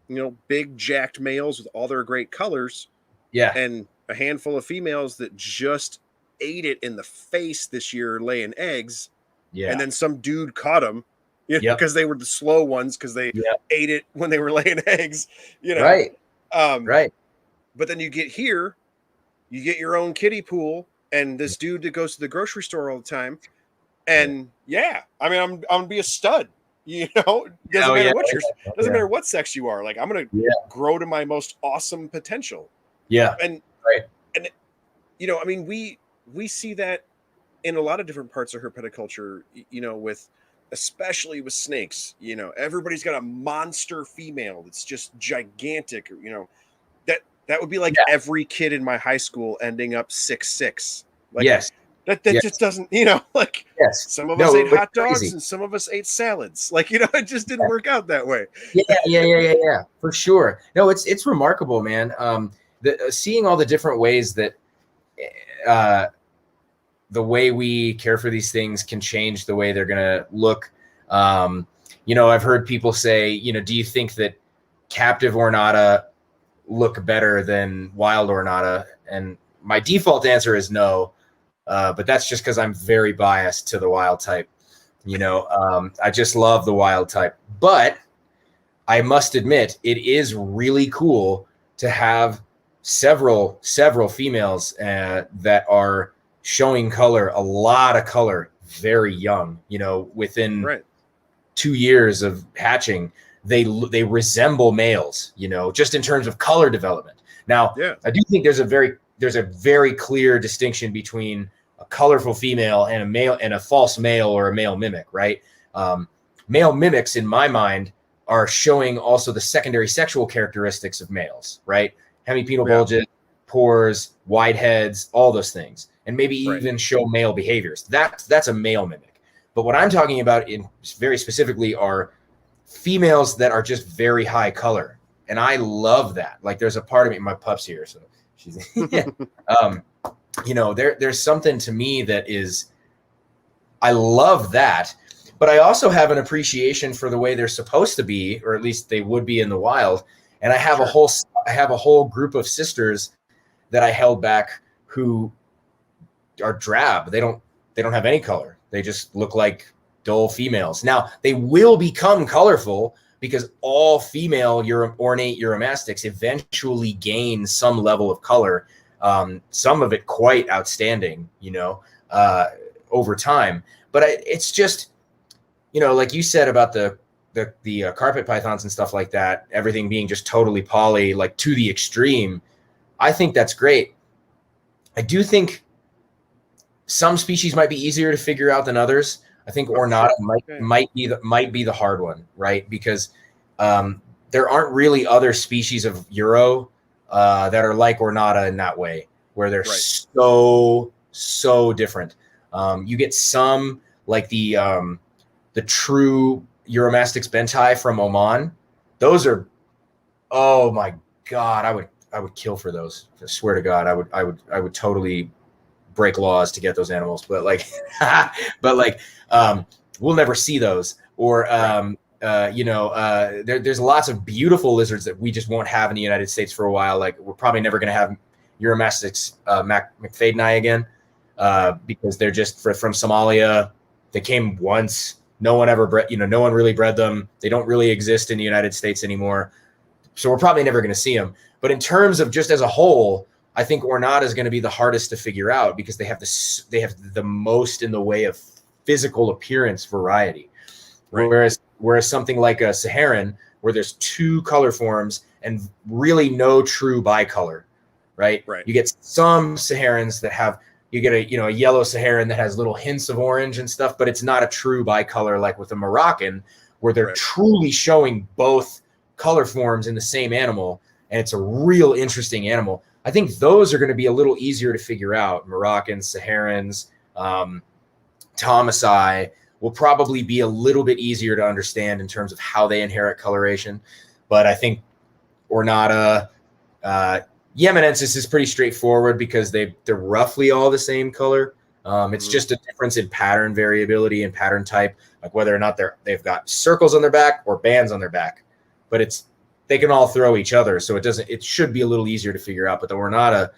you know, big jacked males with all their great colors, and a handful of females that just ate it in the face this year laying eggs, and then some dude caught them, you know, because they were the slow ones, because they ate it when they were laying eggs, you know. But then you get here, you get your own kiddie pool, and this dude that goes to the grocery store all the time, and I mean, I'm gonna be a stud, you know. Doesn't matter what doesn't matter what sex you are. Like, I'm gonna grow to my most awesome potential. And you know, I mean, we see that in a lot of different parts of herpetoculture, you know, especially with snakes. You know, everybody's got a monster female that's just gigantic, you know. That would be like every kid in my high school ending up 6'6". Like, that just doesn't, you know, like some of us ate hot dogs and some of us ate salads. Like, you know, it just didn't work out that way. For sure. No, it's remarkable, man. Seeing all the different ways that the way we care for these things can change the way they're gonna look. You know, I've heard people say, you know, do you think that captive Ornata look better than wild Ornata? And my default answer is no, but that's just because I'm very biased to the wild type. You know, I just love the wild type. But I must admit, it is really cool to have several females that are showing color, a lot of color, very young. You know, within 2 years of hatching, they resemble males, you know, just in terms of color development. Now, I do think there's a very clear distinction between a colorful female and a male and a false male or a male mimic, right? Male mimics, in my mind, are showing also the secondary sexual characteristics of males, right? Hemipenal bulges, pores, wide heads, all those things, and maybe even show male behaviors. That's a male mimic. But what I'm talking about in very specifically are females that are just very high color, and I love that. Like, there's a part of me, my pup's here, so she's you know, there's something to me that is, I love that, but I also have an appreciation for the way they're supposed to be, or at least they would be in the wild. And I have a whole group of sisters that I held back who are drab. They don't have any color. They just look like dull females. Now, they will become colorful because all female ornate Uromastics eventually gain some level of color, some of it quite outstanding, you know, over time. But it's just, you know, like you said about the carpet pythons and stuff like that, everything being just totally poly, like to the extreme. I think that's great. I do think some species might be easier to figure out than others. I think Ornata might be the hard one, right? Because there aren't really other species of Euro that are like Ornata in that way, where they're so different. You get some like the true Uromastyx bentai from Oman. Those are, oh my God, I would kill for those. I swear to God, I would totally break laws to get those animals, but like we'll never see those. Or you know, there's lots of beautiful lizards that we just won't have in the United States for a while. Like, we're probably never going to have Uromastyx McFadeni again, because they're just from Somalia. They came once. No one ever bred, no one really bred them. They don't really exist in the United States anymore. So we're probably never going to see them. But in terms of just as a whole, I think Ornate is going to be the hardest to figure out because they have the most in the way of physical appearance variety. Right. Whereas something like a Saharan, where there's 2 color forms and really no true bicolor, right? You get some Saharans that have, you get a yellow Saharan that has little hints of orange and stuff, but it's not a true bicolor like with a Moroccan, where they're truly showing both color forms in the same animal, and it's a real interesting animal. I think those are going to be a little easier to figure out. Moroccans, Saharans, Thomasai will probably be a little bit easier to understand in terms of how they inherit coloration. But I think Ornata, Yemenensis is pretty straightforward because they're roughly all the same color. It's just a difference in pattern variability and pattern type, like whether or not they've got circles on their back or bands on their back. But they can all throw each other, so it should be a little easier to figure out. But the Ornata,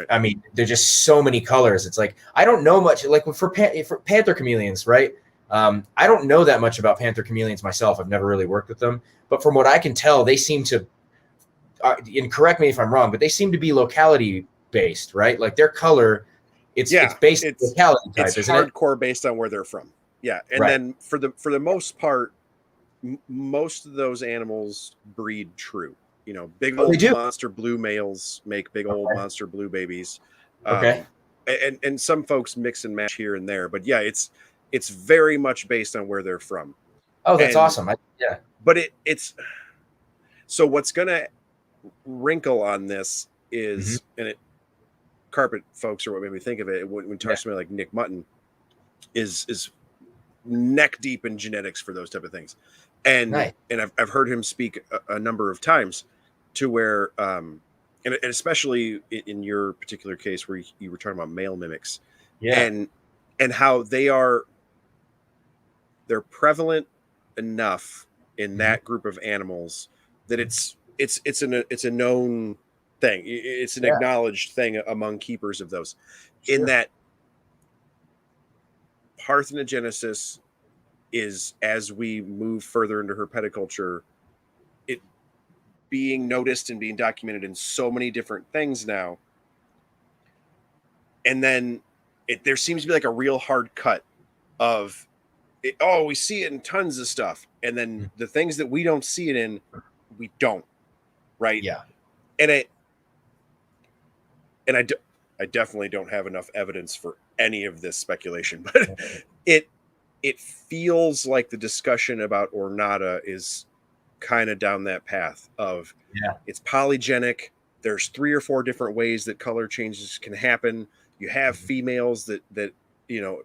I mean, there's just so many colors. It's like I don't know much. Like for panther chameleons, right? I don't know that much about panther chameleons myself. I've never really worked with them, but from what I can tell, they seem to. And correct me if I'm wrong, but they seem to be locality based, right? Like their color, it's based on locality type, isn't it? It's hardcore based on where they're from. Yeah, and then for the most part, most of those animals breed true. Big old monster blue males make big old monster blue babies. And some folks mix and match here and there, but yeah, it's very much based on where they're from. Oh, that's awesome. But it's so what's gonna wrinkle on this is, and carpet folks are what made me think of it when talking to somebody like Nick Mutton is neck deep in genetics for those type of things. And I've heard him speak a number of times to where and especially in your particular case where you were talking about male mimics and how they're prevalent enough in that group of animals that it's a known thing. It's an acknowledged thing among keepers of those. In that parthenogenesis is, as we move further into herpetoculture, it being noticed and being documented in so many different things now. And then there seems to be like a real hard cut of we see it in tons of stuff. And then the things that we don't see it in, we don't. Right. Yeah. And I definitely don't have enough evidence for any of this speculation, but it feels like the discussion about Ornata is kind of down that path of it's polygenic. There's 3 or 4 different ways that color changes can happen. You have females that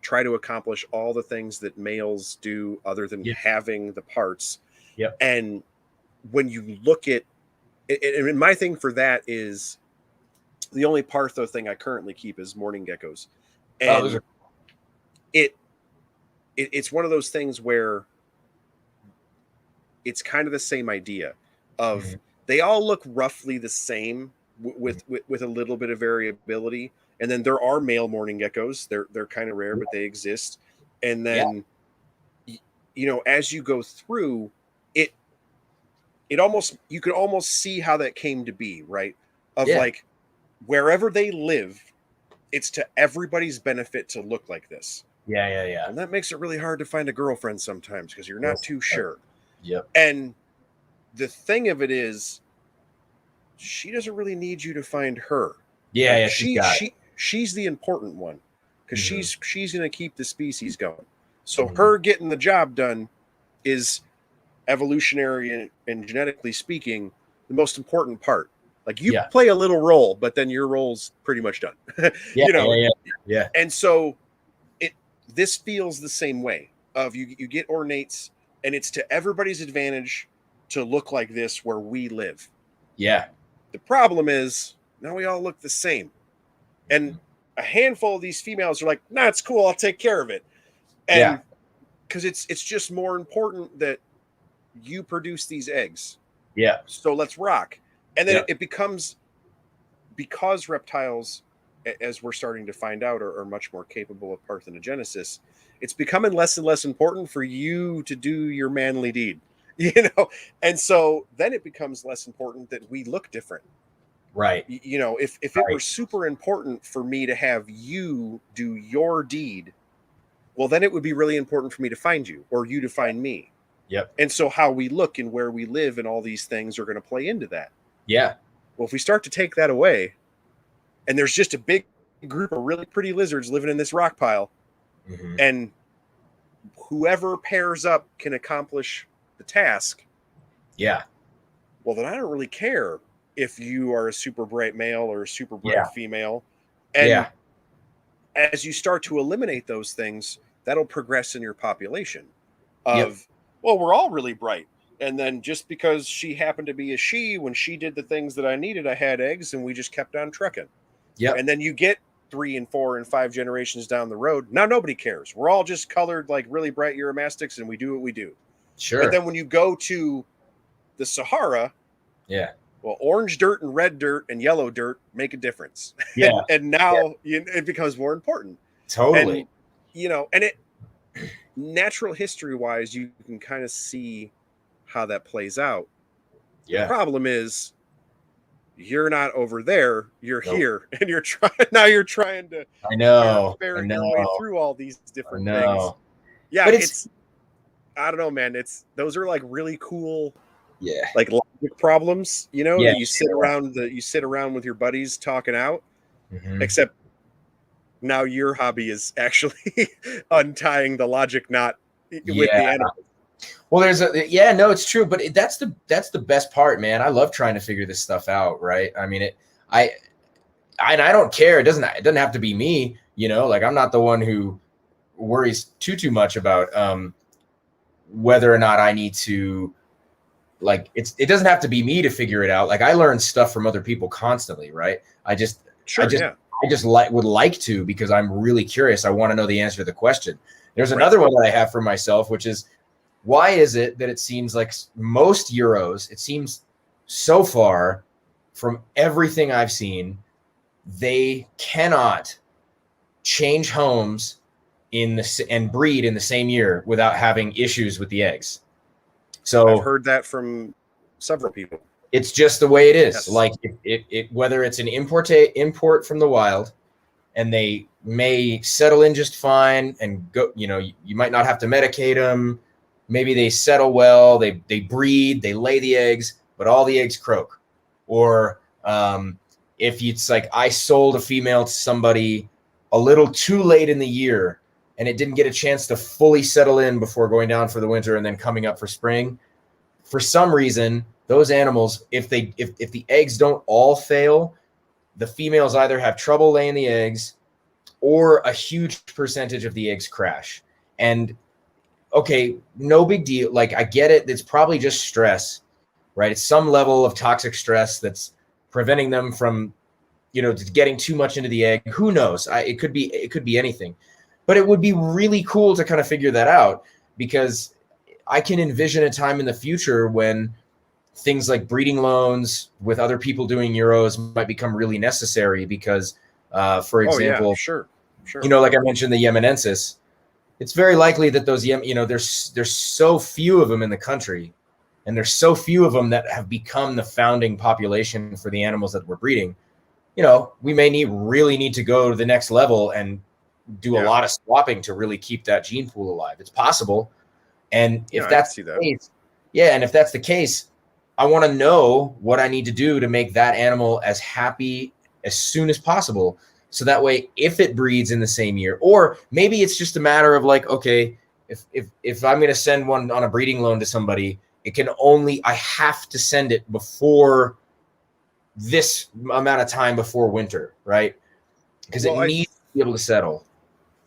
try to accomplish all the things that males do other than having the parts. Yep. And when you look at and my thing for that is the only Partho thing I currently keep is morning geckos. And it's one of those things where it's kind of the same idea of they all look roughly the same with a little bit of variability. And then there are male morning geckos. They're kind of rare, but they exist. And then, as you go through it almost, you could almost see how that came to be, right? Of like wherever they live, it's to everybody's benefit to look like this. Yeah. And that makes it really hard to find a girlfriend sometimes because you're not too sure. Yep. And the thing of it is, she doesn't really need you to find her. Yeah, she's the important one because she's going to keep the species going. So her getting the job done is evolutionary and genetically speaking the most important part. Like you play a little role, but then your role's pretty much done. Yeah. And so this feels the same way of you get ornates and it's to everybody's advantage to look like this where we live. Yeah. The problem is now we all look the same. And a handful of these females are like, nah, it's cool. I'll take care of it. And because it's just more important that you produce these eggs. Yeah. So let's rock. And then it becomes, because reptiles as we're starting to find out, are much more capable of parthenogenesis, it's becoming less and less important for you to do your manly deed, and so then it becomes less important that we look different. Right. If it were super important for me to have you do your deed, well, then it would be really important for me to find you, or you to find me. Yep. And so how we look and where we live and all these things are going to play into that. Yeah. Well, if we start to take that away, and there's just a big group of really pretty lizards living in this rock pile, and whoever pairs up can accomplish the task. Yeah. Well, then I don't really care if you are a super bright male or a super bright female. And as you start to eliminate those things, that'll progress in your population of, well, we're all really bright. And then just because she happened to be a she, when she did the things that I needed, I had eggs, and we just kept on trucking. Yep. And then you get 3 and 4 and 5 generations down the road. Now nobody cares. We're all just colored like really bright Uromastycs, and we do what we do. Sure. But then when you go to the Sahara, well, orange dirt and red dirt and yellow dirt make a difference. Yeah. and now it becomes more important. Totally. And, and it natural history wise, you can kind of see how that plays out. Yeah. The problem is you're not over there, you're here, and you're trying to ferret your way through all these different things. Yeah, but it's I don't know, man. Those are like really cool, yeah, like logic problems, that you sit around with your buddies talking out. Except now your hobby is actually untying the logic knot with the animals. Well, it's true, but that's the best part, man. I love trying to figure this stuff out, right? I mean, I don't care. It doesn't have to be me, like I'm not the one who worries too much about whether or not I need to, like, it doesn't have to be me to figure it out. Like, I learn stuff from other people constantly, right? I just would like to, because I'm really curious. I want to know the answer to the question. There's another one that I have for myself, which is, why is it that it seems like most Euros, it seems so far from everything I've seen, they cannot change homes and breed in the same year without having issues with the eggs? So I've heard that from several people. It's just the way it is. Yes. Like whether it's an import from the wild, and they may settle in just fine and go, you might not have to medicate them. Maybe they settle well, they breed, they lay the eggs, but all the eggs croak. Or if it's like I sold a female to somebody a little too late in the year and it didn't get a chance to fully settle in before going down for the winter and then coming up for spring, for some reason, those animals, if the eggs don't all fail, the females either have trouble laying the eggs or a huge percentage of the eggs crash. And okay, no big deal. Like, I get it. It's probably just stress, right? It's some level of toxic stress that's preventing them from, getting too much into the egg. Who knows? It could be anything, but it would be really cool to kind of figure that out, because I can envision a time in the future when things like breeding loans with other people doing Euros might become really necessary because, for example, sure. Like I mentioned, the Yemenensis, it's very likely that those, there's so few of them in the country, and there's so few of them that have become the founding population for the animals that we're breeding. We may really need to go to the next level and do a lot of swapping to really keep that gene pool alive. It's possible. And if that's the case, and if that's the case, I want to know what I need to do to make that animal as happy as soon as possible. So that way, if it breeds in the same year, or maybe it's just a matter of like, okay, if I'm going to send one on a breeding loan to somebody, I have to send it before this amount of time before winter, right? Because it needs to be able to settle.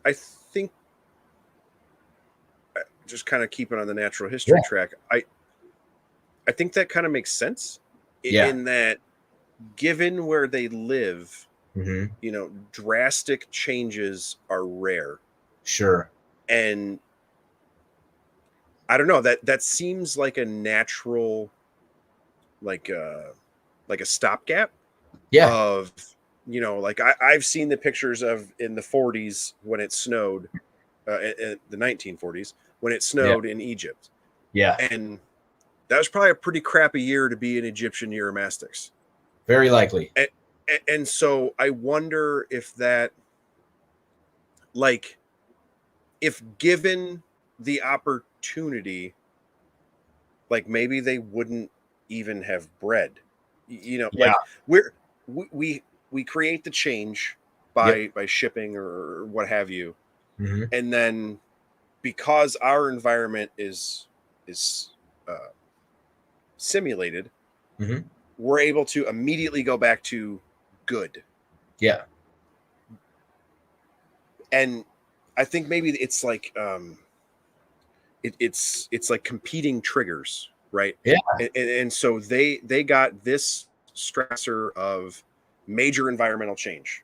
I think, just kind of keeping on the natural history track, I think that kind of makes sense in that, given where they live, drastic changes are rare. Sure. And I don't know, that seems like a natural, like a stopgap of you know, like I've seen the pictures of in the 40s when it snowed, in the 1940s when it snowed in Egypt. Yeah. And that was probably a pretty crappy year to be an Egyptian Uromastyx. Very likely. And so I wonder if that, like, if given the opportunity, like maybe they wouldn't even have bred, you know, like we create the change by shipping or what have you. Mm-hmm. And then because our environment is simulated, mm-hmm. we're able to immediately go back to good. Yeah. And I think maybe it's like it's like competing triggers, right? Yeah. And so they got this stressor of major environmental change.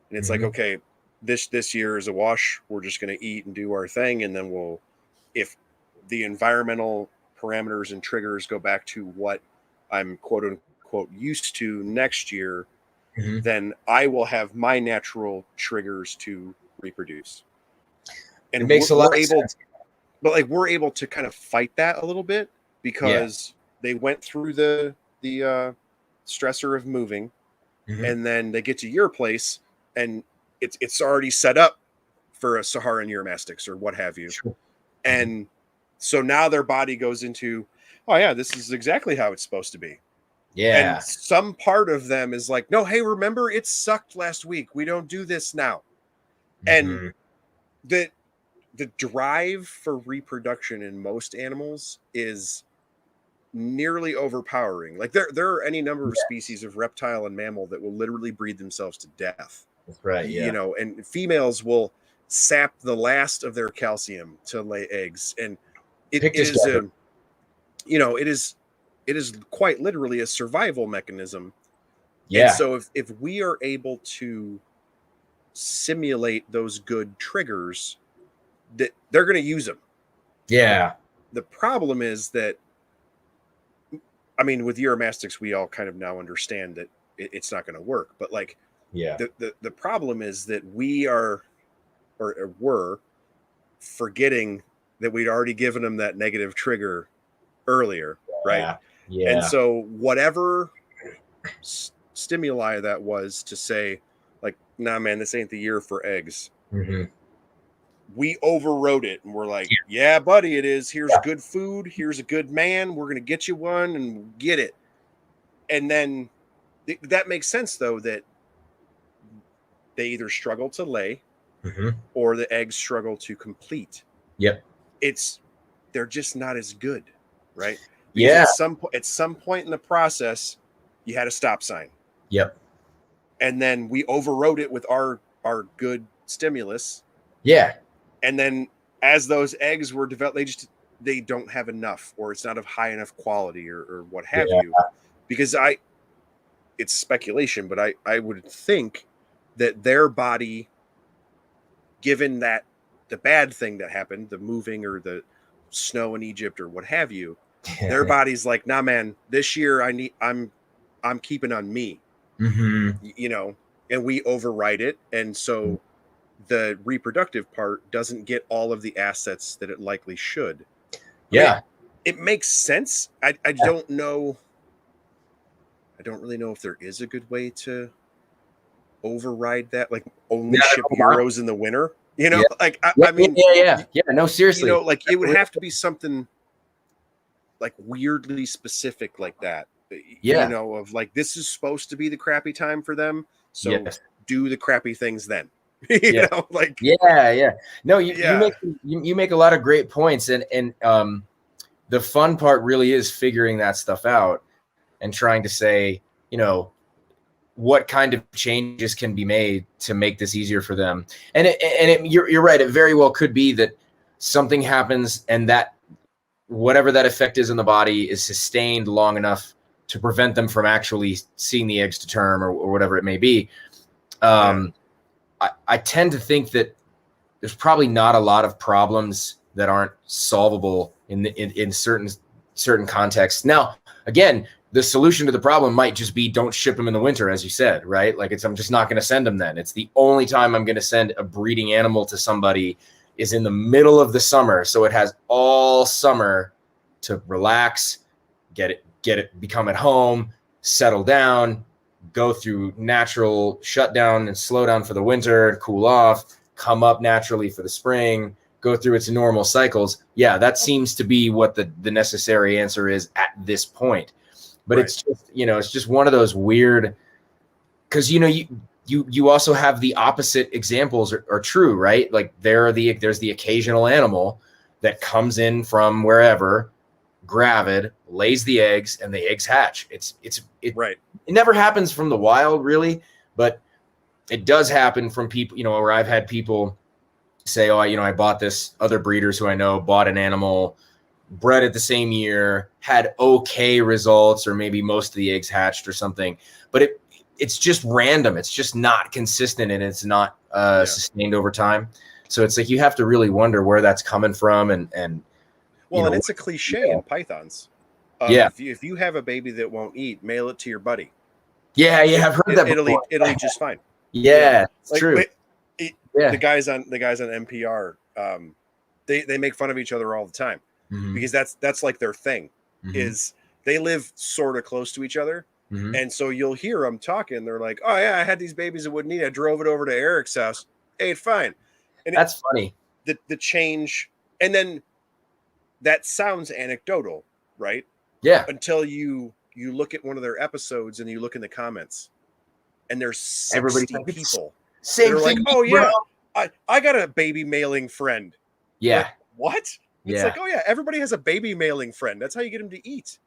And it's like, okay, this year is a wash. We're just going to eat and do our thing. And then we'll, if the environmental parameters and triggers go back to what I'm quote unquote used to next year, then I will have my natural triggers to reproduce. And it makes a lot of sense. But like we're able to kind of fight that a little bit because they went through the stressor of moving, and then they get to your place and it's already set up for a Saharan Uromastyx or what have you. Sure. And so now their body goes into, oh yeah, this is exactly how it's supposed to be. Yeah. And some part of them is like, no, hey, remember it sucked last week. We don't do this now. And the drive for reproduction in most animals is nearly overpowering. Like there are any number of species of reptile and mammal that will literally breed themselves to death. That's right. Yeah. You know, and females will sap the last of their calcium to lay eggs. And it is quite literally a survival mechanism. Yeah. And so if we are able to simulate those good triggers, that they're going to use them. Yeah. The problem is that, I mean, with Uromastyx, we all kind of now understand that it's not going to work. But like, the problem is that we are, or were, forgetting that we'd already given them that negative trigger earlier, right? Yeah. And so whatever stimuli that was to say, like, nah, man, this ain't the year for eggs. We overrode it and we're like, yeah, buddy, it is. Here's good food. Here's a good man. We're going to get you one and get it. And then that makes sense, though, that they either struggle to lay or the eggs struggle to complete. Yep. They're just not as good, right? Because at some point in the process, you had a stop sign. Yep. And then we overrode it with our good stimulus. Yeah. And then as those eggs were developed, they don't have enough, or it's not of high enough quality or what have you. Because it's speculation, but I would think that their body, given that the bad thing that happened, the moving or the snow in Egypt or what have you, their body's like, nah, man, this year I'm keeping on me, you know, and we override it. And so the reproductive part doesn't get all of the assets that it likely should. Yeah. I mean, it makes sense. I don't know. I don't really know if there is a good way to override that, like only ship Euros in the winter, you know, like, I mean, no, seriously, you know, like it would have to be something like weirdly specific like that, you know, of like, this is supposed to be the crappy time for them. So do the crappy things then. You know, like no, you make a lot of great points, and the fun part really is figuring that stuff out and trying to say, you know, what kind of changes can be made to make this easier for them. And you're right, it very well could be that something happens and that whatever that effect is in the body is sustained long enough to prevent them from actually seeing the eggs to term or whatever it may be. I tend to think that there's probably not a lot of problems that aren't solvable in certain contexts. Now, again, the solution to the problem might just be don't ship them in the winter, as you said, right? Like I'm just not going to send them then. It's the only time I'm going to send a breeding animal to somebody is in the middle of the summer. So it has all summer to relax, get it, become at home, settle down, go through natural shutdown and slow down for the winter, cool off, come up naturally for the spring, go through its normal cycles. Yeah, that seems to be what the necessary answer is at this point. But it's just, it's just one of those weird, because, you also have the opposite examples are true, right? Like there's the occasional animal that comes in from wherever, gravid, lays the eggs, and the eggs hatch. It never happens from the wild, really, but it does happen from people, where I've had people say, oh, I bought this, other breeders who I know bought an animal, bred it the same year, had okay results, or maybe most of the eggs hatched or something, but it's just random. It's just not consistent, and it's not sustained over time. So it's like you have to really wonder where that's coming from, and and it's a cliche in pythons. If you have a baby that won't eat, mail it to your buddy. Yeah, I've heard that before. It'll eat just fine. Yeah, it's true. The guys on NPR, they make fun of each other all the time. Mm-hmm. Because that's like their thing. Mm-hmm. Is they live sort of close to each other. Mm-hmm. And so you'll hear them talking. They're like, oh yeah, I had these babies that wouldn't eat. I drove it over to Eric's house, ate fine. And that's funny. The change, and then that sounds anecdotal, right? Yeah. Until you look at one of their episodes and you look in the comments, and there's 60 people. Same thing. Like, oh yeah, I got a baby mailing friend. Yeah. Like, what? It's like, oh yeah, everybody has a baby mailing friend. That's how you get them to eat,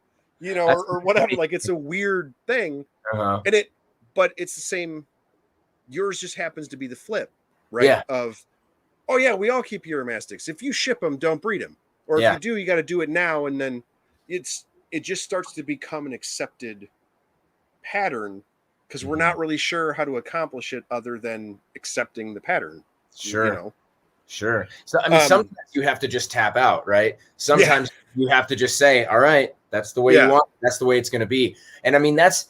or whatever. Like, it's a weird thing, but it's the same. Yours just happens to be the flip, right? Yeah. Of, oh yeah, we all keep Uromastyx. If you ship them, don't breed them, or if you do, you got to do it now. And then it just starts to become an accepted pattern because we're not really sure how to accomplish it other than accepting the pattern. Sure. Sure. So, I mean, sometimes you have to just tap out, right? Sometimes you have to just say, all right, that's the way you want. That's the way it's going to be. And I mean, this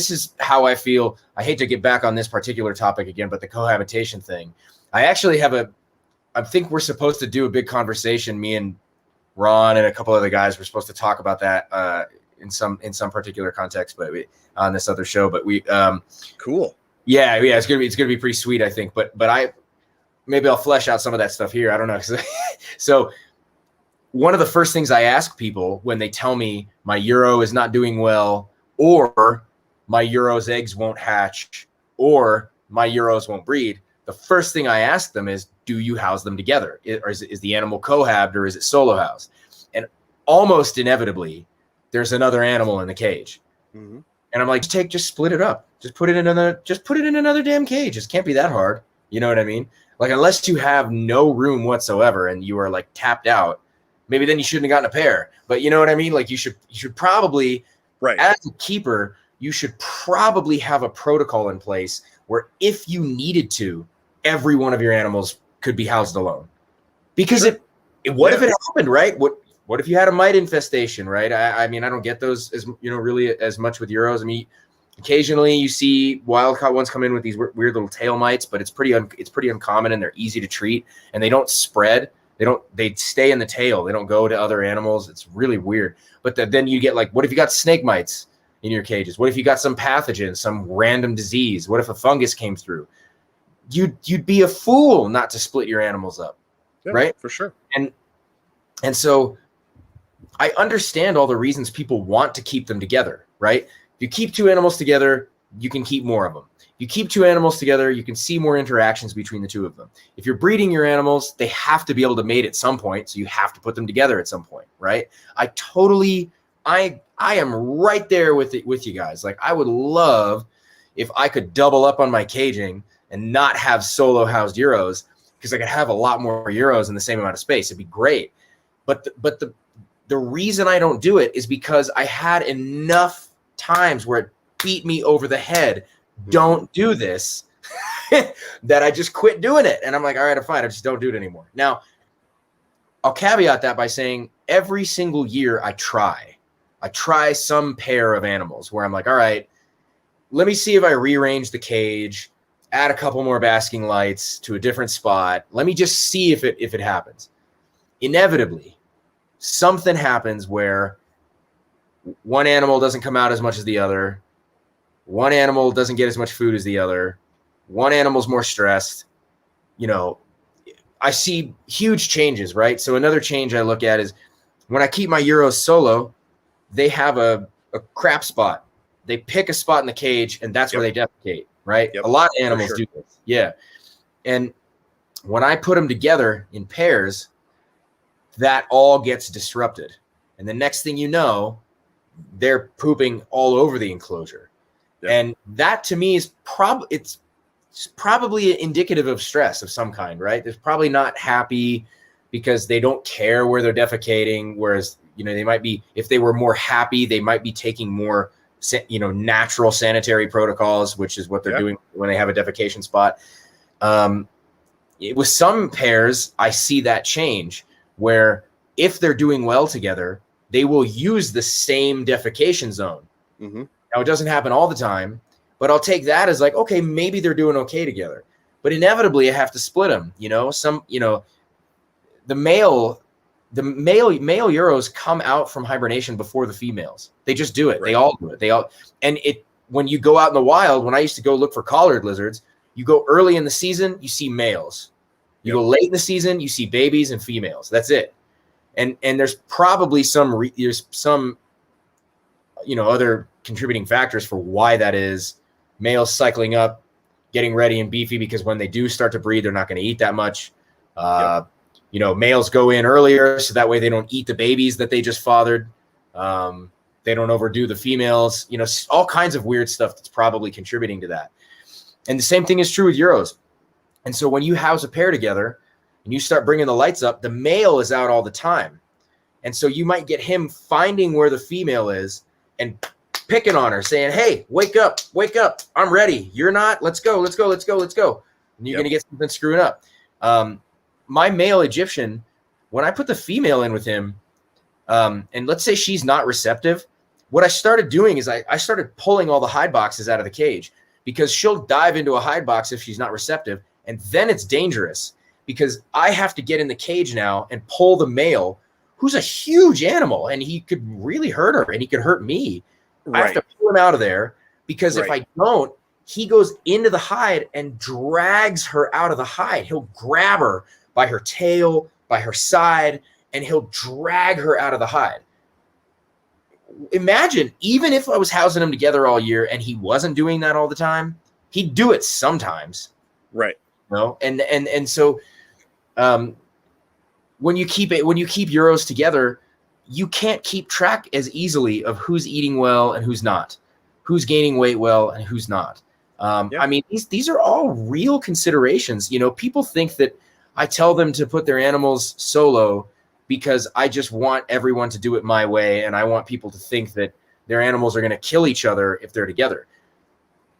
is how I feel. I hate to get back on this particular topic again, but the cohabitation thing, I actually I think we're supposed to do a big conversation. Me and Ron and a couple other guys were supposed to talk about that in some particular context, but on this other show, but we, cool. Yeah. It's going to be pretty sweet, I think, but maybe I'll flesh out some of that stuff here. I don't know. So one of the first things I ask people when they tell me my Euro is not doing well, or my Euro's eggs won't hatch, or my Euros won't breed, the first thing I ask them is, do you house them together? Or is the animal cohabbed, or is it solo housed? And almost inevitably, there's another animal in the cage. Mm-hmm. And I'm like, just split it up. Just put it in another damn cage. It can't be that hard. You know what I mean? Like, unless you have no room whatsoever and you are like tapped out, maybe then you shouldn't have gotten a pair. But you know what I mean? Like, you should probably, as a keeper, you should probably have a protocol in place where if you needed to, every one of your animals could be housed alone. Because what if it happened, right? What if you had a mite infestation, right? I mean, I don't get those as really as much with Euros. I mean, occasionally you see wild-caught ones come in with these weird little tail mites, but it's pretty uncommon, and they're easy to treat, and they don't spread. They stay in the tail. They don't go to other animals. It's really weird. But then you get like, what if you got snake mites in your cages? What if you got some pathogen, some random disease? What if a fungus came through? You'd be a fool not to split your animals up, right? For sure. And so I understand all the reasons people want to keep them together, right? If you keep two animals together, you can keep more of them. If you keep two animals together, you can see more interactions between the two of them. If you're breeding your animals, they have to be able to mate at some point, so you have to put them together at some point, right? I am right there with you guys. Like, I would love if I could double up on my caging and not have solo housed Euros, because I could have a lot more Euros in the same amount of space. It'd be great. But the reason I don't do it is because I had enough times where it beat me over the head. Don't do this. That I just quit doing it. And I'm like, all right, I'm fine. I just don't do it anymore. Now, I'll caveat that by saying every single year I try. I try some pair of animals where I'm like, all right, let me see if I rearrange the cage, add a couple more basking lights to a different spot. Let me just see if it happens. Inevitably, something happens where one animal doesn't come out as much as the other. One animal doesn't get as much food as the other. One animal's more stressed. You know, I see huge changes, right? So another change I look at is when I keep my Euros solo, they have a crap spot. They pick a spot in the cage, and that's where they defecate, right? A lot of animals do this. Yeah. And when I put them together in pairs, that all gets disrupted. And the next thing you know, they're pooping all over the enclosure. And that to me is it's probably indicative of stress of some kind, right? They're probably not happy because they don't care where they're defecating. Whereas, you know, they might be, if they were more happy, they might be taking more, you know, natural sanitary protocols, which is what they're doing when they have a defecation spot. With some pairs, I see that change where if they're doing well together, they will use the same defecation zone. Now, it doesn't happen all the time, but I'll take that as like, okay, maybe they're doing okay together. But inevitably, I have to split them. You know, the male Euros come out from hibernation before the females. They just do it. They all do it. When you go out in the wild, when I used to go look for collared lizards, you go early in the season, you see males. You go late in the season, you see babies and females. That's it. And there's probably some other contributing factors for why that is. Males cycling up, getting ready and beefy, because when they do start to breed, they're not going to eat that much. Males go in earlier, so that way they don't eat the babies that they just fathered. They don't overdo the females. You know, all kinds of weird stuff that's probably contributing to that. And the same thing is true with Euros. And so when you house a pair together and you start bringing the lights up, the male is out all the time. And so you might get him finding where the female is and picking on her, saying, hey, wake up, I'm ready. You're not, let's go. And you're going to get something screwing up. My male Egyptian, when I put the female in with him, and let's say she's not receptive, what I started doing is I started pulling all the hide boxes out of the cage, because she'll dive into a hide box if she's not receptive. And then it's dangerous, because I have to get in the cage now and pull the male, who's a huge animal, and he could really hurt her, and he could hurt me. I have to pull him out of there, because if I don't, he goes into the hide and drags her out of the hide. He'll grab her by her tail, by her side, and he'll drag her out of the hide. Imagine, even if I was housing them together all year and he wasn't doing that all the time, he'd do it sometimes. Right. You know? And so when you keep Euros together, you can't keep track as easily of who's eating well and who's not, who's gaining weight well and who's not. I mean, these are all real considerations. You know, people think that I tell them to put their animals solo because I just want everyone to do it my way, and I want people to think that their animals are going to kill each other if they're together.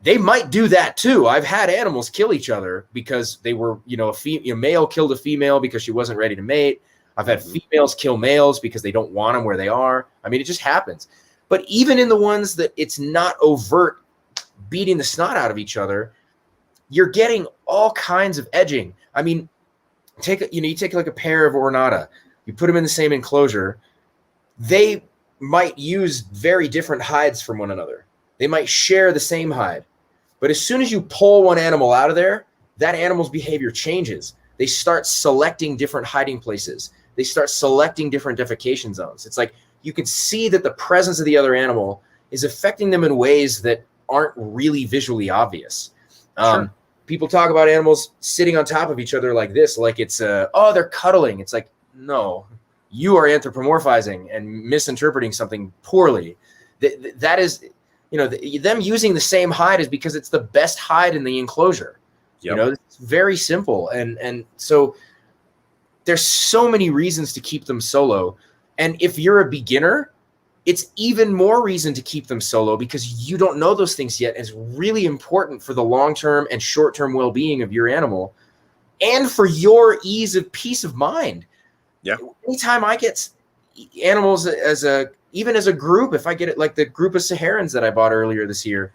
They might do that too. I've had animals kill each other because they were, a male killed a female because she wasn't ready to mate. I've had females kill males because they don't want them where they are. I mean, it just happens. But even in the ones that it's not overt beating the snot out of each other, you're getting all kinds of edging. I mean, you take like a pair of Ornata, you put them in the same enclosure, they might use very different hides from one another. They might share the same hide. But as soon as you pull one animal out of there, that animal's behavior changes. They start selecting different hiding places. They start selecting different defecation zones. It's like you can see that the presence of the other animal is affecting them in ways that aren't really visually obvious. Sure. People talk about animals sitting on top of each other like this, like it's they're cuddling. It's like, no, you are anthropomorphizing and misinterpreting something poorly. That is, them using the same hide is because it's the best hide in the enclosure. Yep. It's very simple. And so there's so many reasons to keep them solo. And if you're a beginner, it's even more reason to keep them solo, because you don't know those things yet. It's really important for the long-term and short-term well-being of your animal and for your ease of peace of mind. Yeah. Anytime I get animals as a even as a group, if I get it, like the group of Saharans that I bought earlier this year,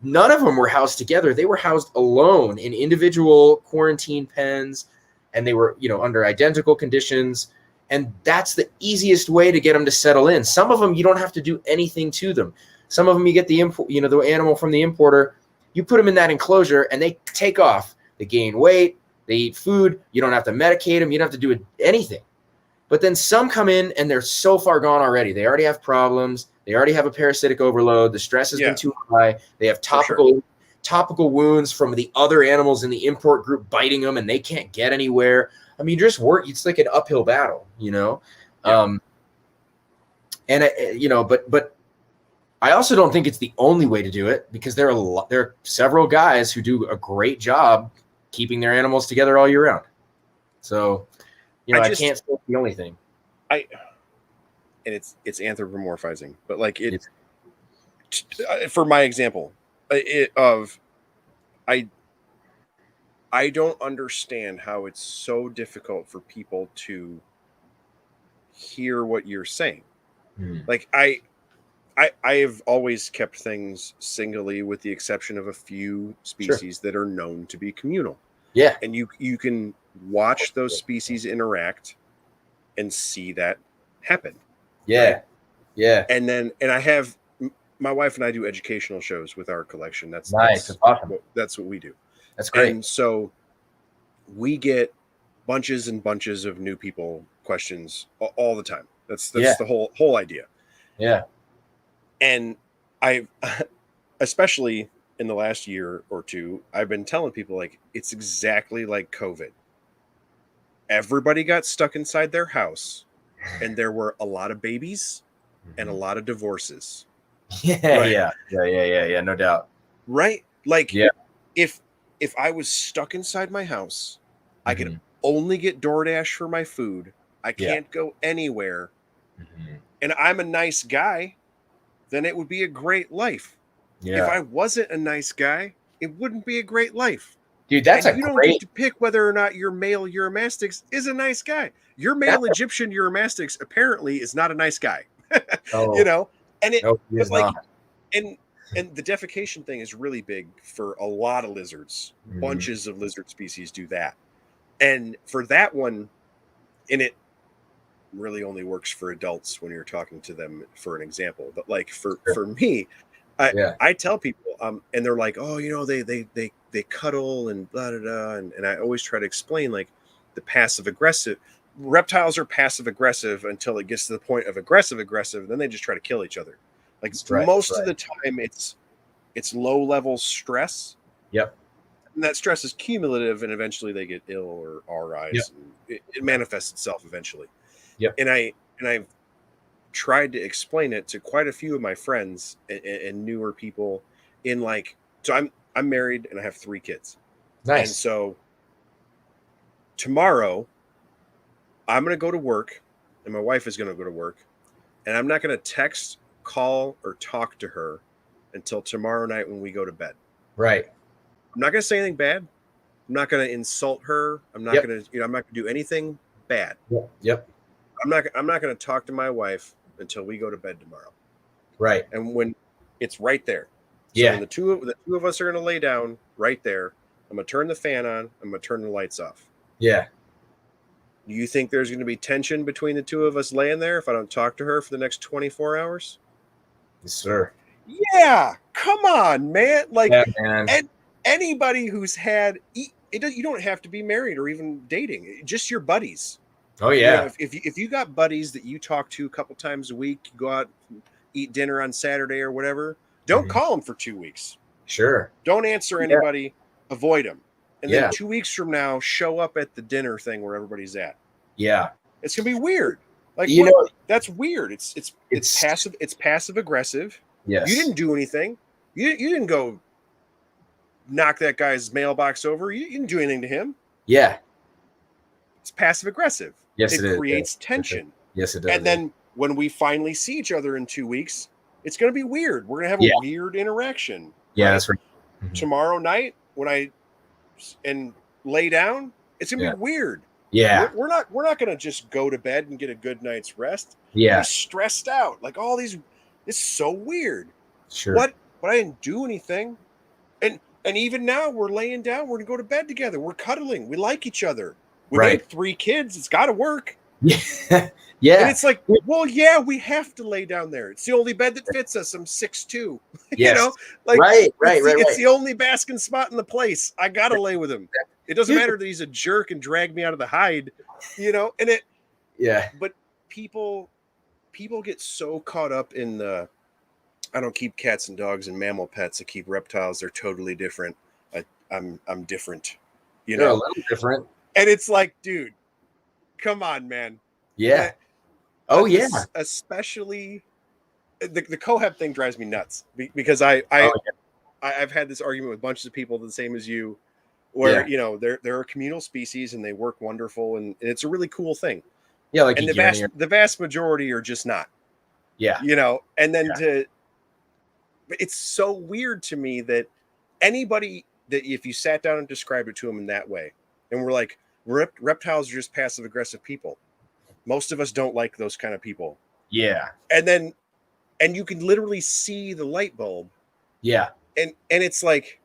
none of them were housed together. They were housed alone in individual quarantine pens, and they were, under identical conditions. And that's the easiest way to get them to settle in. Some of them, you don't have to do anything to them. Some of them, you get the animal from the importer, you put them in that enclosure and they take off. They gain weight, they eat food. You don't have to medicate them. You don't have to do anything. But then some come in and they're so far gone already. They already have problems. They already have a parasitic overload. The stress has been too high. They have topical wounds from the other animals in the import group biting them, and they can't get anywhere. I mean, it's like an uphill battle, Yeah. But I also don't think it's the only way to do it, because there are several guys who do a great job keeping their animals together all year round. So, I can't say it's the only thing. And it's anthropomorphizing, but like for my example, I don't understand how it's so difficult for people to hear what you're saying. Like I have always kept things singly, with the exception of a few species that are known to be communal. Yeah. And you can watch those species interact and see that happen. Yeah. Right? Yeah. And I have, my wife and I do educational shows with our collection. That's nice. That's awesome. That's what we do. That's great. And so we get bunches and bunches of new people questions all the time. That's the whole idea. Yeah. And I, especially in the last year or two, I've been telling people, like, it's exactly like COVID. Everybody got stuck inside their house, and there were a lot of babies and a lot of divorces. Yeah, right? Yeah, no doubt. Right? Like, if I was stuck inside my house, I could only get DoorDash for my food. I can't go anywhere. And I'm a nice guy, then it would be a great life. If I wasn't a nice guy, it wouldn't be a great life. Dude, you don't get to pick whether or not your male Uromastyx is a nice guy. Your male Egyptian Uromastyx apparently is not a nice guy. And and the defecation thing is really big for a lot of lizards. Bunches of lizard species do that. And for that one, and it really only works for adults when you're talking to them for an example. But like for me, I tell people, and they're like, oh, they cuddle and blah, blah, blah. And I always try to explain, like, the passive aggressive reptiles are passive aggressive until it gets to the point of aggressive. Then they just try to kill each other. Like most of the time it's low level stress. Yep. And that stress is cumulative, and eventually they get ill or RIs. And it manifests itself eventually. Yep. And I've tried to explain it to quite a few of my friends and newer people in, like, so I'm married and I have 3 kids. Nice. And so tomorrow I'm going to go to work, and my wife is going to go to work, and I'm not going to text, call, or talk to her until tomorrow night when we go to bed. Right. I'm not going to say anything bad. I'm not going to insult her. I'm not going to, I'm not going to do anything bad. Yep. I'm not going to talk to my wife until we go to bed tomorrow. Right. And when it's right there. So when the two of us are going to lay down right there, I'm going to turn the fan on. I'm going to turn the lights off. Yeah. Do you think there's going to be tension between the two of us laying there if I don't talk to her for the next 24 hours? Yes, sir. Yeah. Come on, man. Like, man. And anybody who's had, you don't have to be married or even dating, just your buddies. Oh, yeah. If you got buddies that you talk to a couple times a week, you go out, eat dinner on Saturday or whatever, don't call them for 2 weeks. Sure. Don't answer anybody. Avoid them. And then 2 weeks from now, show up at the dinner thing where everybody's at. Yeah. It's going to be weird. Like, that's weird. It's passive. It's passive aggressive. Yes. You didn't do anything. You didn't go knock that guy's mailbox over. You didn't do anything to him. Yeah. It's passive aggressive. Yes, it creates tension. Yes, it does. And then when we finally see each other in 2 weeks, it's going to be weird. We're going to have a weird interaction. Yeah, that's right. Tomorrow night, when I lay down, it's going to be weird. Yeah. We're not going to just go to bed and get a good night's rest. Yeah. We're stressed out. Like all these, it's so weird. Sure. What? But I didn't do anything. And even now we're laying down. We're going to go to bed together. We're cuddling. We like each other. We made 3 kids. It's got to work. Yeah. And it's like, well, yeah, we have to lay down there. It's the only bed that fits us. I'm 6'2". Yes. You know, like it's the only basking spot in the place. I gotta lay with him. It doesn't matter that he's a jerk and dragged me out of the hide, you know. And it, But people get so caught up in the, I don't keep cats and dogs and mammal pets. I keep reptiles. They're totally different. I'm different. You know, a little different. And it's like, dude, come on, man. Yeah. Especially the cohab thing drives me nuts because I've had this argument with bunches of people the same as you, where you know they're a communal species and they work wonderful and it's a really cool thing. Yeah, like and the vast majority are just not. Yeah, you know, and then it's so weird to me that anybody that if you sat down and described it to them in that way, and we're like reptiles are just passive aggressive people. Most of us don't like those kind of people. Yeah. And you can literally see the light bulb. Yeah. And it's like,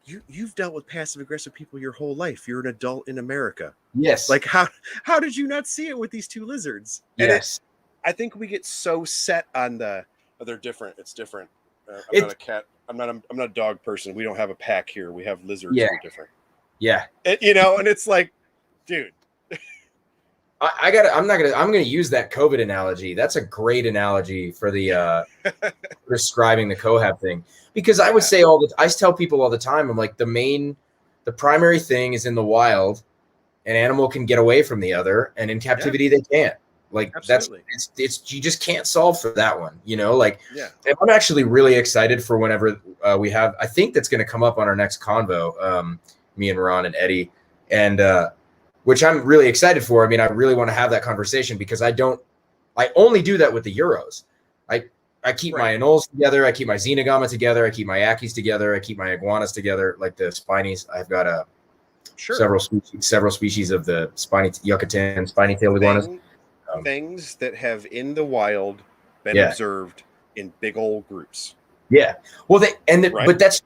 you've dealt with passive aggressive people your whole life. You're an adult in America. Yes. Like how did you not see it with these 2 lizards? Yes. I think we get so set on they're different. It's different. I'm not a cat. I'm not a dog person. We don't have a pack here. We have lizards. Yeah. We're different. Yeah. And, you know, and it's like, dude, I'm going to use that COVID analogy. That's a great analogy for the prescribing the cohab thing, because I would say I tell people all the time, I'm like, the primary thing is in the wild. An animal can get away from the other, and in captivity they can't. Like absolutely. It's you just can't solve for that one, you know. Like, and I'm actually really excited for whenever we have. I think that's going to come up on our next convo. Me and Ron and Eddie, and which I'm really excited for. I mean, I really want to have that conversation because I only do that with the Euros. I keep my anoles together. I keep my Xenogama together. I keep my Ackies together. I keep my iguanas together, like the spinies. I've got several species of the Yucatan spiny-tailed iguanas. Things that have in the wild been observed in big old groups. Yeah. Well, but that's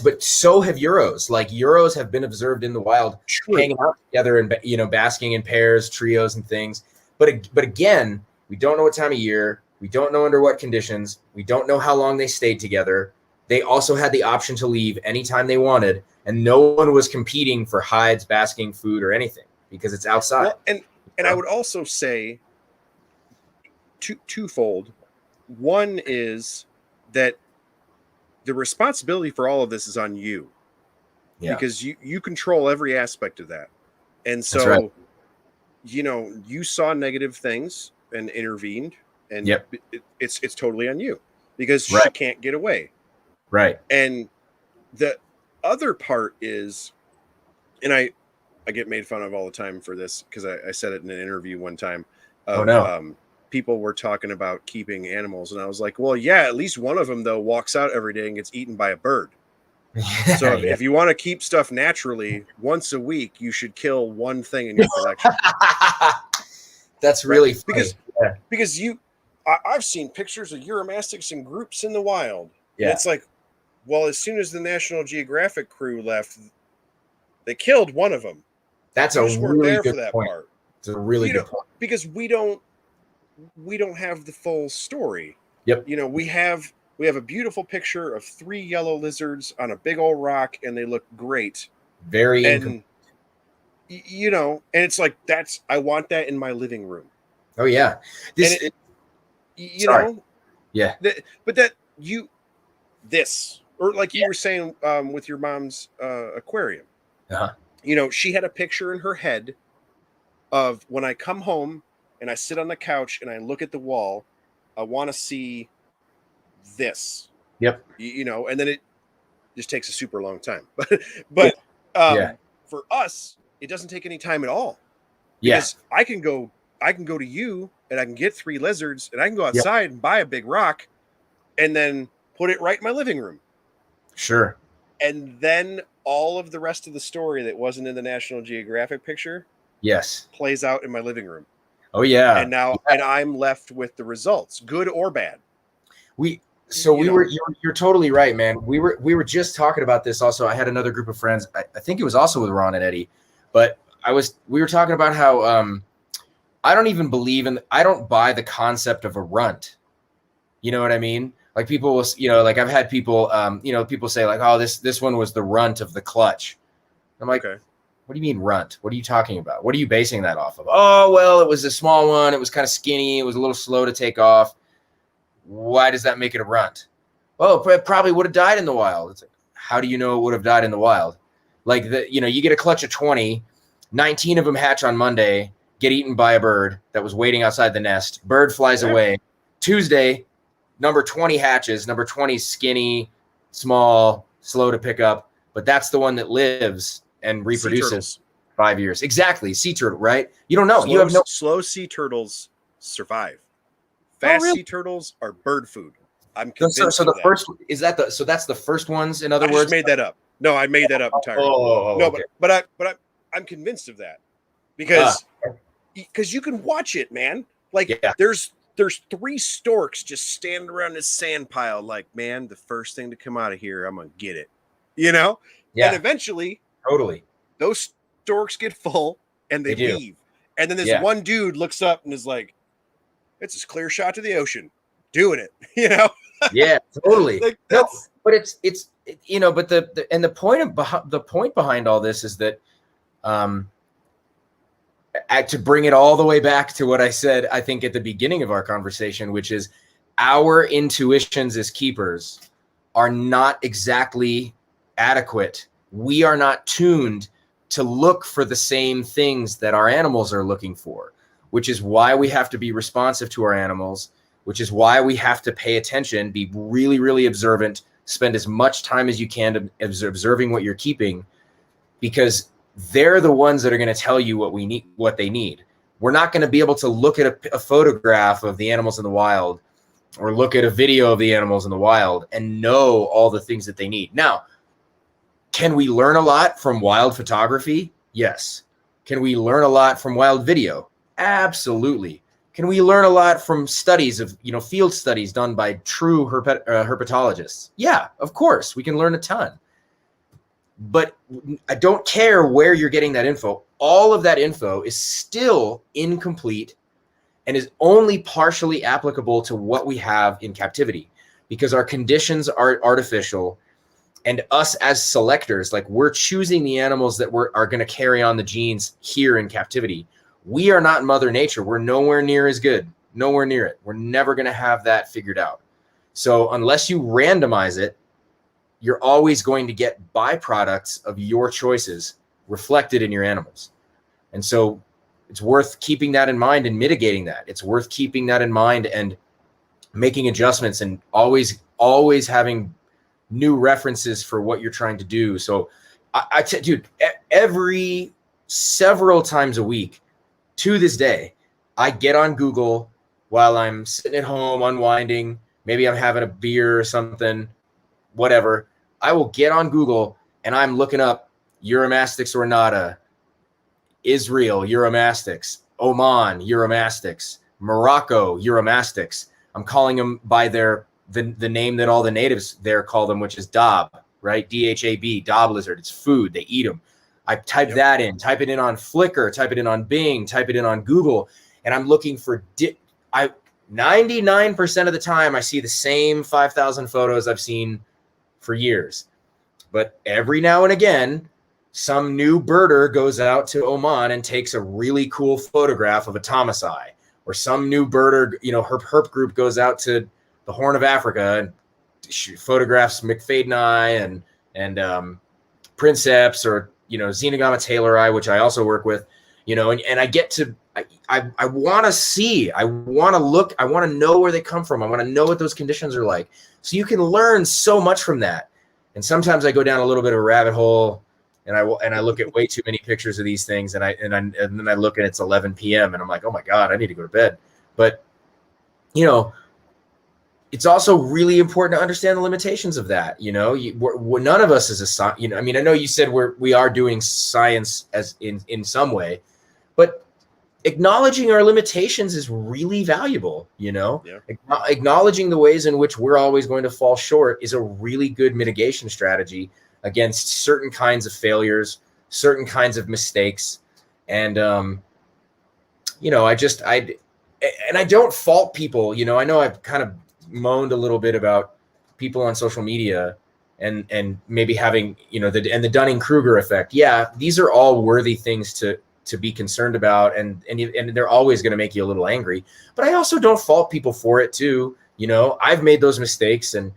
but so have Euros. Like Euros have been observed in the wild, hanging out together and, you know, basking in pairs, trios, and things. But again, we don't know what time of year. We don't know under what conditions. We don't know how long they stayed together. They also had the option to leave anytime they wanted, and no one was competing for hides, basking, food, or anything because it's outside. Well, and I would also say twofold. One is that the responsibility for all of this is on you, because you control every aspect of that. And so, you know, you saw negative things and intervened, and it's totally on you because she can't get away. Right. And the other part is, and I get made fun of all the time for this because I said it in an interview one time. People were talking about keeping animals, and I was like, well, yeah, at least one of them though walks out every day and gets eaten by a bird. So if you want to keep stuff naturally, once a week you should kill one thing in your collection. That's really funny. Because I've seen pictures of Uromastics in groups in the wild. Yeah. And it's like, well, as soon as the National Geographic crew left, they killed one of them. That's a really good point. Part. It's a really good point. Because we don't have the full story. Yep. You know, we have a beautiful picture of 3 yellow lizards on a big old rock, and they look great. And you know, and it's like I want that in my living room. Oh yeah. You know. Yeah. Or like you were saying with your mom's aquarium. Uh-huh. You know, she had a picture in her head of when I come home and I sit on the couch and I look at the wall, I want to see this. Yep. You know, and then it just takes a super long time. But for us, it doesn't take any time at all. Because I can go to you and I can get 3 lizards and I can go outside and buy a big rock and then put it right in my living room. Sure. And then all of the rest of the story that wasn't in the National Geographic picture Yes. plays out in my living room. Oh yeah. And now, and I'm left with the results, good or bad. You're totally right, man. We were just talking about this also. I had another group of friends. I think it was also with Ron and Eddie, but we were talking about how I don't buy the concept of a runt. You know what I mean? Like people will, like I've had people, people say like, oh, this one was the runt of the clutch. I'm like, okay. What do you mean runt? What are you talking about? What are you basing that off of? Oh, well, it was a small one. It was kind of skinny. It was a little slow to take off. Why does that make it a runt? Well, it probably would have died in the wild. It's like, how do you know it would have died in the wild? Like, you get a clutch of 20, 19 of them hatch on Monday, get eaten by a bird that was waiting outside the nest. Bird flies away. Tuesday, number 20 hatches. Number 20 skinny, small, slow to pick up. But that's the one that lives and reproduces 5 years. Exactly. Sea turtle, right? You don't know. Slow sea turtles survive. Fast sea turtles are bird food. I'm convinced. So the first is that so that's the first ones. In other words, I just made that up. No, I made that up entirely. No, okay. but I'm convinced of that because you can watch it, man. Like there's 3 storks just standing around this sand pile. Like, man, the first thing to come out of here, I'm gonna get it. Yeah. And eventually, totally, those storks get full and they leave. And then this one dude looks up and is like, it's a clear shot to the ocean, doing it, Yeah, totally. Like but it's but the point behind all this is that to bring it all the way back to what I said, I think at the beginning of our conversation, which is our intuitions as keepers are not exactly adequate. We are not tuned to look for the same things that our animals are looking for, which is why we have to be responsive to our animals, which is why we have to pay attention, be really, really observant, spend as much time as you can observing what you're keeping, because they're the ones that are going to tell you what they need. We're not going to be able to look at a photograph of the animals in the wild or look at a video of the animals in the wild and know all the things that they need. Now, can we learn a lot from wild photography? Yes. Can we learn a lot from wild video? Absolutely. Can we learn a lot from studies of, field studies done by true herpetologists? Yeah, of course. We can learn a ton. But I don't care where you're getting that info. All of that info is still incomplete and is only partially applicable to what we have in captivity, because our conditions are artificial, and us as selectors, like we're choosing the animals that are going to carry on the genes here in captivity. We are not Mother Nature. We're nowhere near as good, nowhere near it. We're never going to have that figured out. So unless you randomize it, you're always going to get byproducts of your choices reflected in your animals. And so it's worth keeping that in mind and mitigating that. It's worth keeping that in mind and making adjustments and always having new references for what you're trying to do. So dude, every several times a week to this day, I get on Google while I'm sitting at home unwinding. Maybe I'm having a beer or something, whatever. I will get on Google and I'm looking up Uromastyx ornata, Israel Uromastyx, Oman Uromastyx, Morocco Uromastyx. I'm calling them by the name that all the natives there call them, which is Dab, right? DHAB, Dab lizard. It's food. They eat them. I type that in, type it in on Flickr, type it in on Bing, type it in on Google, and I'm looking for 99% of the time I see the same 5,000 photos I've seen for years. But every now and again, some new birder goes out to Oman and takes a really cool photograph of a Thomasai, or some new birder, herp group goes out to the Horn of Africa and photographs McFadeni and Princeps, or Xenogama taylori, which I also work with, and I get to, I want to see, I want to look, I want to know where they come from. I want to know what those conditions are like. So you can learn so much from that. And sometimes I go down a little bit of a rabbit hole, and I look at way too many pictures of these things, and then I look and it's 11 p.m. and I'm like, oh my God, I need to go to bed. But it's also really important to understand the limitations of that. None of us is I know you said we are doing science as in some way, but acknowledging our limitations is really valuable, you know. Acknowledging the ways in which we're always going to fall short is a really good mitigation strategy against certain kinds of failures, certain kinds of mistakes. And you know, I don't fault people. You know, I know I've kind of moaned a little bit about people on social media and maybe having, you know, the Dunning-Kruger effect. Yeah, these are all worthy things to be concerned about, and they're always going to make you a little angry. But I also don't fault people for it too. You know, I've made those mistakes, and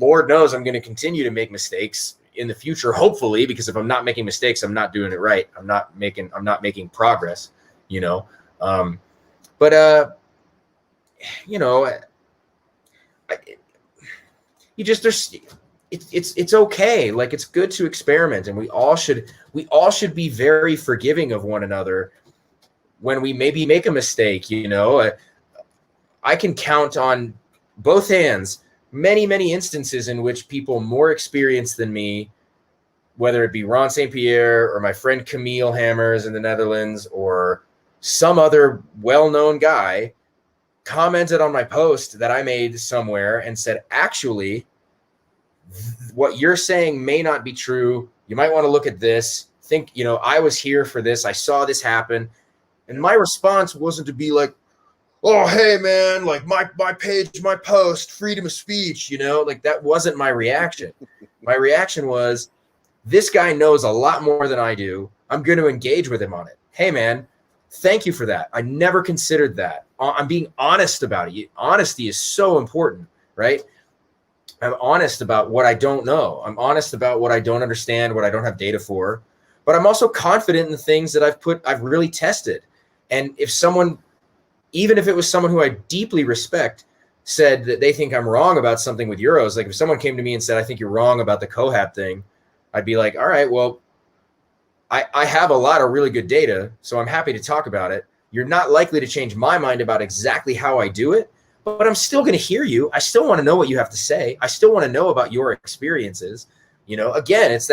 Lord knows I'm going to continue to make mistakes in the future, hopefully, because if I'm not making mistakes, I'm not doing it right. I'm not making progress, you know. You know, it's okay. Like, it's good to experiment, and we all should be very forgiving of one another when we maybe make a mistake. You know, I can count on both hands many instances in which people more experienced than me, whether it be Ron St. Pierre or my friend Camille Hammers in the Netherlands or some other well-known guy, commented on my post that I made somewhere and said, actually, what you're saying may not be true. You might want to look at this. Think, you know, I was here for this. I saw this happen. And my response wasn't to be like, oh, hey, man, like my page, my post, freedom of speech, you know, like that wasn't my reaction. My reaction was, this guy knows a lot more than I do. I'm going to engage with him on it. Hey, man, thank you for that. I never considered that. I'm being honest about it. Honesty is so important, right? I'm honest about what I don't know. I'm honest about what I don't understand, what I don't have data for. But I'm also confident in the things that I've really tested. And if someone, even if it was someone who I deeply respect, said that they think I'm wrong about something with Euros, like if someone came to me and said, I think you're wrong about the Cohab thing, I'd be like, all right, well, I have a lot of really good data, so I'm happy to talk about it. You're not likely to change my mind about exactly how I do it, but I'm still going to hear you. I still want to know what you have to say. I still want to know about your experiences. You know, again, it's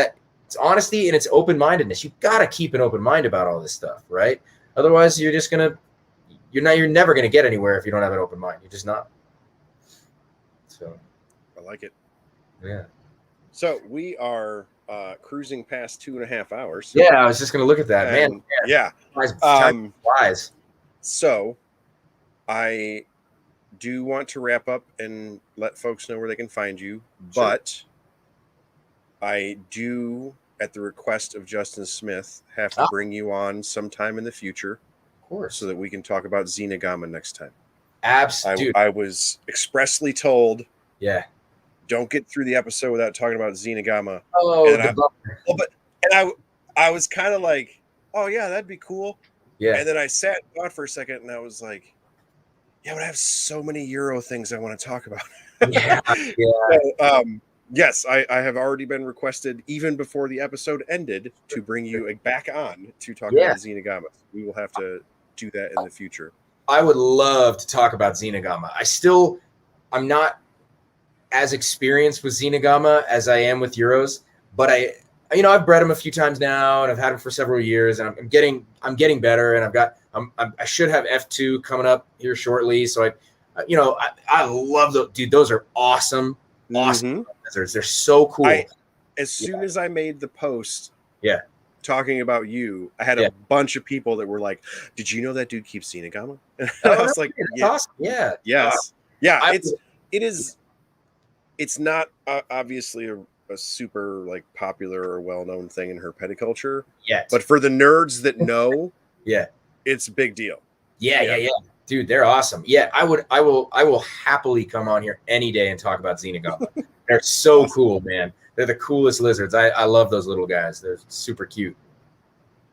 honesty and it's open-mindedness. You've got to keep an open mind about all this stuff, right? Otherwise, you're never going to get anywhere if you don't have an open mind. You're just not. So, I like it. Yeah. So we are cruising past 2.5 hours. Yeah, I was just going to look at that, man. Yeah. Flies. So I do want to wrap up and let folks know where they can find you, but I do, at the request of Justin Smith, have to bring you on sometime in the future, of course, so that we can talk about Xenogama next time. Absolutely. I was expressly told, don't get through the episode without talking about Xenogama. I was kind of like, oh yeah, that'd be cool. Yeah. And then I sat and thought for a second, and I was like, yeah, but I have so many Euro things I want to talk about. So, yes, I have already been requested, even before the episode ended, to bring you back on to talk about Xenogama. We will have to do that in the future. I would love to talk about Xenogama. I'm not as experienced with Xenogama as I am with Euros, but I've bred them a few times now, and I've had them for several years, and I'm getting better, and I should have F2 coming up here shortly. So I love those, dude. Those are awesome lizards. They're so cool. As soon as I made the post, talking about you, I had a bunch of people that were like, "Did you know that dude keeps Xenogama?" And I was like, awesome. Yes. It is. It's not obviously a super like popular or well-known thing in herpetoculture yet, but for the nerds that know, it's a big deal. Yeah. Dude, they're awesome. Yeah, I will happily come on here any day and talk about Xenogama. They're so cool, man. They're the coolest lizards. I love those little guys. They're super cute.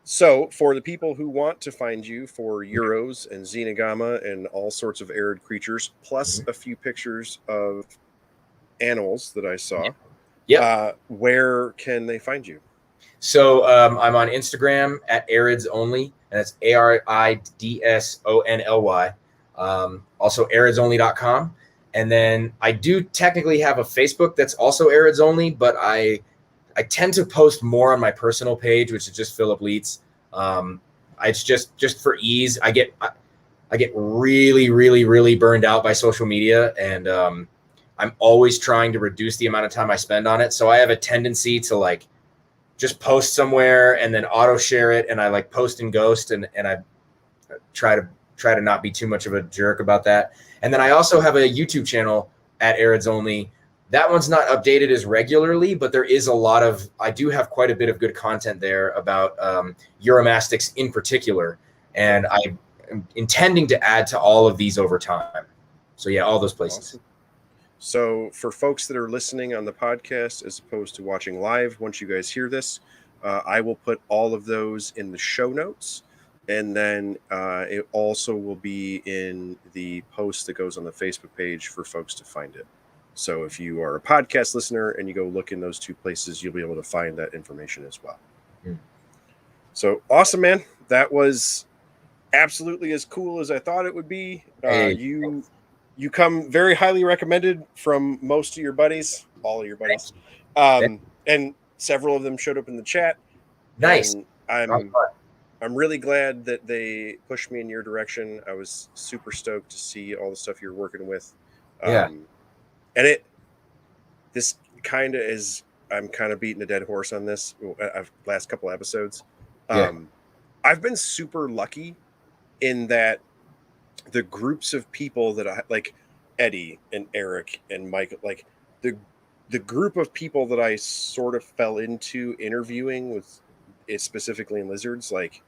So for the people who want to find you for Euros and Xenogama and all sorts of arid creatures, plus a few pictures of animals that I saw, where can they find you? So I'm on Instagram at aridsonly, and that's aridsonly. Also aridsonly.com. And then I do technically have a Facebook that's also aridsonly, but I tend to post more on my personal page, which is just Phillip Lietz. It's just for ease. I get really, really, really burned out by social media, and I'm always trying to reduce the amount of time I spend on it. So I have a tendency to like just post somewhere and then auto share it, and I like post and ghost, and I try to not be too much of a jerk about that. And then I also have a YouTube channel at aridsonly. That one's not updated as regularly, but there is I do have quite a bit of good content there about Uromastics in particular. And I am intending to add to all of these over time. So yeah, all those places. Awesome. So for folks that are listening on the podcast, as opposed to watching live, once you guys hear this, I will put all of those in the show notes. And then it also will be in the post that goes on the Facebook page for folks to find it. So if you are a podcast listener and you go look in those two places, you'll be able to find that information as well. So awesome, man. That was absolutely as cool as I thought it would be. You come very highly recommended from most of your buddies, all of your buddies. And several of them showed up in the chat. Nice. I'm really glad that they pushed me in your direction. I was super stoked to see all the stuff you're working with. And this kind of is, I'm kind of beating a dead horse on this last couple episodes. I've been super lucky in that the groups of people that I like, Eddie and Eric and Mike, like the group of people that I sort of fell into interviewing with it specifically in lizards, like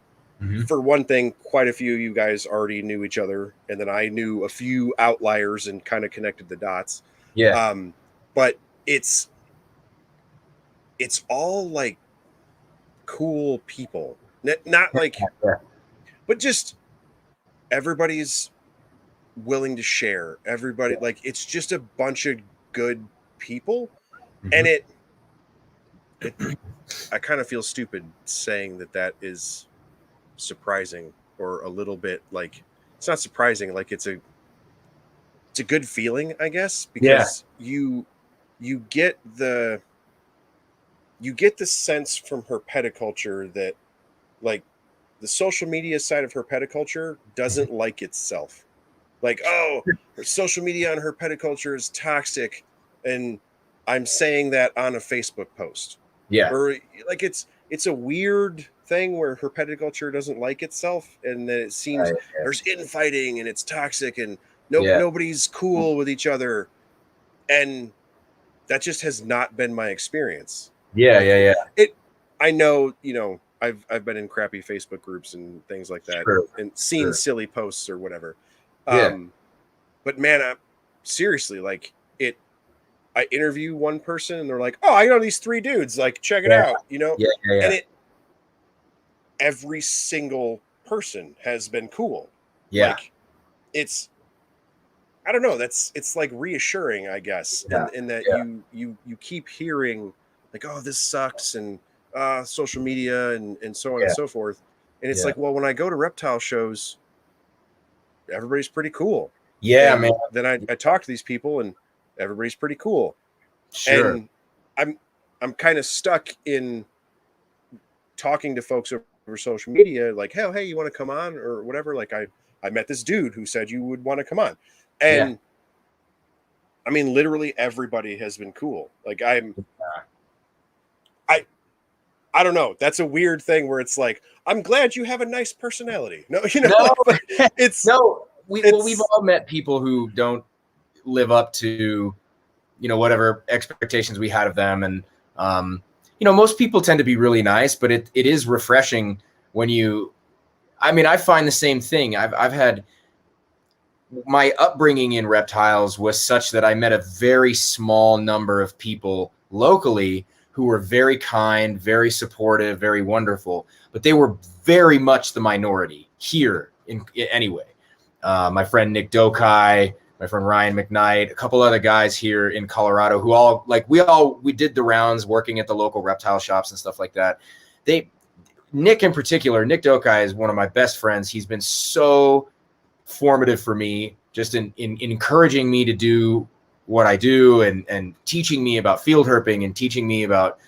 for one thing, quite a few of you guys already knew each other. And then I knew a few outliers and kind of connected the dots. But it's all like cool people, not like, but just everybody's willing to share. Everybody, like, it's just a bunch of good people. And I kind of feel stupid saying that is surprising, or a little bit like, it's not surprising. Like it's a good feeling, I guess, because you get the sense from herpetoculture that like the social media side of herpetoculture doesn't like itself. Like, oh, social media on herpetoculture is toxic, and I'm saying that on a Facebook post. Or like it's a weird thing where herpetoculture doesn't like itself, and then it seems there's infighting and it's toxic and nobody's cool with each other, and that just has not been my experience. I know, I've been in crappy Facebook groups and things like that, and seen silly posts or whatever. But man, seriously, like I interview one person and they're like, oh, I know these three dudes, like, check it out, and every single person has been cool. Like it's, I don't know, it's like reassuring, I guess, in that you keep hearing like, oh, this sucks, and social media and so on and so forth. And it's like, well, when I go to reptile shows, everybody's pretty cool. Man. Then I talk to these people and everybody's pretty cool. And I'm kind of stuck in talking to folks over social media, like, hey, you want to come on or whatever? Like I met this dude who said you would want to come on. And I mean, literally everybody has been cool. Like I don't know. That's a weird thing where it's like, I'm glad you have a nice personality. We've all met people who don't live up to, whatever expectations we had of them. And, most people tend to be really nice, but it is refreshing when I find the same thing. I've had, my upbringing in reptiles was such that I met a very small number of people locally who were very kind, very supportive, very wonderful, but they were very much the minority here anyway. My friend Nick Dokai, my friend Ryan McKnight, a couple other guys here in Colorado who all, like, we did the rounds working at the local reptile shops and stuff like that. Nick in particular, Nick Dokai is one of my best friends. He's been so formative for me, just in encouraging me to do what I do, and teaching me about field herping and teaching me about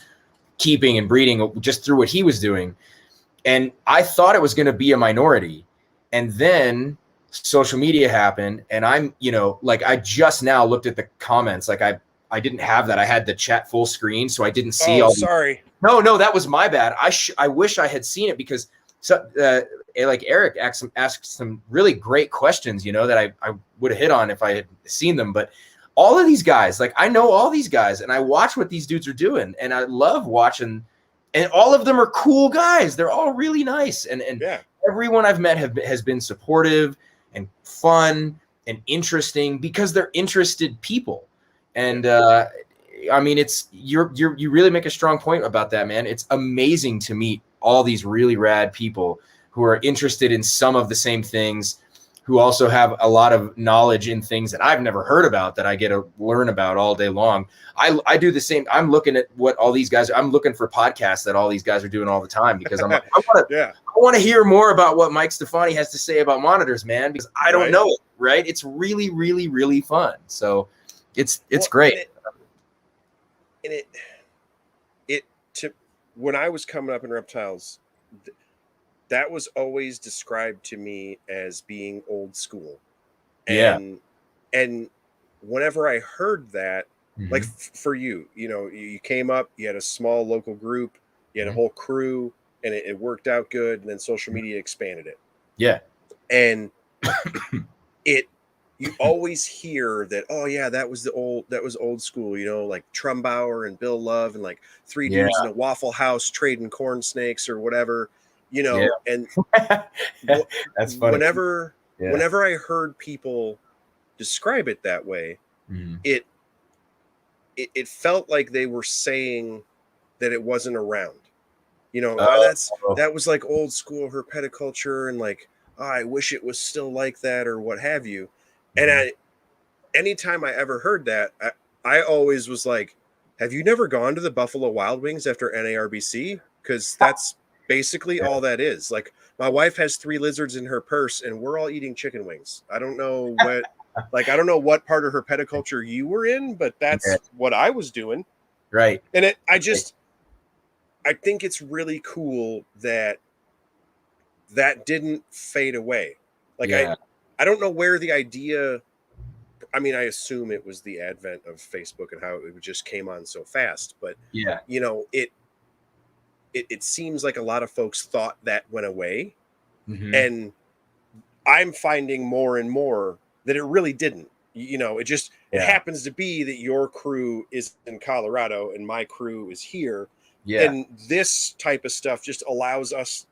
keeping and breeding just through what he was doing. And I thought it was going to be a minority. And then social media happened, and I'm, you know, like I just now looked at the comments. Like I didn't have that. I had the chat full screen, so I didn't see all. Sorry. No, that was my bad. I wish I had seen it, because like Eric asked some really great questions, you know, that I would have hit on if I had seen them. But all of these guys, like I know all these guys, and I watch what these dudes are doing, and I love watching. And all of them are cool guys. They're all really nice, and everyone I've met has been supportive and fun and interesting, because they're interested people. And I mean, you really make a strong point about that, man. It's amazing to meet all these really rad people who are interested in some of the same things, who also have a lot of knowledge in things that I've never heard about, that I get to learn about all day long. I do the same. I'm looking at what all these guys, I'm looking for podcasts that all these guys are doing all the time, because I'm like, I want to hear more about what Mike Stefani has to say about monitors, man, because I don't know it, right? It's really, really, really fun. So it's great. When I was coming up in reptiles, that was always described to me as being old school. And whenever I heard that, like for you, you know, you came up, you had a small local group, you had a whole crew, and it worked out good. And then social media expanded it. Yeah. And you always hear that, oh yeah, that was old school, you know, like Trumbauer and Bill Love and like three dudes in a Waffle House trading corn snakes or whatever, you know. And that's funny. Whenever I heard people describe it that way, it felt like they were saying that it wasn't around, you know. That was like old school herpetoculture, and like, oh, I wish it was still like that, or what have you. And anytime I ever heard that, I always was like, have you never gone to the Buffalo Wild Wings after NARBC? Because that's basically all that is. Like, my wife has 3 lizards in her purse, and we're all eating chicken wings. I don't know what part of herpetoculture you were in, but that's what I was doing. Right. And I think it's really cool that didn't fade away. Like, I don't know where the idea, I mean, I assume it was the advent of Facebook and how it just came on so fast, but you know, it seems like a lot of folks thought that went away. And I'm finding more and more that it really didn't. You know, it happens to be that your crew is in Colorado and my crew is here. And this type of stuff just allows us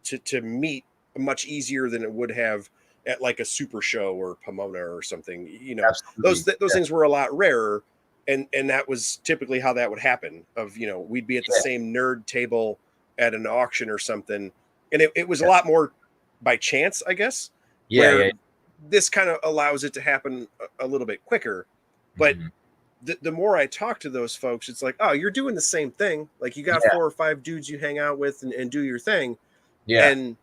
to meet much easier than it would have at like a super show or Pomona or something. You know, those things were a lot rarer, and that was typically how that would happen. Of, you know, we'd be at the same nerd table at an auction or something, and it was a lot more by chance, I guess. This kind of allows it to happen a little bit quicker. But the more I talk to those folks, it's like, oh, you're doing the same thing. Like, you got 4 or 5 dudes you hang out with and do your thing. And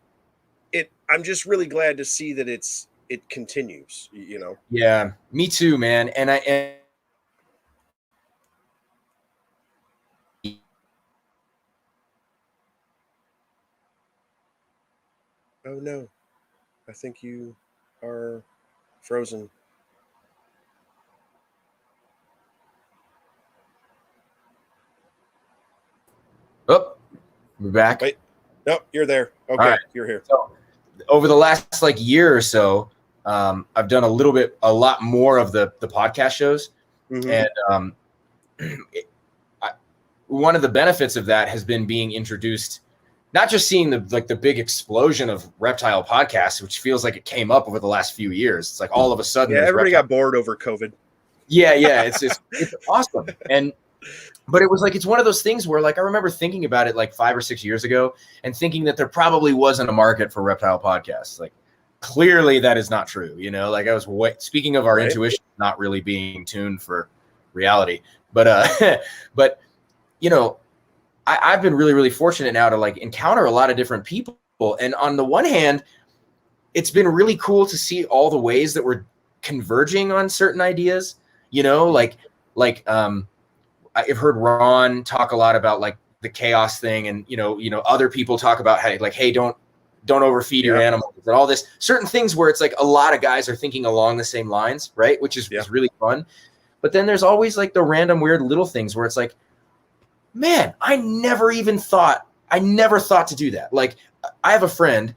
I'm just really glad to see that it continues, you know? Yeah, me too, man. And oh no, I think you are frozen. Oh, we're back. Wait, no, you're there. Okay, you're here. So, over the last like year or so, I've done a lot more of the podcast shows, and one of the benefits of that has been being introduced, not just seeing the big explosion of reptile podcasts, which feels like it came up over the last few years. It's like all of a sudden, everybody got bored over COVID. It's awesome. But it was like, it's one of those things where, like, I remember thinking about it like 5 or 6 years ago and thinking that there probably wasn't a market for reptile podcasts. Like, clearly that is not true. You know, like, I was speaking of our intuition not really being tuned for reality, but you know, I've been really, really fortunate now to like encounter a lot of different people. And on the one hand, it's been really cool to see all the ways that we're converging on certain ideas, you know, like I've heard Ron talk a lot about like the chaos thing, and other people talk about how like, hey, don't overfeed your animals and all this certain things where it's like a lot of guys are thinking along the same lines, right? Which is really fun. But then there's always like the random weird little things where it's like, man, I never thought to do that. Like I have a friend,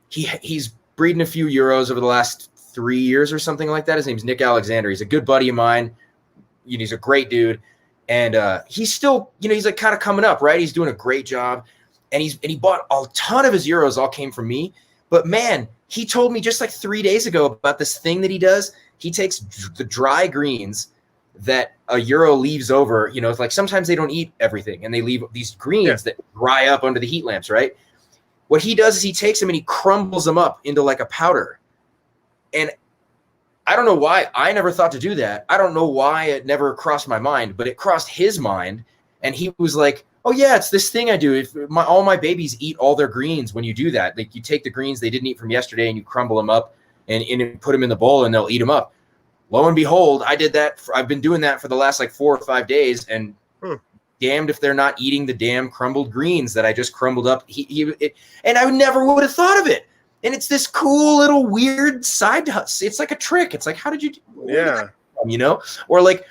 he's breeding a few Euros over the last 3 years or something like that. His name's Nick Alexander. He's a good buddy of mine. He's a great dude. And he's still, he's like kind of coming up, right? He's doing a great job. And he bought a ton of his Euros, all came from me. But man, he told me just like 3 days ago about this thing that he does. He takes the dry greens that a Euro leaves over, like sometimes they don't eat everything and they leave these greens that dry up under the heat lamps, right? What he does is he takes them and he crumbles them up into like a powder. And I don't know why I never thought to do that. I don't know why it never crossed my mind, but it crossed his mind. And he was like, oh yeah, it's this thing I do. If all my babies eat all their greens when you do that. Like you take the greens they didn't eat from yesterday and you crumble them up and put them in the bowl and they'll eat them up. Lo and behold, I did that. I've been doing that for the last like 4 or 5 days, and damned if they're not eating the damn crumbled greens that I just crumbled up. And I never would have thought of it. And it's this cool little weird side hustle. It's like a trick. It's like, how did you do? Or like,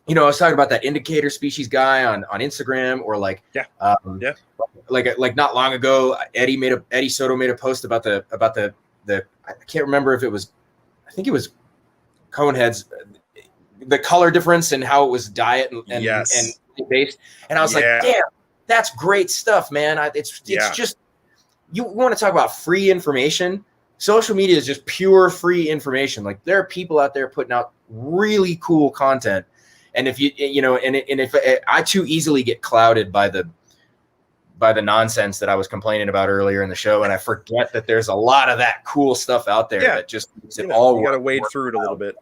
I was talking about that indicator species guy on Instagram, or like, like not long ago, Eddie Soto made a post about the I can't remember if it was, I think it was Coneheads, the color difference and how it was diet and based. And I was like, damn, that's great stuff, man. It's just, you want to talk about free information. Social media is just pure free information. Like there are people out there putting out really cool content. And if if I too easily get clouded by the nonsense that I was complaining about earlier in the show, and I forget that there's a lot of that cool stuff out there that just makes it all. You got to wade through it a little bit.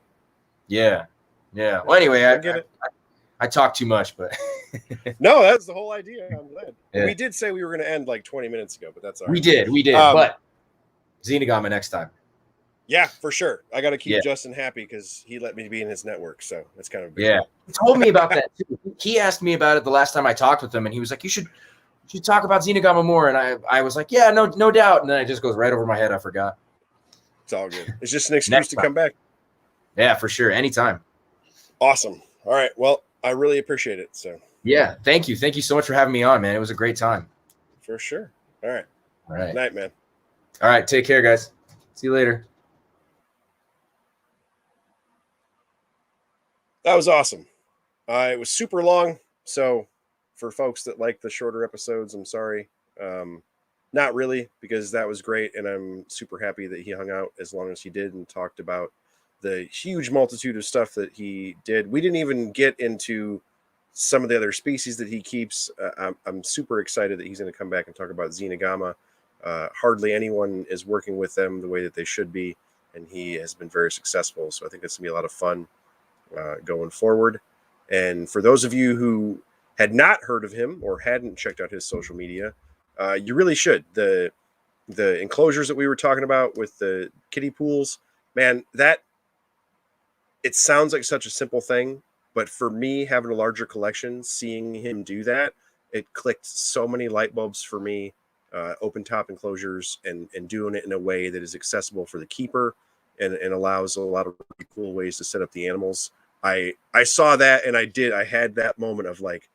Yeah. Well, anyway, I get it. I talk too much, but no, that's the whole idea. I'm glad. Yeah. We did say we were going to end like 20 minutes ago, but that's all right. We did. But Xenogama next time. Yeah, for sure. I got to keep Justin happy because he let me be in his network, so that's kind of big. Yeah. He told me about that too. He asked me about it the last time I talked with him, and he was like, "You should talk about Xenogama more." And I was like, "Yeah, no doubt." And then it just goes right over my head. I forgot. It's all good. It's just an excuse to come back. Yeah, for sure. Anytime. Awesome. All right. Well, I really appreciate it. So. Yeah. Thank you. Thank you so much for having me on, man. It was a great time. For sure. All right. Good night, man. All right. Take care, guys. See you later. That was awesome. It was super long. So for folks that like the shorter episodes, I'm sorry. Not really, because that was great. And I'm super happy that he hung out as long as he did and talked about the huge multitude of stuff that he did. We didn't even get into some of the other species that he keeps. I'm super excited that he's going to come back and talk about Xenogama. Hardly anyone is working with them the way that they should be, and he has been very successful. So I think it's going to be a lot of fun going forward. And for those of you who had not heard of him or hadn't checked out his social media, you really should. The enclosures that we were talking about with the kiddie pools, man, that it sounds like such a simple thing, but for me, having a larger collection, seeing him do that, it clicked so many light bulbs for me. Open top enclosures and doing it in a way that is accessible for the keeper and allows a lot of really cool ways to set up the animals. I saw that and I had that moment of like,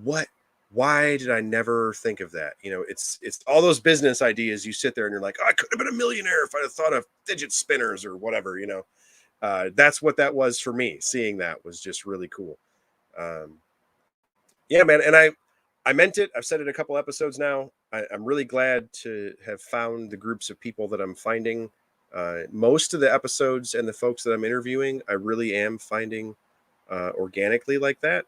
why did I never think of that? It's all those business ideas. You sit there and you're like, I could have been a millionaire if I'd have thought of fidget spinners or whatever, that's what that was for me. Seeing that was just really cool. Yeah, man. And I meant it. I've said it a couple episodes now. I'm really glad to have found the groups of people that I'm finding. Most of the episodes and the folks that I'm interviewing, I really am finding organically like that.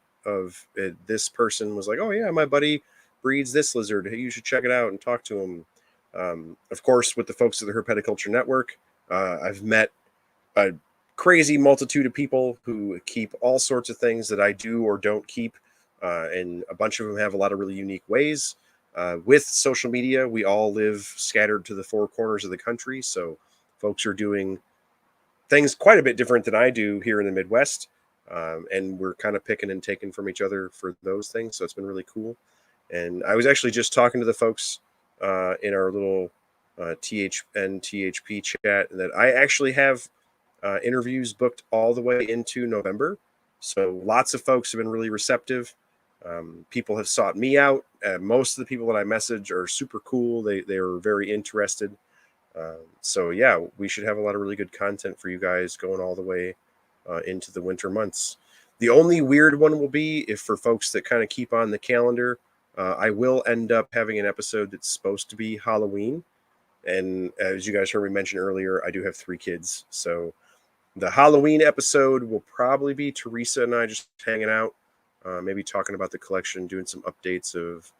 This person was like, oh yeah, my buddy breeds this lizard. Hey, you should check it out and talk to him. Of course, with the folks at the Herpeticulture Network, I've met a crazy multitude of people who keep all sorts of things that I do or don't keep. And a bunch of them have a lot of really unique ways. With social media, we all live scattered to the 4 corners of the country. So folks are doing things quite a bit different than I do here in the Midwest. And we're kind of picking and taking from each other for those things. So it's been really cool. And I was actually just talking to the folks in our little THP chat that I actually have interviews booked all the way into November. So lots of folks have been really receptive. People have sought me out. Most of the people that I message are super cool. They are very interested. So yeah, we should have a lot of really good content for you guys going all the way into the winter months. The only weird one will be if for folks that kind of keep on the calendar, I will end up having an episode that's supposed to be Halloween. And as you guys heard me mention earlier, I do have 3 kids. So the Halloween episode will probably be Teresa and I just hanging out, maybe talking about the collection, doing some updates of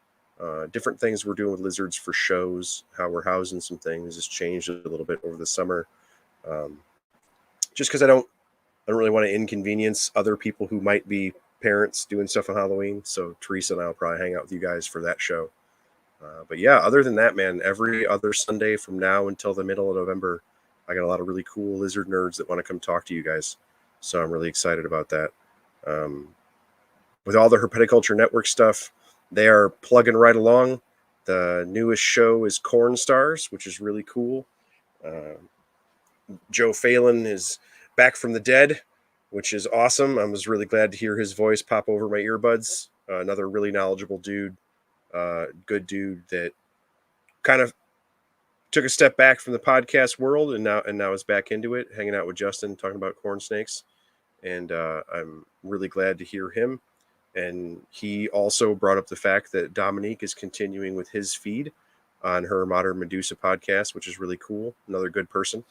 different things we're doing with lizards for shows, how we're housing some things has changed a little bit over the summer. Just because I don't really want to inconvenience other people who might be parents doing stuff on Halloween. So Teresa and I will probably hang out with you guys for that show. But yeah, other than that, man, every other Sunday from now until the middle of November, I got a lot of really cool lizard nerds that want to come talk to you guys. So I'm really excited about that. With all the Herpetoculture Network stuff, they are plugging right along. The newest show is Corn Stars, which is really cool. Joe Phelan is back from the dead, which is awesome. I was really glad to hear his voice pop over my earbuds. Another really knowledgeable dude, good dude that kind of took a step back from the podcast world and now is back into it, hanging out with Justin, talking about corn snakes. And I'm really glad to hear him. And he also brought up the fact that Dominique is continuing with his feed on her Modern Medusa podcast, which is really cool. Another good person.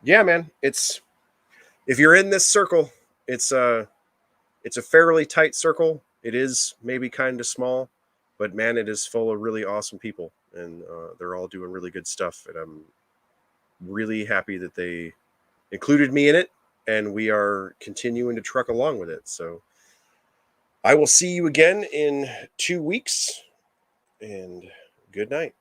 Yeah, man, if you're in this circle, it's a fairly tight circle. It is maybe kind of small, but man, it is full of really awesome people, and they're all doing really good stuff. And I'm really happy that they included me in it, and we are continuing to truck along with it. So I will see you again in 2 weeks, and good night.